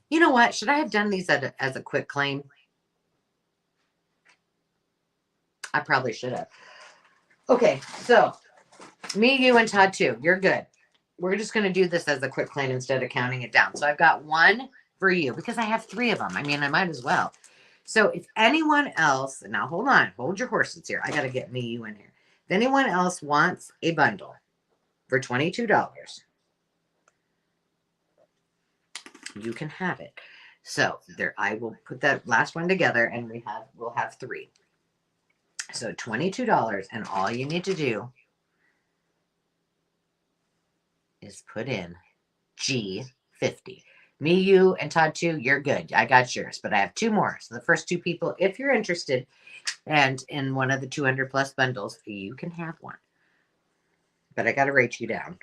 You know what? Should I have done these as a quick claim? I probably should have. Okay, so me, you, and Todd 2. You're good. We're just going to do this as a quick claim instead of counting it down. So I've got 1 for you because I have 3 of them. I mean, I might as well. So if anyone else, now hold on, hold your horses here. I got to get me, you in here. If anyone else wants a bundle for $22, you can have it. So there, I will put that last one together, and we'll have 3. So $22, and all you need to do is put in G50. Me, you, and Todd 2, you're good. I got yours, but I have 2 more. So the first 2 people, if you're interested, and in one of the 200 plus bundles, you can have one. But I got to rate you down.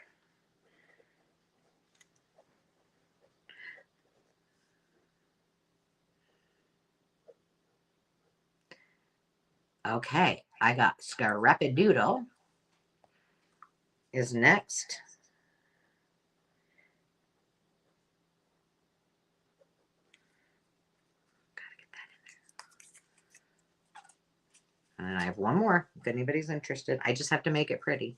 Okay, I got Scrapadoodle is next. Gotta get that in there. And I have 1 more if anybody's interested. I just have to make it pretty.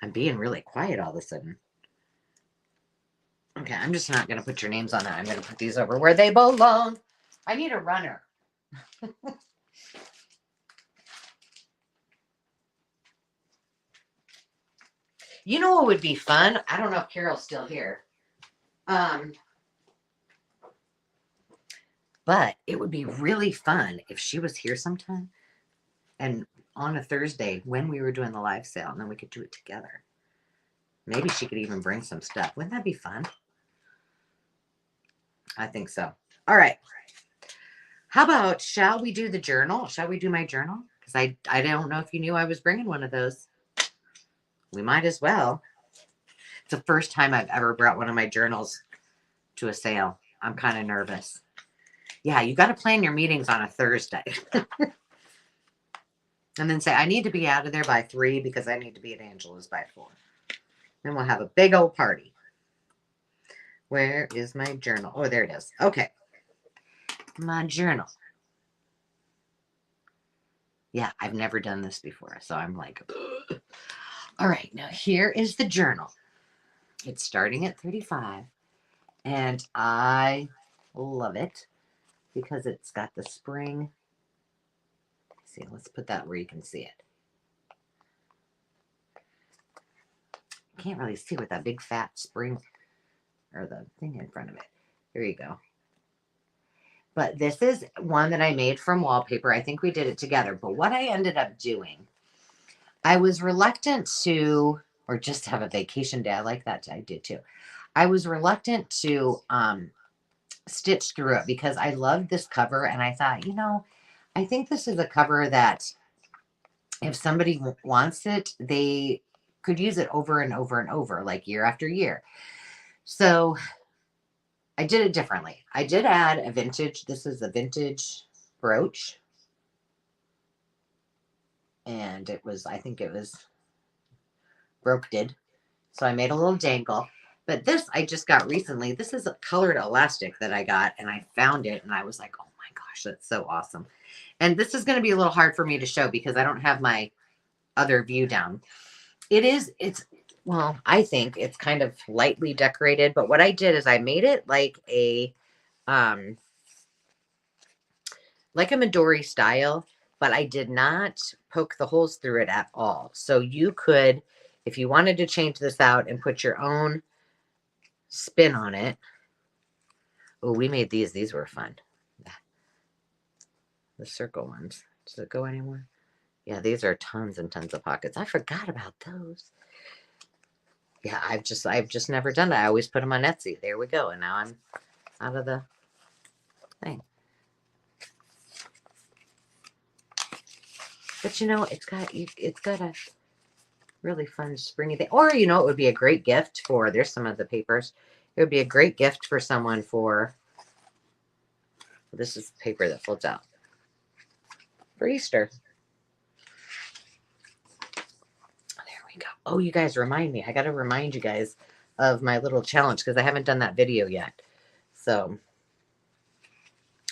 I'm being really quiet all of a sudden. Okay, I'm just not going to put your names on that. I'm going to put these over where they belong. I need a runner. You know what would be fun? I don't know if Carol's still here. But it would be really fun if she was here sometime and on a Thursday when we were doing the live sale, and then we could do it together. Maybe she could even bring some stuff. Wouldn't that be fun? I think so. All right. How about, shall we do the journal? Shall we do my journal? Because I don't know if you knew I was bringing one of those. We might as well. It's the first time I've ever brought one of my journals to a sale. I'm kind of nervous. Yeah, you got to plan your meetings on a Thursday. And then say, I need to be out of there by 3 because I need to be at Angela's by 4. Then we'll have a big old party. Where is my journal? Oh, there it is. Okay. My journal. Yeah, I've never done this before. So I'm like, ugh. All right, now here is the journal. It's starting at 35. And I love it because it's got the spring. See, let's put that where you can see it. You can't really see with that big fat spring or the thing in front of it. There you go. But this is one that I made from wallpaper. I think we did it together. But what I ended up doing, I was reluctant to, or just have a vacation day. I like that. I did too. I was reluctant to stitch through it because I loved this cover. And I thought, you know, I think this is a cover that if somebody wants it, they could use it over and over and over, like year after year. So I did it differently. I did add a vintage. This is a vintage brooch. And it was, I think it was brocaded. So I made a little dangle. But this I just got recently. This is a colored elastic that I got, and I found it, and I was like, oh my gosh, that's so awesome. And this is going to be a little hard for me to show because I don't have my other view down. Well, I think it's kind of lightly decorated, but what I did is I made it like a Midori style, but I did not poke the holes through it at all. So you could, if you wanted to change this out and put your own spin on it. Oh, we made these. These were fun. The circle ones. Does it go anywhere? Yeah, these are tons and tons of pockets. I forgot about those. Yeah, I've just never done that. I always put them on Etsy. There we go. And now I'm out of the thing. But you know, it's got a really fun springy thing. Or you know, it would be a great gift for. There's some of the papers. It would be a great gift for someone for. This is paper that folds out for Easter. There we go. Oh, you guys remind me. I got to remind you guys of my little challenge because I haven't done that video yet. So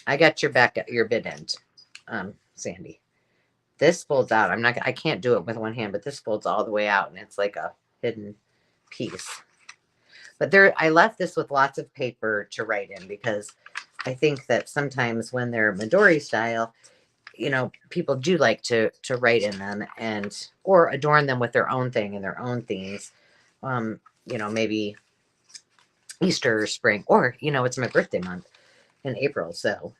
I got your bid end, Sandy. This folds out. I can't do it with one hand, but this folds all the way out and it's like a hidden piece. But I left this with lots of paper to write in because I think that sometimes when they're Midori style, you know, people do like to write in them or adorn them with their own thing and their own themes. You know, maybe Easter or spring, or, you know, it's my birthday month in April. So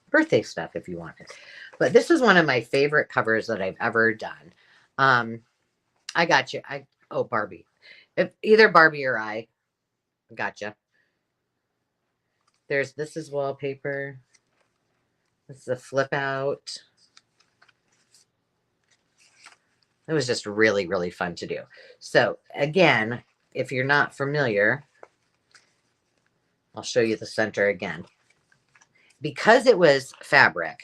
birthday stuff if you want it. But this is one of my favorite covers that I've ever done. I got you. Barbie. If either Barbie or I gotcha. This is wallpaper. This is a flip out. It was just really, really fun to do. So again, if you're not familiar, I'll show you the center again. Because it was fabric,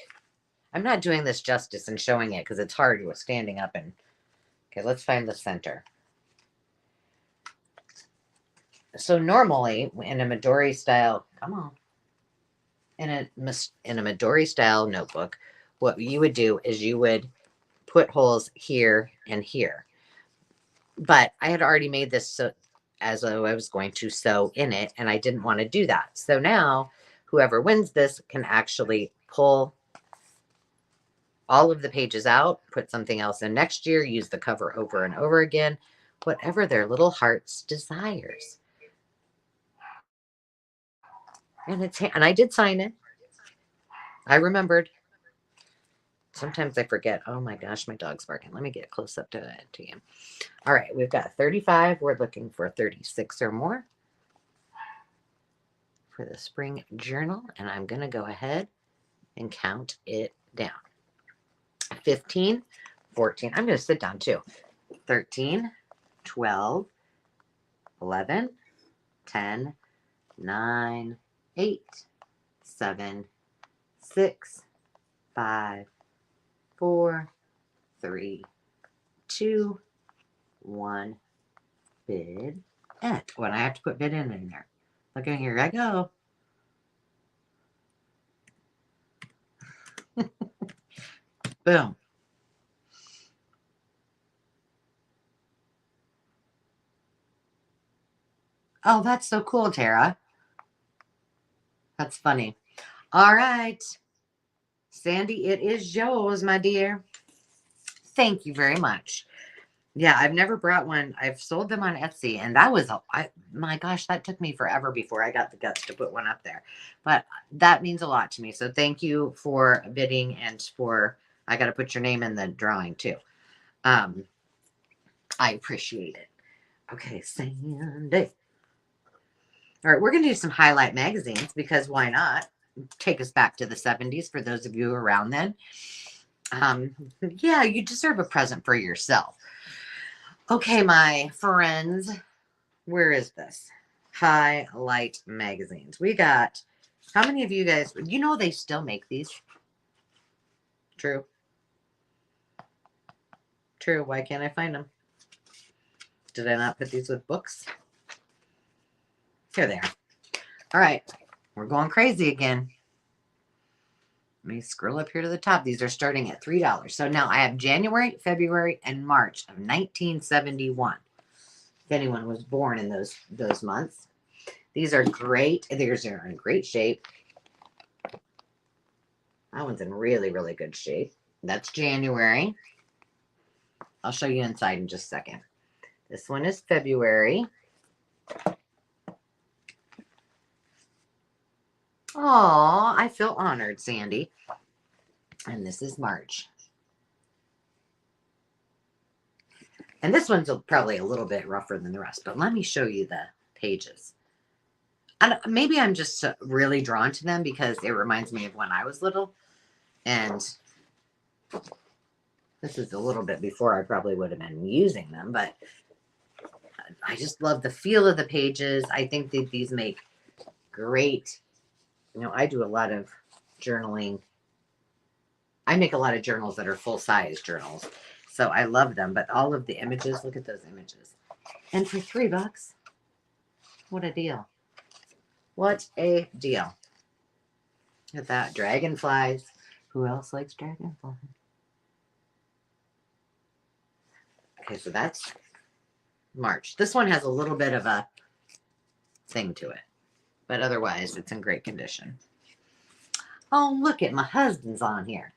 I'm not doing this justice and showing it because it's hard with standing up and, okay, let's find the center. So normally in a Midori style, come on, in a Midori style notebook, what you would do is you would put holes here and here. But I had already made this so as though I was going to sew in it, and I didn't want to do that. So now whoever wins this can actually pull all of the pages out, put something else in next year, use the cover over and over again, whatever their little heart's desires. And I did sign it. I remembered. Sometimes I forget. Oh my gosh, my dog's barking. Let me get close up to you. All right, we've got 35. We're looking for 36 or more for the spring journal. And I'm going to go ahead and count it down. 15, 14. I'm going to sit down too. 13, 12, 11, 10, 9, 8, 7, 6, 5, 4, 3, 2, 1. Bid end. When I have to put bid in there. Look at here I go. Boom. Oh, that's so cool, Tara. That's funny. All right. Sandy, it is yours, my dear. Thank you very much. Yeah, I've never brought one. I've sold them on Etsy, and that was, my gosh, that took me forever before I got the guts to put one up there. But that means a lot to me. So thank you for bidding and I got to put your name in the drawing too. I appreciate it. Okay, Sandy. All right, we're going to do some highlight magazines because why not? Take us back to the 70s for those of you around then. Yeah, you deserve a present for yourself. Okay, my friends, where is this? Highlight magazines. We got, how many of you guys, you know they still make these? True. True, why can't I find them? Did I not put these with books? Here they are. All right, we're going crazy again. Let me scroll up here to the top. These are starting at $3. So now I have January, February, and March of 1971. If anyone was born in those months. These are great. These are in great shape. That one's in really, really good shape. That's January. I'll show you inside in just a second. This one is February. Oh, I feel honored, Sandy. And this is March. And this one's probably a little bit rougher than the rest, but let me show you the pages. Maybe I'm just really drawn to them because it reminds me of when I was little. And this is a little bit before I probably would have been using them, but I just love the feel of the pages. I think that these make great, I do a lot of journaling. I make a lot of journals that are full-size journals. So I love them, but all of the images, look at those images. And for $3, what a deal. What a deal. Look at that, dragonflies. Who else likes dragonflies? Okay, so that's March. This one has a little bit of a thing to it, but otherwise it's in great condition. Oh, look at my husband's on here.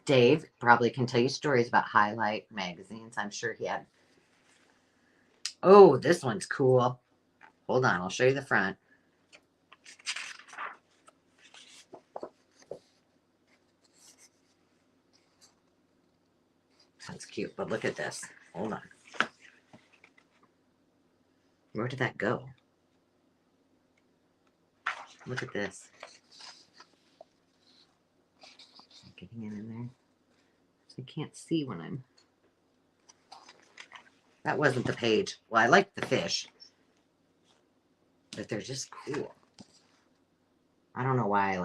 Dave probably can tell you stories about Highlight magazines. I'm sure he had. Oh, this one's cool. Hold on, I'll show you the front. That's cute, but look at this. Hold on. Where did that go? Look at this. Getting it in there. So I can't see when I'm. That wasn't the page. Well, I like the fish, but they're just cool. I don't know why I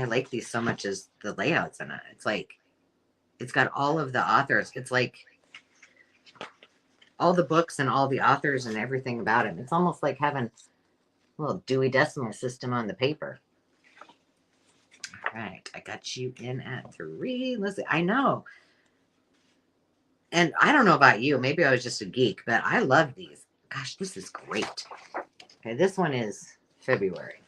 like these so much as the layouts in it. It's like, it's got all of the authors. It's like all the books and all the authors and everything about it. It's almost like having a little Dewey Decimal System on the paper. All right, I got you in at 3. Listen, I know. And I don't know about you. Maybe I was just a geek, but I love these. Gosh, this is great. Okay, this one is February.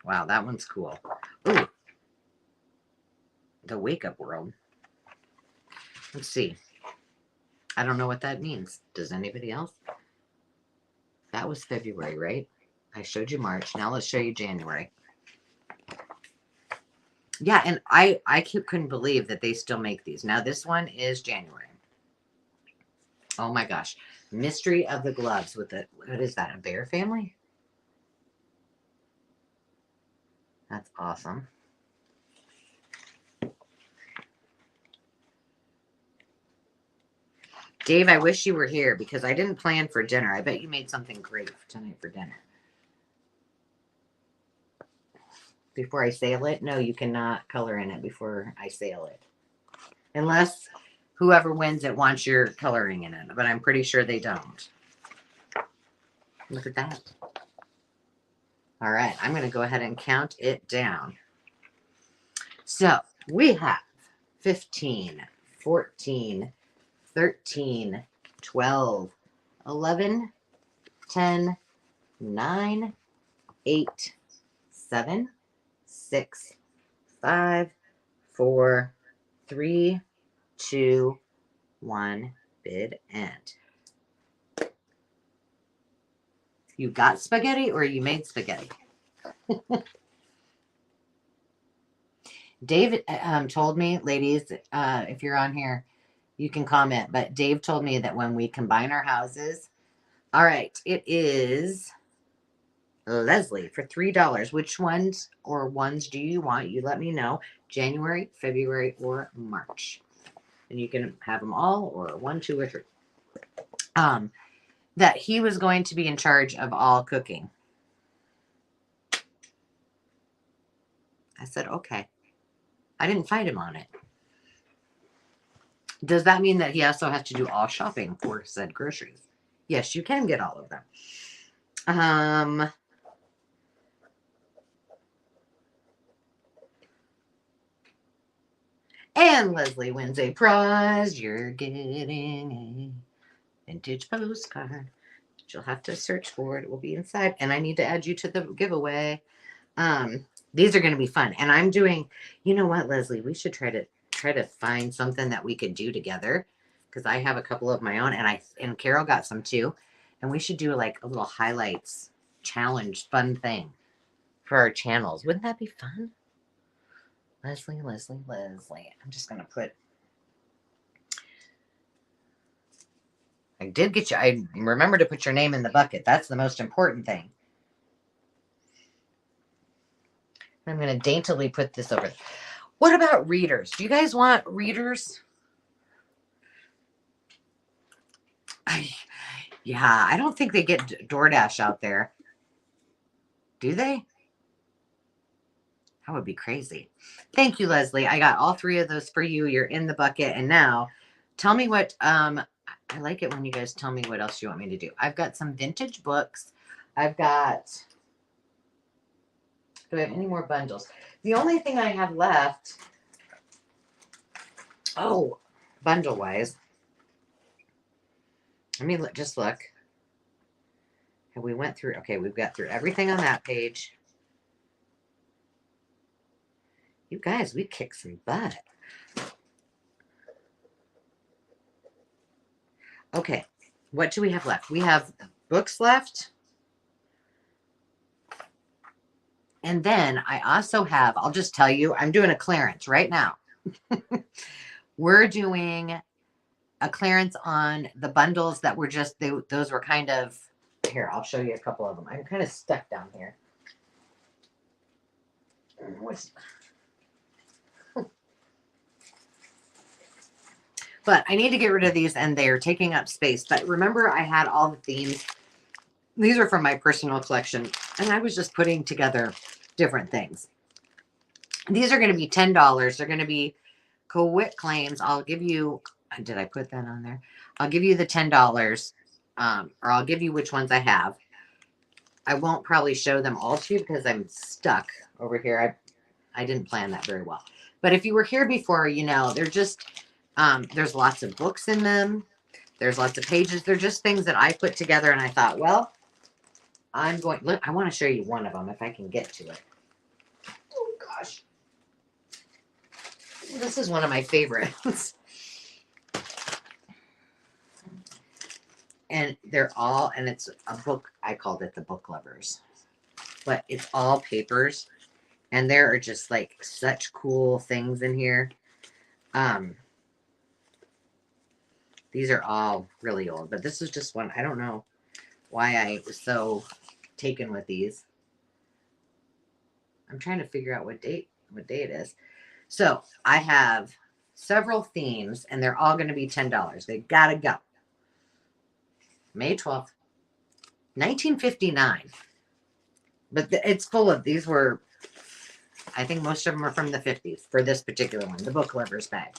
Wow, that one's cool. Ooh. The Wake Up World. Let's see. I don't know what that means. Does anybody else? That was February, right? I showed you March. Now let's show you January. Yeah, and I couldn't believe that they still make these. Now this one is January. Oh my gosh. Mystery of the Gloves with the, what is that, a bear family? That's awesome. Dave, I wish you were here because I didn't plan for dinner. I bet you made something great tonight for dinner. Before I sale it? No, you cannot color in it before I sale it. Unless whoever wins it wants your coloring in it. But I'm pretty sure they don't. Look at that. All right, I'm going to go ahead and count it down. So we have 15, 14, 13, 12, 11, 10, 9, 8, 7, 6, 5, 4, 3, 2, 1, bid end. You got spaghetti or you made spaghetti? Dave told me, ladies, if you're on here, you can comment. But Dave told me that when we combine our houses, all right, it is Leslie for $3. Which ones do you want? You let me know. January, February, or March. And you can have them all or 1, 2, or 3. That he was going to be in charge of all cooking. I said, okay. I didn't fight him on it. Does that mean that he also has to do all shopping for said groceries? Yes, you can get all of them. And Leslie wins a prize. You're getting a vintage postcard. You'll have to search for it. It will be inside. And I need to add you to the giveaway. These are going to be fun. And I'm doing, you know what, Leslie, we should try to find something that we could do together, because I have a couple of my own, and Carol got some too. And we should do like a little highlights challenge fun thing for our channels. Wouldn't that be fun? Leslie, Leslie, Leslie. I'm just going to put, I did get you. I remember to put your name in the bucket. That's the most important thing. I'm going to daintily put this over. What about readers? Do you guys want readers? Yeah, I don't think they get DoorDash out there. Do they? That would be crazy. Thank you, Leslie. I got all three of those for you. You're in the bucket. And now tell me what, I like it when you guys tell me what else you want me to do. I've got some vintage books. I've got, do I have any more bundles? The only thing I have left, oh, bundle wise, let me just look. And we went through, okay, we've got through everything on that page. You guys, we kicked some butt. Okay, what do we have left? We have books left. And then I also have, I'll just tell you, I'm doing a clearance right now. We're doing a clearance on the bundles that were just, those were kind of, here, I'll show you a couple of them. I'm kind of stuck down here. But I need to get rid of these, and they're taking up space. But remember, I had all the themes. These are from my personal collection, and I was just putting together different things. These are going to be $10. They're going to be quit claims. I'll give you, did I put that on there? I'll give you the $10, or I'll give you which ones I have. I won't probably show them all to you because I'm stuck over here. I didn't plan that very well. But if you were here before, you know, they're just, there's lots of books in them. There's lots of pages. They're just things that I put together, and I thought, well, I'm going, look, I want to show you one of them if I can get to it. Oh, gosh. This is one of my favorites. And they're all, and it's a book, I called it the Book Lovers. But it's all papers. And there are just like such cool things in here. These are all really old, but this is just one. I don't know why I was so taken with these. I'm trying to figure out what day it is. So I have several themes, and they're all going to be $10. They gotta go. May 12th, 1959. But it's full of, these were, I think most of them are from the 50s for this particular one, the Book Lovers bag.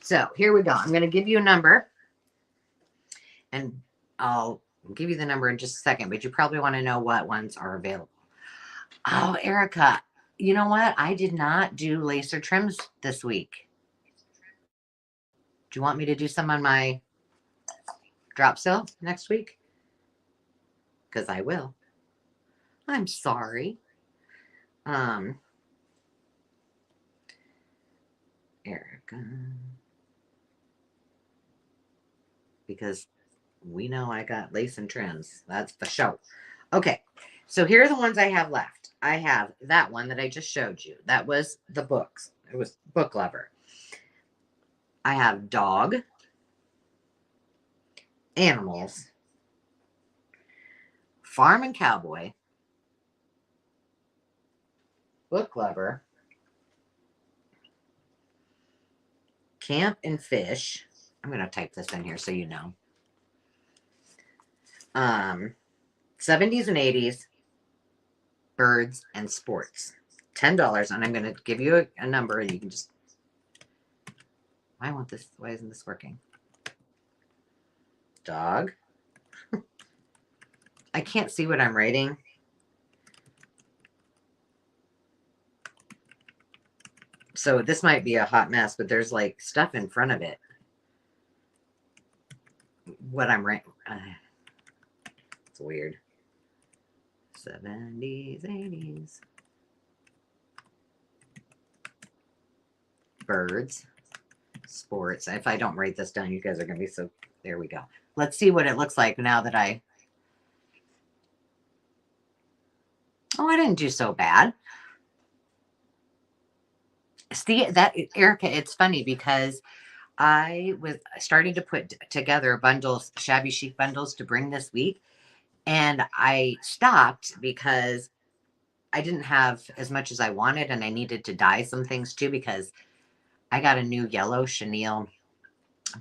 So here we go. I'm going to give you a number, and I'll give you the number in just a second, but you probably want to know what ones are available. Oh, Erica, you know what? I did not do lacer trims this week. Do you want me to do some on my drop sale next week? Because I will. I'm sorry. Erica. Because we know I got lace and trims. That's the show. Okay. So here are the ones I have left. I have that one that I just showed you. That was the books. It was Book Lover. I have Dog, Animals, Farm and Cowboy, Book Lover, Camp and Fish. I'm going to type this in here so you know. 70s and 80s, Birds and Sports. $10. And I'm going to give you a number. You can just, I want this. Why isn't this working? Dog. I can't see what I'm writing. So this might be a hot mess, but there's like stuff in front of it. What I'm writing. It's weird. 70s, 80s. birds, sports. If I don't write this down, you guys are going to be so... There we go. Let's see what it looks like now that I... Oh, I didn't do so bad. See, that, Erica, it's funny because I was starting to put together bundles, shabby chic bundles to bring this week. And I stopped because I didn't have as much as I wanted, and I needed to dye some things too because I got a new yellow chenille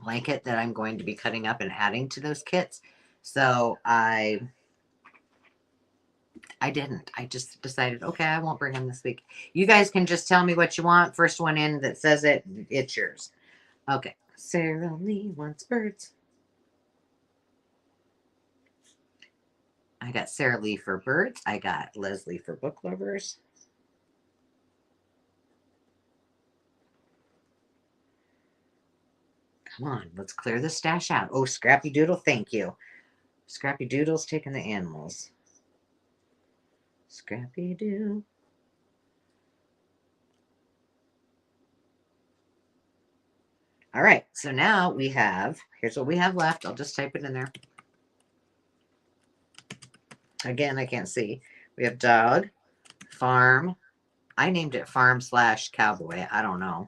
blanket that I'm going to be cutting up and adding to those kits. So I didn't. I just decided, okay, I won't bring them this week. You guys can just tell me what you want. First one in that says it, it's yours. Okay. Sarah Lee wants birds. I got Sarah Lee for birds. I got Leslie for book lovers. Come on, let's clear the stash out. Oh, Scrappy Doodle, thank you. Scrappy Doodle's taking the animals. Scrappy Doo. All right, so now we have, here's what we have left. I'll just type it in there. Again, I can't see. We have dog, farm. I named it farm/cowboy. I don't know.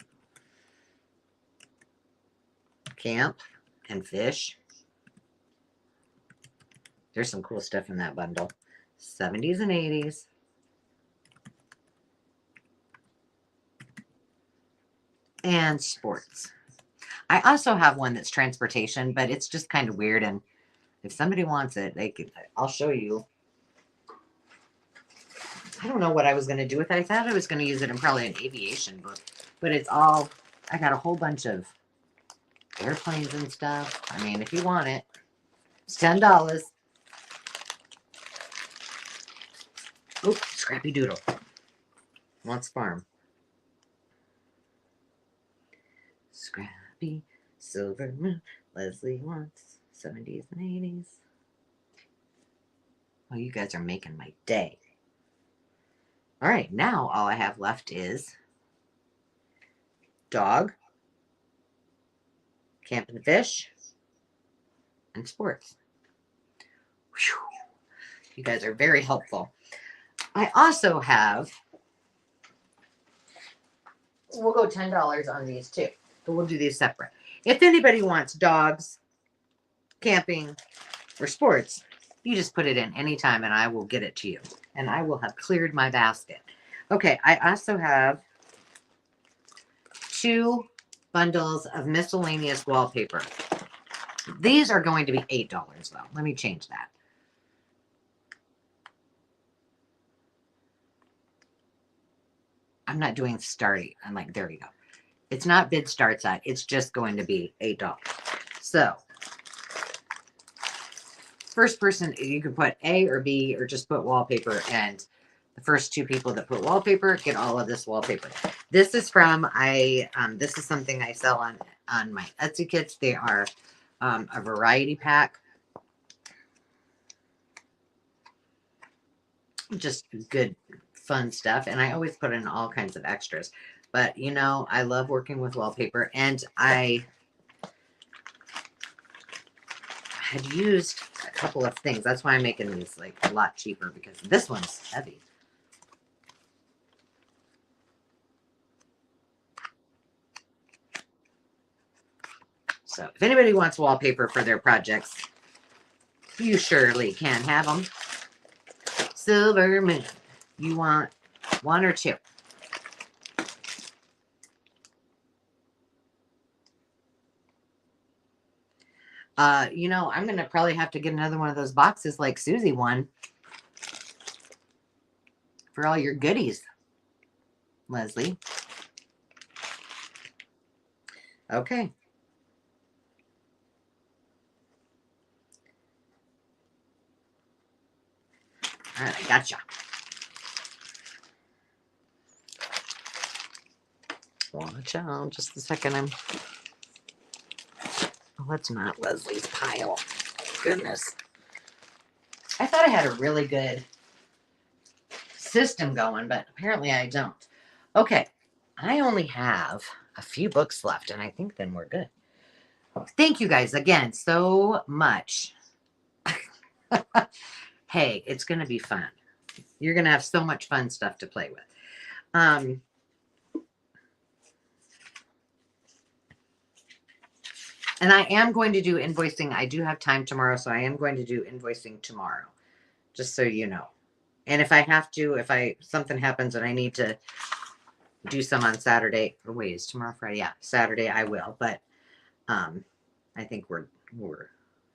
Camp and fish. There's some cool stuff in that bundle. 70s and 80s. And sports. I also have one that's transportation, but it's just kind of weird. And if somebody wants it, they could, I'll show you. I don't know what I was going to do with it. I thought I was going to use it in probably an aviation book, but it's all, I got a whole bunch of airplanes and stuff. I mean, if you want it, it's $10. Oh, Scrappy Doodle wants farm. Scrappy, Silver Moon, Leslie wants 70s and 80s. Oh, you guys are making my day. All right, now all I have left is dog, camp and fish, and sports. Whew. You guys are very helpful. I also have, we'll go $10 on these too, but we'll do these separate. If anybody wants dogs, camping, or sports, you just put it in anytime and I will get it to you. And I will have cleared my basket. Okay, I also have 2 bundles of miscellaneous wallpaper. These are going to be $8 though. Let me change that. I'm not doing starting. I'm like, there you go. It's not bid starts at. It's just going to be $8. So first person, you can put A or B or just put wallpaper, and the first 2 people that put wallpaper get all of this wallpaper. This is from this is something I sell on my Etsy kits. They are a variety pack. Just good fun stuff, and I always put in all kinds of extras. But you know, I love working with wallpaper, and I had used a couple of things. That's why I'm making these like a lot cheaper, because this one's heavy. So if anybody wants wallpaper for their projects, you surely can have them. Silver Moon, you want 1 or 2? You know, I'm going to probably have to get another one of those boxes like Susie won for all your goodies, Leslie. Okay. All right, I gotcha. Watch out, just a second. Oh, that's not Leslie's pile. Goodness. I thought I had a really good system going, but apparently I don't. Okay, I only have a few books left, and I think then we're good. Thank you guys again so much. Hey, it's going to be fun. You're going to have so much fun stuff to play with. And I am going to do invoicing. I do have time tomorrow, so I am going to do invoicing tomorrow, just so you know. And if I have to, if something happens and I need to do some on Saturday, or wait, is tomorrow Friday? Yeah, Saturday I will. But I think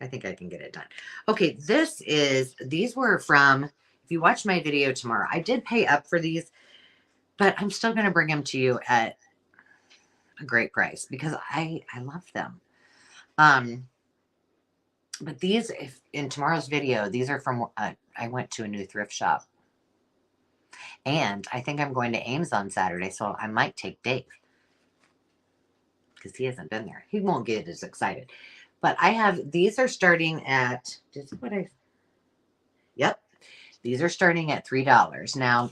I think I can get it done. Okay, these were from, if you watch my video tomorrow, I did pay up for these, but I'm still going to bring them to you at a great price because I love them. But these, if in tomorrow's video, these are from, I went to a new thrift shop. And I think I'm going to Ames on Saturday, so I might take Dave. Because he hasn't been there. He won't get as excited. But these are starting at, yep. These are starting at $3. Now,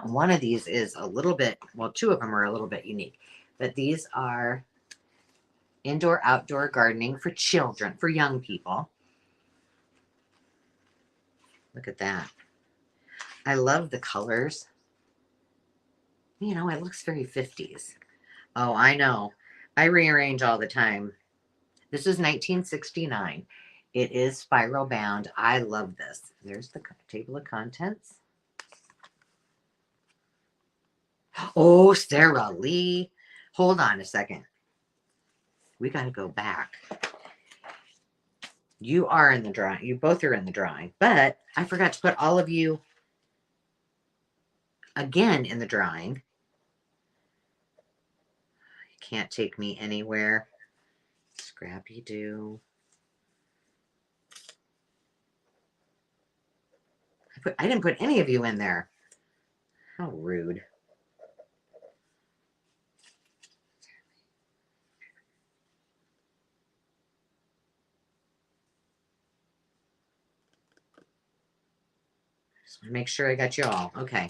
one of these is a little bit, well, two of them are a little bit unique. But these are indoor-outdoor gardening for children, for young people. Look at that. I love the colors. You know, it looks very 50s. Oh, I know. I rearrange all the time. This is 1969. It is spiral bound. I love this. There's the table of contents. Oh, Sarah Lee. Hold on a second. We got to go back. You are in the drawing. You both are in the drawing. But I forgot to put all of you again in the drawing. You can't take me anywhere. Scrappy Doo. I didn't put any of you in there. How rude. Just want to make sure I got you all. Okay.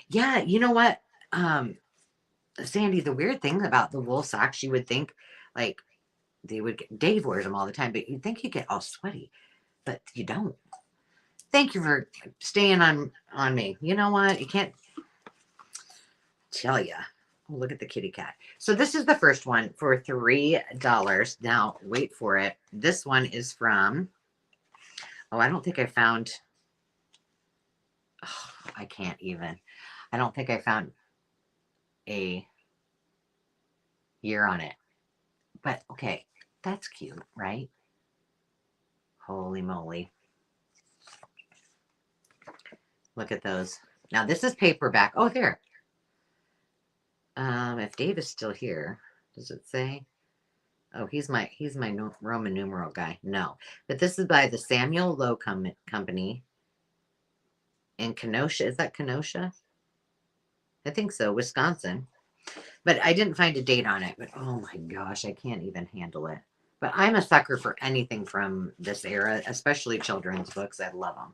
Yeah, you know what? Sandy, the weird thing about the wool socks, you would think like they would get, Dave wears them all the time, but you'd think you get all sweaty, but you don't. Thank you for staying on me. You know what? You can't tell you. Oh, look at the kitty cat. So this is the first one for $3. Now, wait for it. This one is from, oh, I don't think I found, oh, I can't even. I don't think I found a year on it. But, okay, that's cute, right? Holy moly. Look at those. Now, this is paperback. Oh, there. If Dave is still here, does it say? Oh, he's my Roman numeral guy. No, but this is by the Samuel Lowe Company in Kenosha. Is that Kenosha? I think so, Wisconsin. But I didn't find a date on it. But oh my gosh, I can't even handle it. But I'm a sucker for anything from this era, especially children's books. I love them.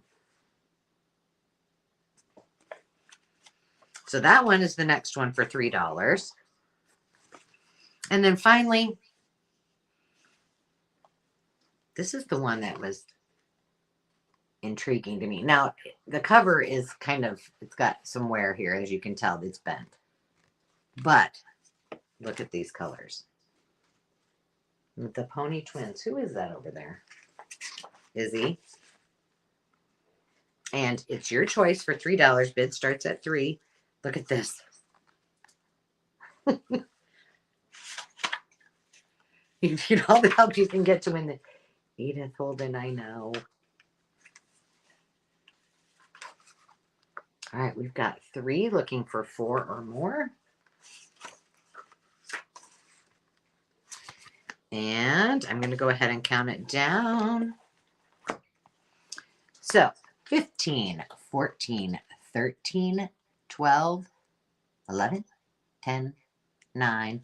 So that one is the next one for $3. And then finally, this is the one that was intriguing to me. Now, the cover is kind of, it's got some wear here, as you can tell, it's bent. But look at these colors. The Pony Twins. Who is that over there? Izzy. And it's your choice for $3. Bid starts at $3. Look at this. You need all the help you can get to win the Edith Holden, I know. All right, we've got 3 looking for 4 or more. And I'm going to go ahead and count it down. So 15, 14, 13, 12, 11, 10, 9,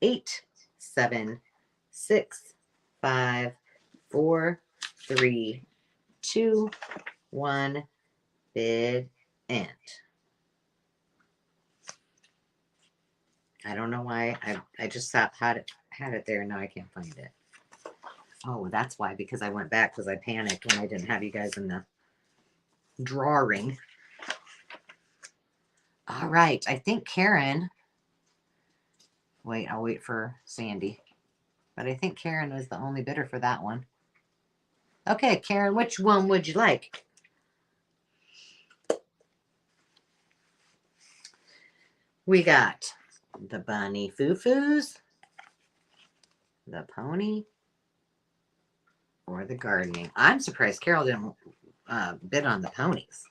8, 7, 6, 5, 4, 3, 2, 1, bid, end. I don't know why. I just had it there and now I can't find it. Oh, that's why, because I went back because I panicked when I didn't have you guys in the drawing. All right. I think Karen. Wait, I'll wait for Sandy. But I think Karen was the only bidder for that one. Okay, Karen, which one would you like? We got the bunny foo-foos, the pony, or the gardening. I'm surprised Carol didn't bid on the ponies.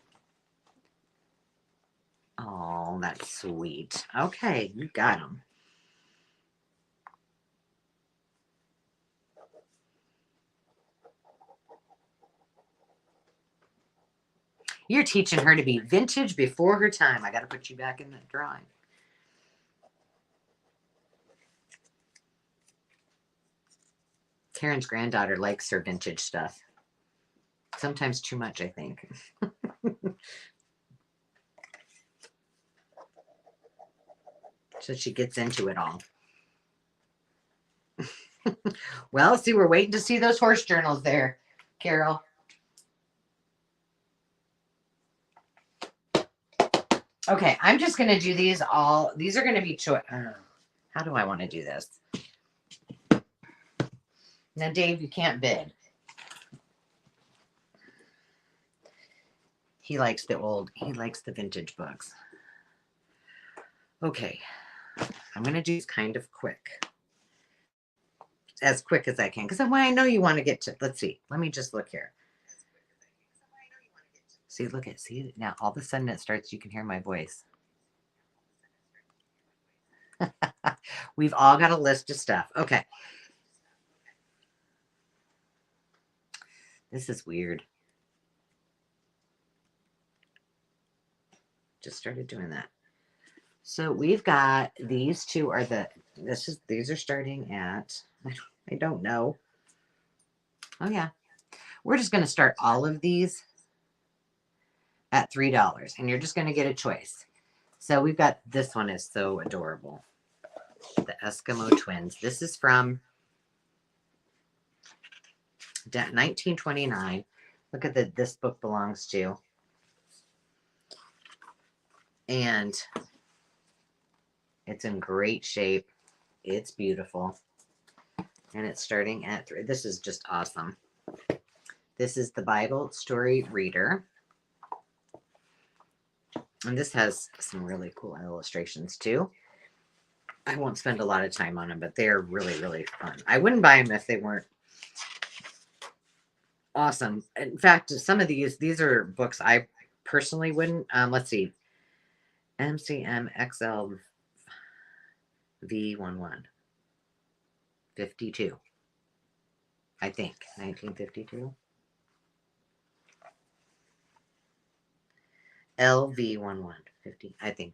Oh, that's sweet. Okay, you got them. You're teaching her to be vintage before her time. I got to put you back in that drawing. Karen's granddaughter likes her vintage stuff. Sometimes too much, I think. So she gets into it all. Well, see, we're waiting to see those horse journals there, Carol. Okay, I'm just going to do these all. These are going to be how do I want to do this? Now, Dave, you can't bid. He likes the vintage books. Okay, I'm going to do these kind of quick. As quick as I can. Because I know you want to get to, let's see. Let me just look here. See, see, now all of a sudden it starts, you can hear my voice. We've all got a list of stuff. Okay. This is weird. Just started doing that. So we've got these two are these are starting at, I don't know. Oh yeah. We're just going to start all of these at $3 and you're just going to get a choice. So we've got, this one is so adorable. The Eskimo twins. This is from 1929. Look at this book belongs to. And it's in great shape. It's beautiful. And it's starting at 3. This is just awesome. This is the Bible Story Reader. And this has some really cool illustrations too. I won't spend a lot of time on them, but they're really, really fun. I wouldn't buy them if they weren't awesome. In fact, some of these are books I personally wouldn't. Let's see. MCM XL V11 52. I think 1952. LV11 50. I think.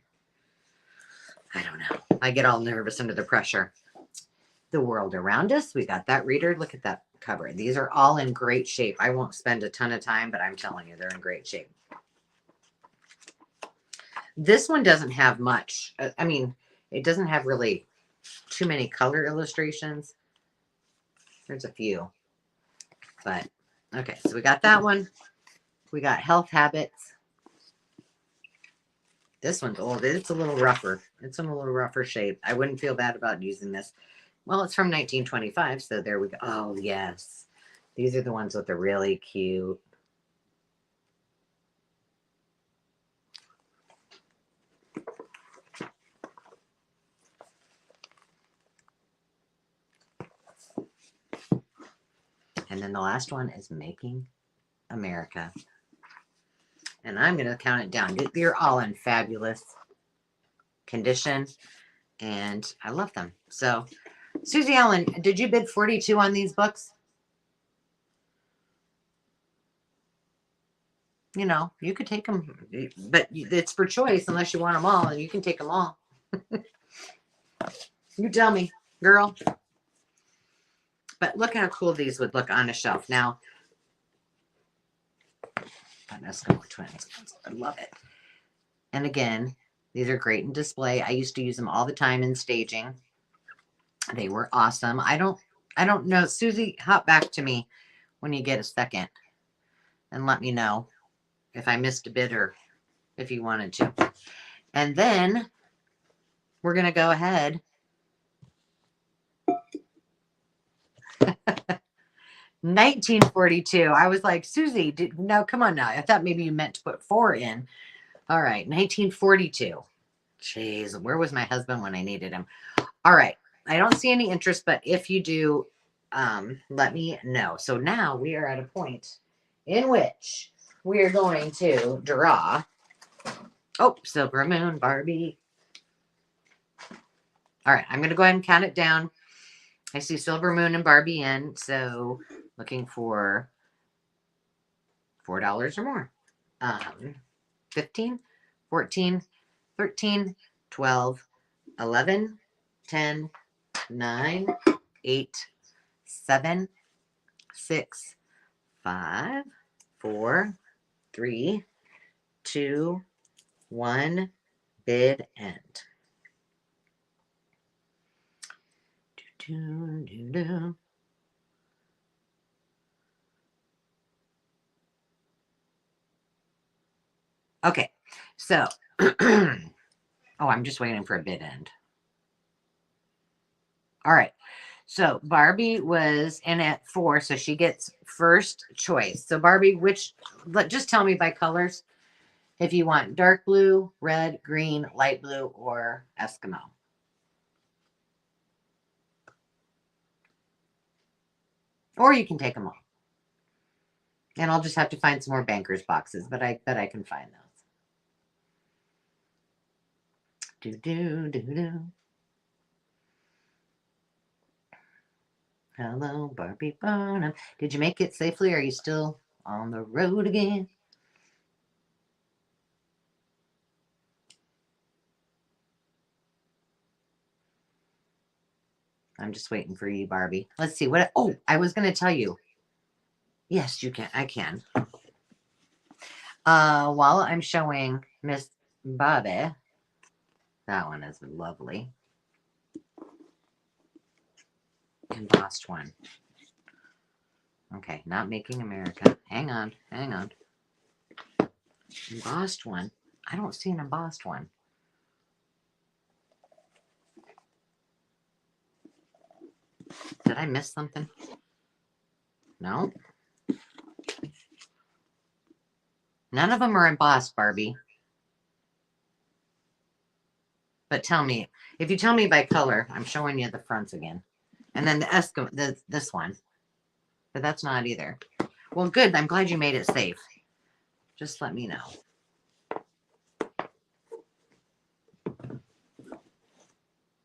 I don't know. I get all nervous under the pressure. The World Around Us. We got that reader. Look at that cover. These are all in great shape. I won't spend a ton of time, but I'm telling you, they're in great shape. This one doesn't have much. I mean, it doesn't have really too many color illustrations. There's a few. But, okay. So we got that one. We got Health Habits. This one's old. It's a little rougher. It's in a little rougher shape. I wouldn't feel bad about using this. Well, it's from 1925, so there we go. Oh, yes. These are the ones with the really cute. And then the last one is Making America. And I'm going to count it down. They're all in fabulous condition, and I love them. So, Susie Ellen, did you bid 42 on these books? You know, you could take them, but it's for choice unless you want them all, and you can take them all. You tell me, girl. But look how cool these would look on a shelf. Now, Eskimo twins. I love it. And again, These are great in display. I used to use them all the time in staging. They were awesome. I don't know. Susie, hop back to me when you get a second and let me know if I missed a bit or if you wanted to. And then we're going to go ahead. 1942. I was like, Susie, no, come on now. I thought maybe you meant to put 4 in. All right, 1942. Jeez, where was my husband when I needed him? All right, I don't see any interest, but if you do, let me know. So now we are at a point in which we are going to draw. Oh, Silver Moon Barbie. All right, I'm going to go ahead and count it down. I see Silver Moon and Barbie in, so looking for $4 or more. 15, 14, 13, 12, 11, 10, 9, 8, 7, 6, 5, 4, 3, 2, 1, bid end. Okay, so, oh, I'm just waiting for a bid end. All right, so Barbie was in at 4, so she gets first choice. So Barbie, just tell me by colors if you want dark blue, red, green, light blue, or Eskimo. Or you can take them all. And I'll just have to find some more bankers boxes, but I bet I can find those. Do. Hello, Barbie Barnum. Did you make it safely? Are you still on the road again? I'm just waiting for you, Barbie. Let's see what. Oh, I was going to tell you. Yes, you can. I can. While I'm showing Miss Bobby, that one is lovely. Embossed one. Okay, not making America. Hang on. Embossed one. I don't see an embossed one. Did I miss something? No. None of them are embossed, Barbie. But tell me, if you tell me by color, I'm showing you the fronts again. And then the Eskimo, this one. But that's not either. Well, good. I'm glad you made it safe. Just let me know.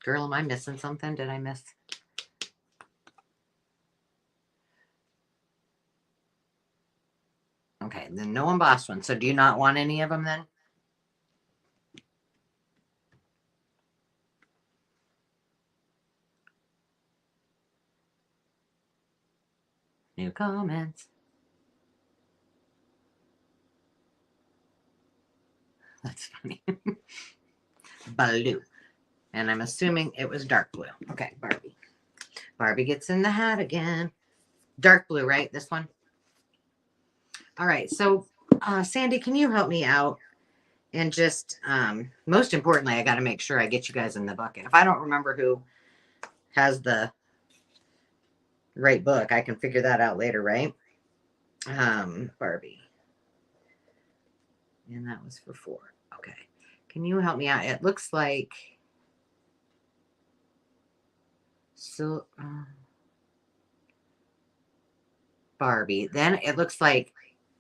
Girl, am I missing something? Did I miss? Okay, then no embossed one. So do you not want any of them then? New comments. That's funny. Blue. And I'm assuming it was dark blue. Okay, Barbie. Barbie gets in the hat again. Dark blue, right? This one? All right. So, Sandy, can you help me out? And just, most importantly, I got to make sure I get you guys in the bucket. If I don't remember who has the right book, I can figure that out later, right? Barbie. And that was for 4. Okay. Can you help me out? It looks like... So, Barbie. Then it looks like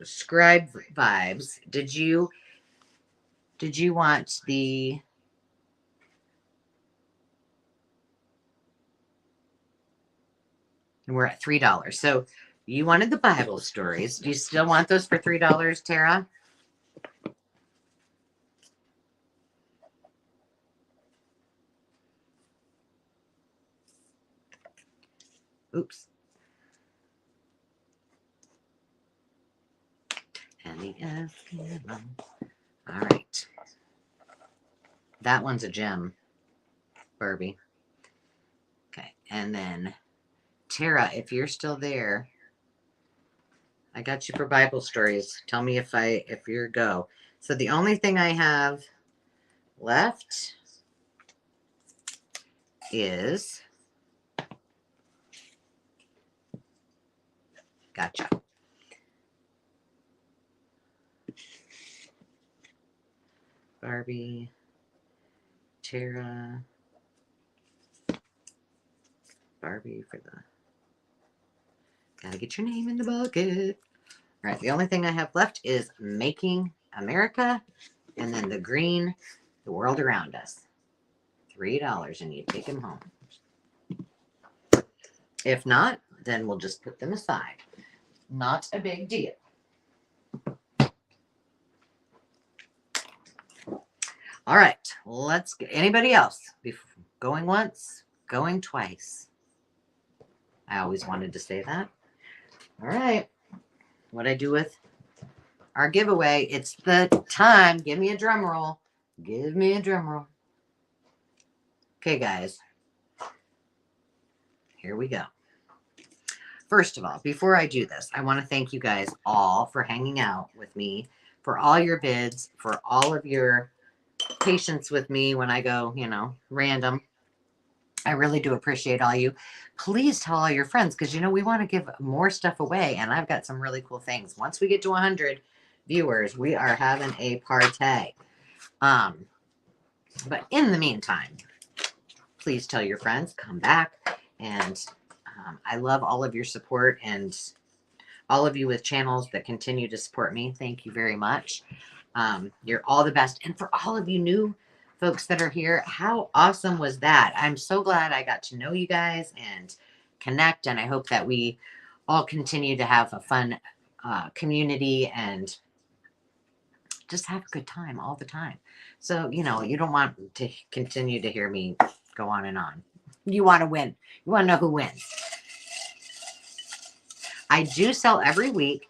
Scribe Vibes. Did you want the... And we're at $3. So you wanted the Bible stories. Do you still want those for $3, Tara? Oops. And the Eskimo. All right. That one's a gem, Barbie. Okay. And then Tara, if you're still there, I got you for Bible stories. Tell me if you're go. So the only thing I have left is, gotcha. Barbie, Tara, Barbie for the, gotta get your name in the bucket. All right, the only thing I have left is Making America, and then the green, The World Around Us. $3, and you take them home. If not, then we'll just put them aside. Not a big deal. All right, let's get anybody else. Going once, going twice. I always wanted to say that. All right, what I do with our giveaway, it's the time. Give me a drum roll. Give me a drum roll. Okay, guys. Here we go. First of all, before I do this, I want to thank you guys all for hanging out with me, for all your bids, for all of your patience with me when I go, you know, random. I really do appreciate all you. Please tell all your friends, because, you know, we want to give more stuff away, and I've got some really cool things. Once we get to 100 viewers, we are having a party. But in the meantime, please tell your friends, come back, and I love all of your support and all of you with channels that continue to support me. Thank you very much. You're all the best. And for all of you new folks that are here, how awesome was that? I'm so glad I got to know you guys and connect. And I hope that we all continue to have a fun community and just have a good time all the time. So, you know, you don't want to continue to hear me go on and on. You want to win. You want to know who wins. I do sell every week,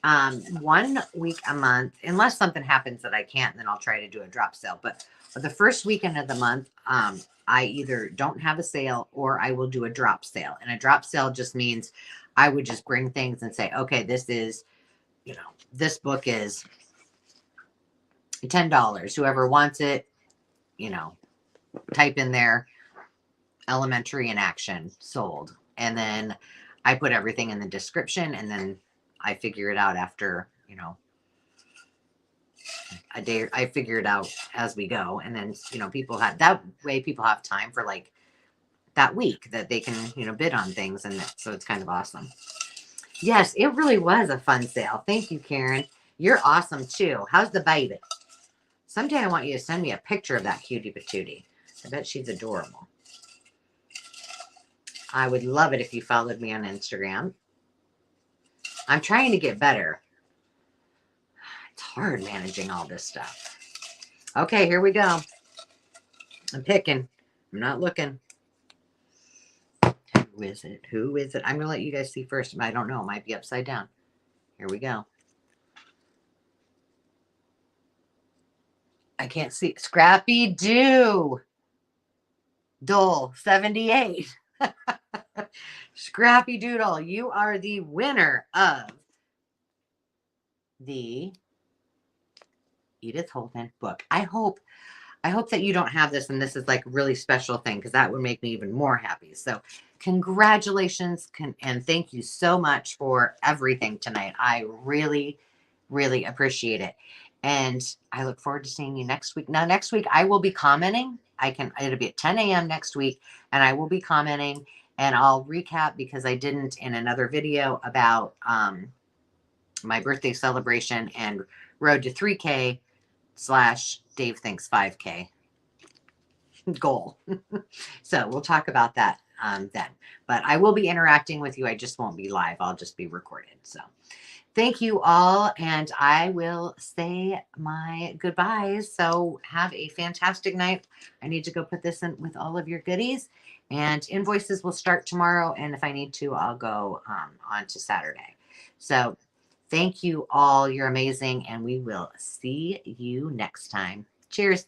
1 week a month, unless something happens that I can't, then I'll try to do a drop sale. But the first weekend of the month, I either don't have a sale or I will do a drop sale. And a drop sale just means I would just bring things and say, okay, this is, you know, this book is $10. Whoever wants it, you know, type in there elementary in action, sold. And then I put everything in the description, and then I figure it out after, you know, a day. I figure it out as we go. And then, you know, people have, that way people have time for like that week that they can, you know, bid on things. And so it's kind of awesome. Yes, it really was a fun sale. Thank you, Karen. You're awesome too. How's the baby? Someday I want you to send me a picture of that cutie patootie. I bet she's adorable. I would love it if you followed me on Instagram. I'm trying to get better. It's hard managing all this stuff. Okay, here we go. I'm picking. I'm not looking. Who is it? Who is it? I'm going to let you guys see first. I don't know. It might be upside down. Here we go. I can't see. Scrappy Doo. Dole 78. Scrappy Doodle, you are the winner of the Edith Holden book. I hope that you don't have this and this is like a really special thing, because that would make me even more happy. So congratulations, and thank you so much for everything tonight. I really, really appreciate it. And I look forward to seeing you next week. Now, next week I will be commenting. It'll be at 10 a.m. next week, and I will be commenting, and I'll recap, because I didn't in another video, about my birthday celebration and road to 3K / Dave thinks 5K goal. So we'll talk about that then. But I will be interacting with you. I just won't be live. I'll just be recorded. So thank you all, and I will say my goodbyes. So have a fantastic night. I need to go put this in with all of your goodies, and invoices will start tomorrow. And if I need to, I'll go on to Saturday. So thank you all. You're amazing, and we will see you next time. Cheers.